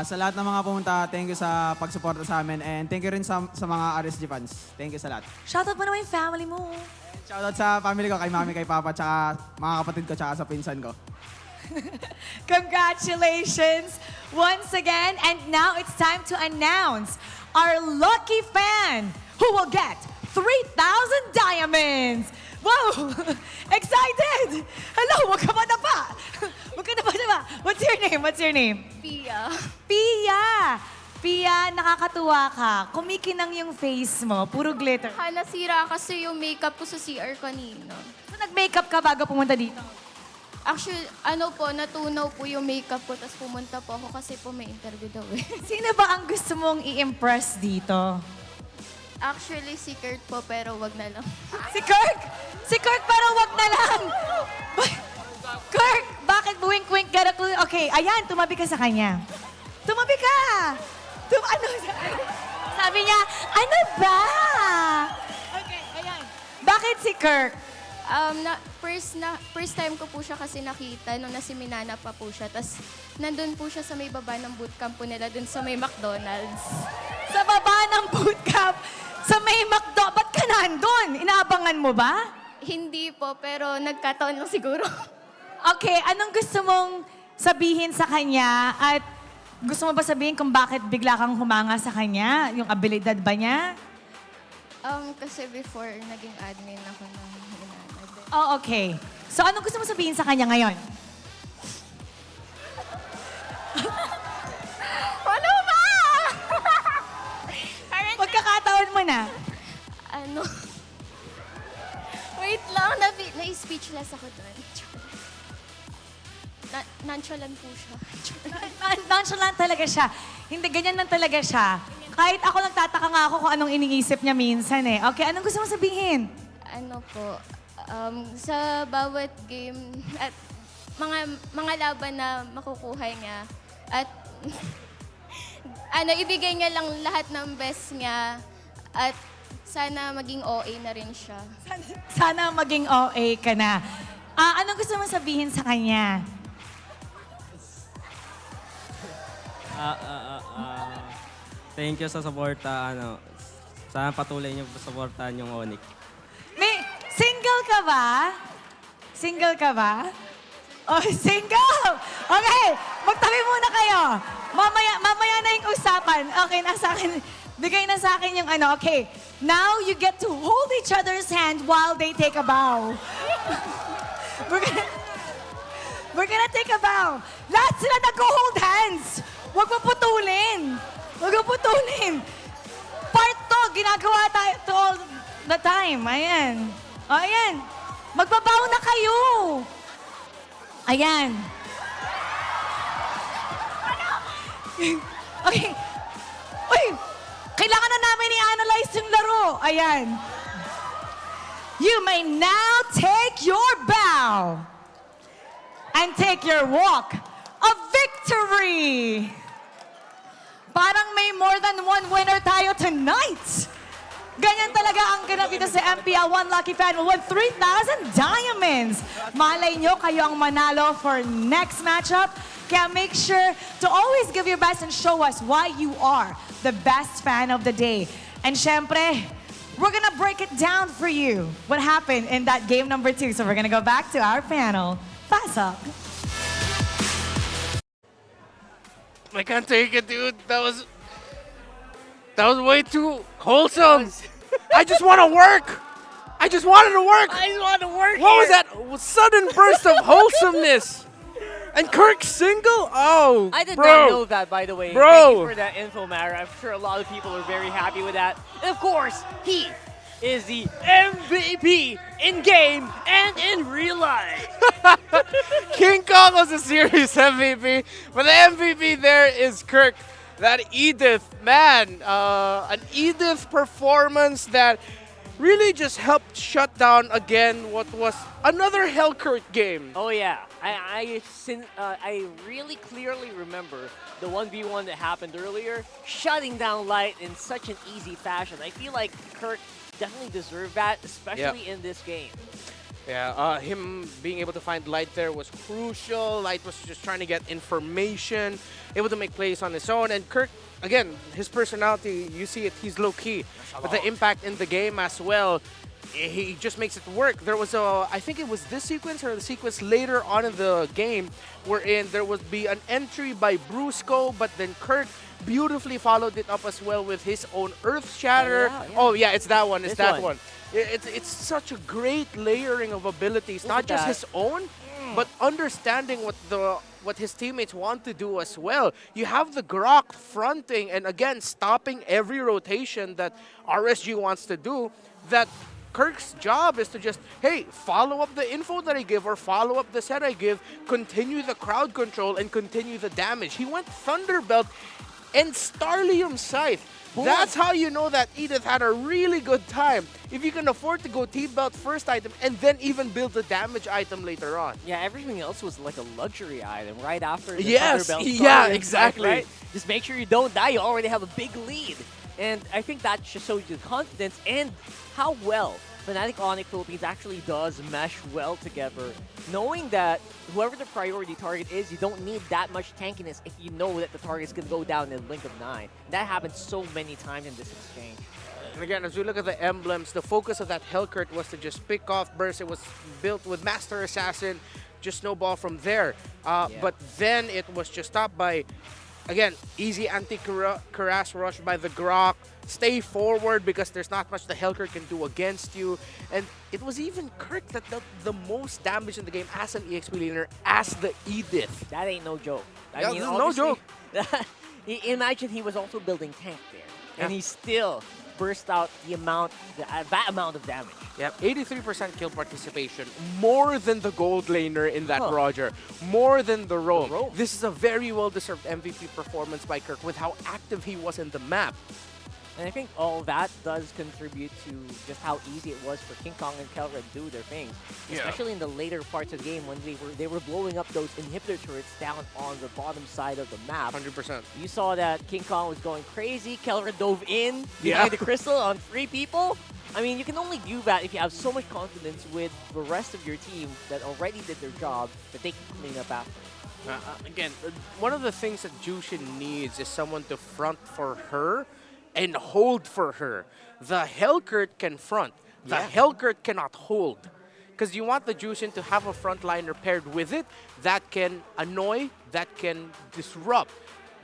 Sa lahat ng mga pumunta, thank you sa pagsuporta sa amin and thank you rin sa mga RSG fans. Thank you sa lahat. Shoutout mo naman yung family mo. Shoutout sa family ko, kay mami, kay papa, tsaka mga kapatid ko, tsaka sa pinsan ko. Congratulations once again. And now it's time to announce our lucky fan who will get 3,000 diamonds. Wow! Excited! Hello, wag ka ba na pa? Wag ka na ba na ba? What's your name? What's your name? Pia. Pia! Pia, nakakatuwa ka. Kumikinang yung face mo. Puro glitter. Nasira kasi yung makeup ko sa CR kanina. So, nag-makeup ka bago pumunta dito? Actually, natunaw po yung makeup ko, tapos pumunta po ako kasi po may interview daw eh. Sino ba ang gusto mong i-impress dito? Actually, si Kurt po, pero wag na lang. Si Kirk! Si Kirk, pero wag na lang! Kirk, bakit buwink-wink ka na? Okay, ayan, tumabi ka sa kanya. Tumabi ka! Sabi niya, ano ba? Okay, ayan. Bakit si Kirk? First time ko po siya kasi nakita nung nasiminana pa po siya. Tapos nandun po siya sa may baba ng bootcamp po nila dun sa may McDonald's. Sa baba ng bootcamp? Sa may McDo? Ba't ka nandun? Inaabangan mo ba? Hindi po, pero nagkataon lang siguro. Okay, anong gusto mong sabihin sa kanya? At gusto mo ba sabihin kung bakit bigla kang humanga sa kanya? Yung abilidad ba niya? Kasi before, naging admin ako ng Hinanad. Oh, okay. So, anong gusto mo sabihin sa kanya ngayon? Ano ba? Pagkakataon mo na. Wait lang, na-speechless ako doon. Nonchalant po siya. Nonchalant talaga siya. Hindi, ganyan lang talaga siya. Kahit ako nagtataka nga ako kung anong iniisip niya minsan eh. Okay, anong gusto mo sabihin? Sa bawat game at mga laban na makukuha niya at ibigay niya lang lahat ng best niya at sana maging OA na rin siya. Sana maging OA ka na. Anong gusto mo sabihin sa kanya? Thank you sa suporta. Sana patuloy niyo suportahan yung Onic. Single ka ba? Single ka ba? Oh, single! Okay, magtabi muna kayo. Mamaya na yung usapan. Okay, bigay na sa akin yung ano. Okay, now you get to hold each other's hand while they take a bow. We're gonna take a bow. Lahat sila nag-hold hands. Huwag mo putulin. Huwag mo putulin. Part to, ginagawa tayo to all the time. Ayan. O, ayan. Magbabaw na kayo. Ayan. Okay. Uy, kailangan na namin i-analyze yung laro. Ayan. You may now take your bow and take your walk of victory. Parang may more than one winner tayo tonight. Ganyan talaga ang ganap dito sa MPL. One lucky fan will win 3,000 diamonds. Malay nyo, kayo ang manalo for next matchup. Kaya make sure to always give your best and show us why you are the best fan of the day. And syempre, we're gonna break it down for you. What happened in that game number 2. So we're gonna go back to our panel. Pass up. I can't take it, dude. That was way too wholesome. I just want to work. I just wanted to work. I just wanted to work. What was that sudden burst of wholesomeness? And Kirk single? Oh, I did bro. not know that, by the way. Bro. Thank you for that info, Mara. I'm sure a lot of people are very happy with that. And of course, he is the MVP in game and in real life. King Kong was a series MVP, but the MVP there is Kirk. That Edith, man, an Edith performance that really just helped shut down again what was another Hellkurt game. Oh yeah, I really clearly remember the 1v1 that happened earlier, shutting down Light in such an easy fashion. I feel like Kirk definitely deserved that, especially in this game. Yeah, him being able to find Light there was crucial. Light was just trying to get information, able to make plays on his own. And Kirk, again, his personality, you see it, he's low-key. But the impact in the game as well, he just makes it work. There was I think it was this sequence or the sequence later on in the game wherein there would be an entry by Brusco, but then Kirk beautifully followed it up as well with his own Earth Shatter. Oh yeah, it's that one. It's that one. It's such a great layering of abilities, not just his own, but understanding what his teammates want to do as well. You have the Grok fronting and again stopping every rotation that RSG wants to do. That Kirk's job is to just, hey, follow up the info that I give or follow up the set I give, continue the crowd control, and continue the damage. He went Thunderbelt and Starlium Scythe. That's how you know that Edith had a really good time. If you can afford to go T-Belt first item and then even build the damage item later on. Yeah, everything else was like a luxury item right after the Yes, Thunderbelt yeah, started, exactly. Right? Just make sure you don't die. You already have a big lead. And I think that just shows you the confidence and how well Fnatic Onic Philippines actually does mesh well together. Knowing that whoever the priority target is, you don't need that much tankiness if you know that the target's going to go down in a blink of 9. That happens so many times in this exchange. And again, as we look at the emblems, the focus of that Hellcurt was to just pick off burst. It was built with Master Assassin, just snowball from there. But then it was just stopped by, again, easy anti-Karas rush by the Grok. Stay forward because there's not much the Hellcurt can do against you. And it was even Kirk that dealt the most damage in the game as an EXP laner, as the Edith. That ain't no joke. I mean, no joke. Imagine he was also building tank there. And he still burst out that amount of damage. Yep, 83% kill participation, more than the gold laner in that Roger, more than the Roam. This is a very well-deserved MVP performance by Kirk with how active he was in the map. And I think all that does contribute to just how easy it was for King Kong and Kelra to do their things. Especially in the later parts of the game when they were blowing up those inhibitor turrets down on the bottom side of the map. 100%. You saw that King Kong was going crazy. Kelra dove in behind the crystal on 3 people. I mean, you can only do that if you have so much confidence with the rest of your team that already did their job that they can clean up after. Again, one of the things that Jushin needs is someone to front for her and hold for her. The Hellcurt can front. The Hellcurt cannot hold. Because you want the Jushin to have a frontliner paired with it that can annoy, that can disrupt.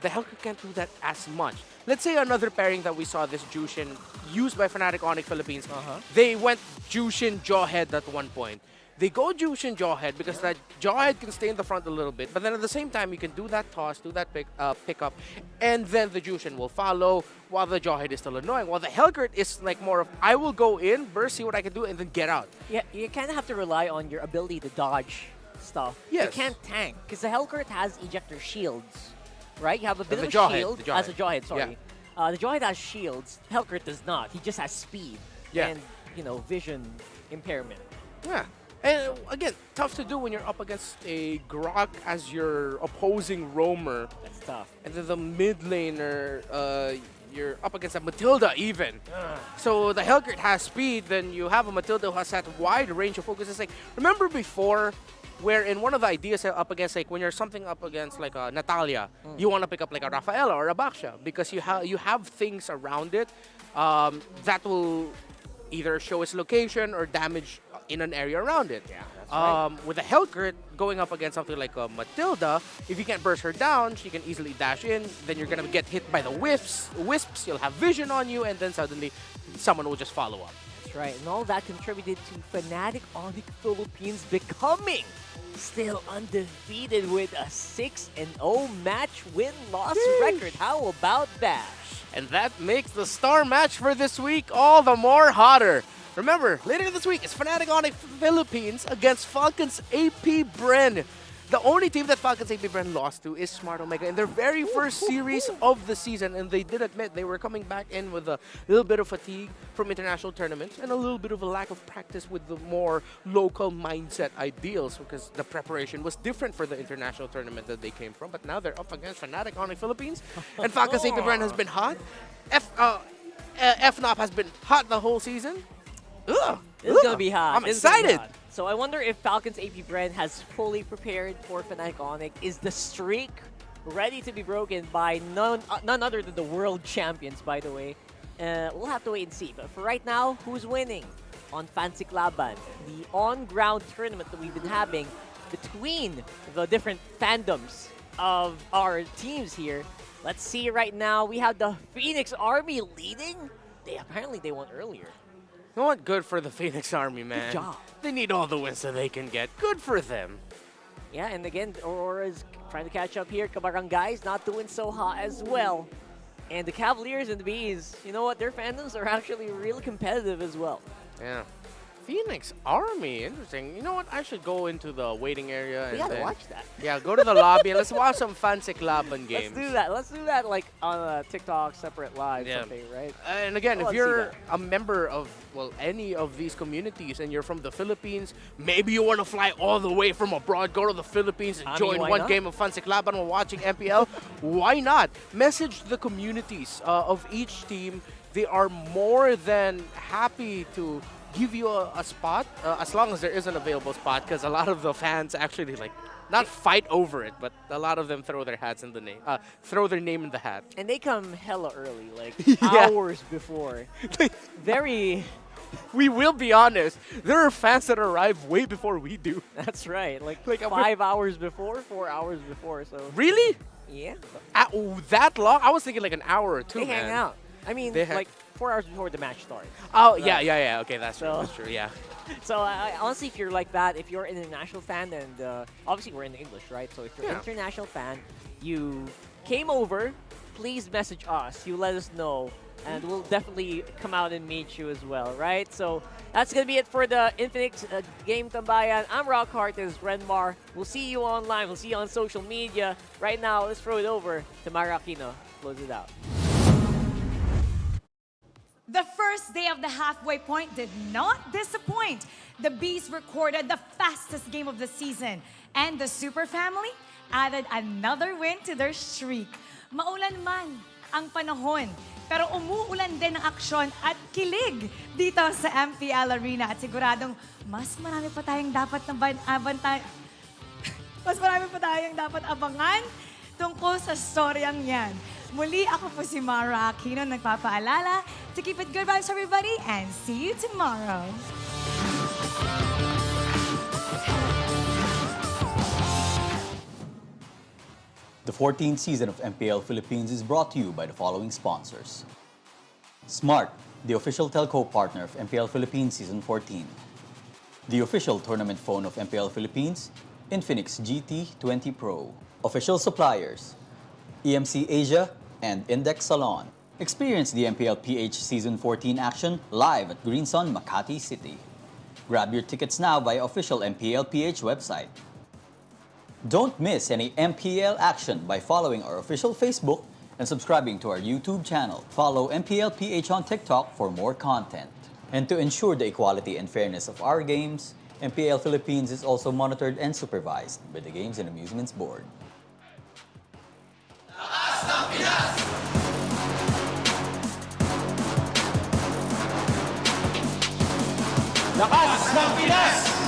The Hellcurt can't do that as much. Let's say another pairing that we saw this Jushin used by Fnatic Onic Philippines. They went Jushin Jawhead at one point. They go Jushin Jawhead because that Jawhead can stay in the front a little bit, but then at the same time, you can do that toss, do that pickup, and then the Jushin will follow while the Jawhead is still annoying. While the Hellcurt is like more of, I will go in, burst, see what I can do, and then get out. Yeah, you kind of have to rely on your ability to dodge stuff. Yes. You can't tank, because the Hellcurt has ejector shields, right? You have a bit of a Jawhead, shield. As a Jawhead, sorry. The Jawhead has shields. Hellcurt does not. He just has speed and, you know, vision impairment. Yeah. And again, tough to do when you're up against a Grok as your opposing roamer. That's tough. And then the mid laner, you're up against a Matilda even. So the Hellcurt has speed, then you have a Matilda who has that wide range of focus. It's like, remember before, where in one of the ideas up against, like when you're something up against like a Natalia, you want to pick up like a Rafaela or a Baksha because you have things around it that will either show its location or damage in an area around it. Yeah, that's right. With a Hellcurt going up against something like a Matilda, if you can't burst her down, she can easily dash in, then you're going to get hit by the wisps, you'll have vision on you, and then suddenly someone will just follow up. That's right, and all that contributed to Fnatic Onic Philippines becoming still undefeated with a 6-0 match win-loss record. How about that? And that makes the star match for this week all the more hotter. Remember, later this week is Fnatic Onic Philippines against Falcons APBren. The only team that Falcons APBren lost to is Smart Omega in their very first series of the season, and they did admit they were coming back in with a little bit of fatigue from international tournaments and a little bit of a lack of practice with the more local mindset ideals because the preparation was different for the international tournament that they came from. But now they're up against Fnatic Onic Philippines, and Falcons APBren has been hot. FNOP has been hot the whole season. It's gonna be hot. I'm excited. So I wonder if Falcons APBren has fully prepared for Fnatic Onic. Is the streak ready to be broken by none other than the world champions, by the way? We'll have to wait and see. But for right now, who's winning on Fancy Laban? The on-ground tournament that we've been having between the different fandoms of our teams here. Let's see right now. We have the Phoenix Army leading. Apparently they won earlier. You know what? Good for the Phoenix Army, man. Good job. They need all the wins that they can get. Good for them. Yeah, and again, Aurora's trying to catch up here. Kabarangay's not doing so hot as well. And the Cavaliers and the Bees, you know what? Their fandoms are actually really competitive as well. Yeah. Phoenix Army, interesting. You know what? I should go into the waiting area We and gotta watch that. Yeah, go to the lobby and let's watch some Fancy Laban games. Let's do that. Let's do that like on a TikTok separate live something, right? And again, Well, if let's see you're that. a member of, well, any of these communities and you're from the Philippines, maybe you want to fly all the way from abroad, go to the Philippines and join why one not? game of Fancy Laban while watching MPL, why not? Message the communities of each team. They are more than happy to give you a spot, as long as there is an available spot, because a lot of the fans actually not fight over it, but a lot of them throw their hats in the name, throw their name in the hat. And they come hella early, like Yeah. hours before. Very. We will be honest. There are fans that arrive way before we do. That's right. Like 5 hours before, 4 hours before. So Really? yeah, That long? I was thinking like an hour or two. they hang man. out. I mean, They like 4 hours before the match starts. Oh Right. yeah. Okay, that's true. So- That's true. Yeah. So honestly, if you're like that, if you're an international fan, and obviously we're in English, right? So if you're an Yeah. international fan, you came over, please message us. You let us know, and we'll definitely come out and meet you as well, right? So that's gonna be it for the Infinix Game Tambayan. I'm Rockhart, this is Renmar. We'll see you online. We'll see you on social media. Right now, let's throw it over to Mara Aquino. Close it out. The first day of the halfway point did not disappoint. The Bees recorded the fastest game of the season, and the Super Family added another win to their streak. Maulan man ang panahon, pero umuulan din ang aksyon at kilig dito sa MPL Arena, at siguradong mas marami pa tayong dapat mas marami pa tayong dapat abangan tungkol sa storyang yan. Muli, ako po si Mara Aquino, nagpapaalala to keep it good vibes, everybody, and see you tomorrow. The 14th season of MPL Philippines is brought to you by the following sponsors. Smart, the official telco partner of MPL Philippines Season 14. The official tournament phone of MPL Philippines, Infinix GT20 Pro. Official suppliers, EMC Asia and Index Salon. Experience the MPL PH Season 14 action live at Green Sun, Makati City. Grab your tickets now via official MPL PH website. Don't miss any MPL action by following our official Facebook and subscribing to our YouTube channel. Follow MPL PH on TikTok for more content. And to ensure the equality and fairness of our games, MPL Philippines is also monitored and supervised by the Games and Amusements Board. Lakas ng Pinas!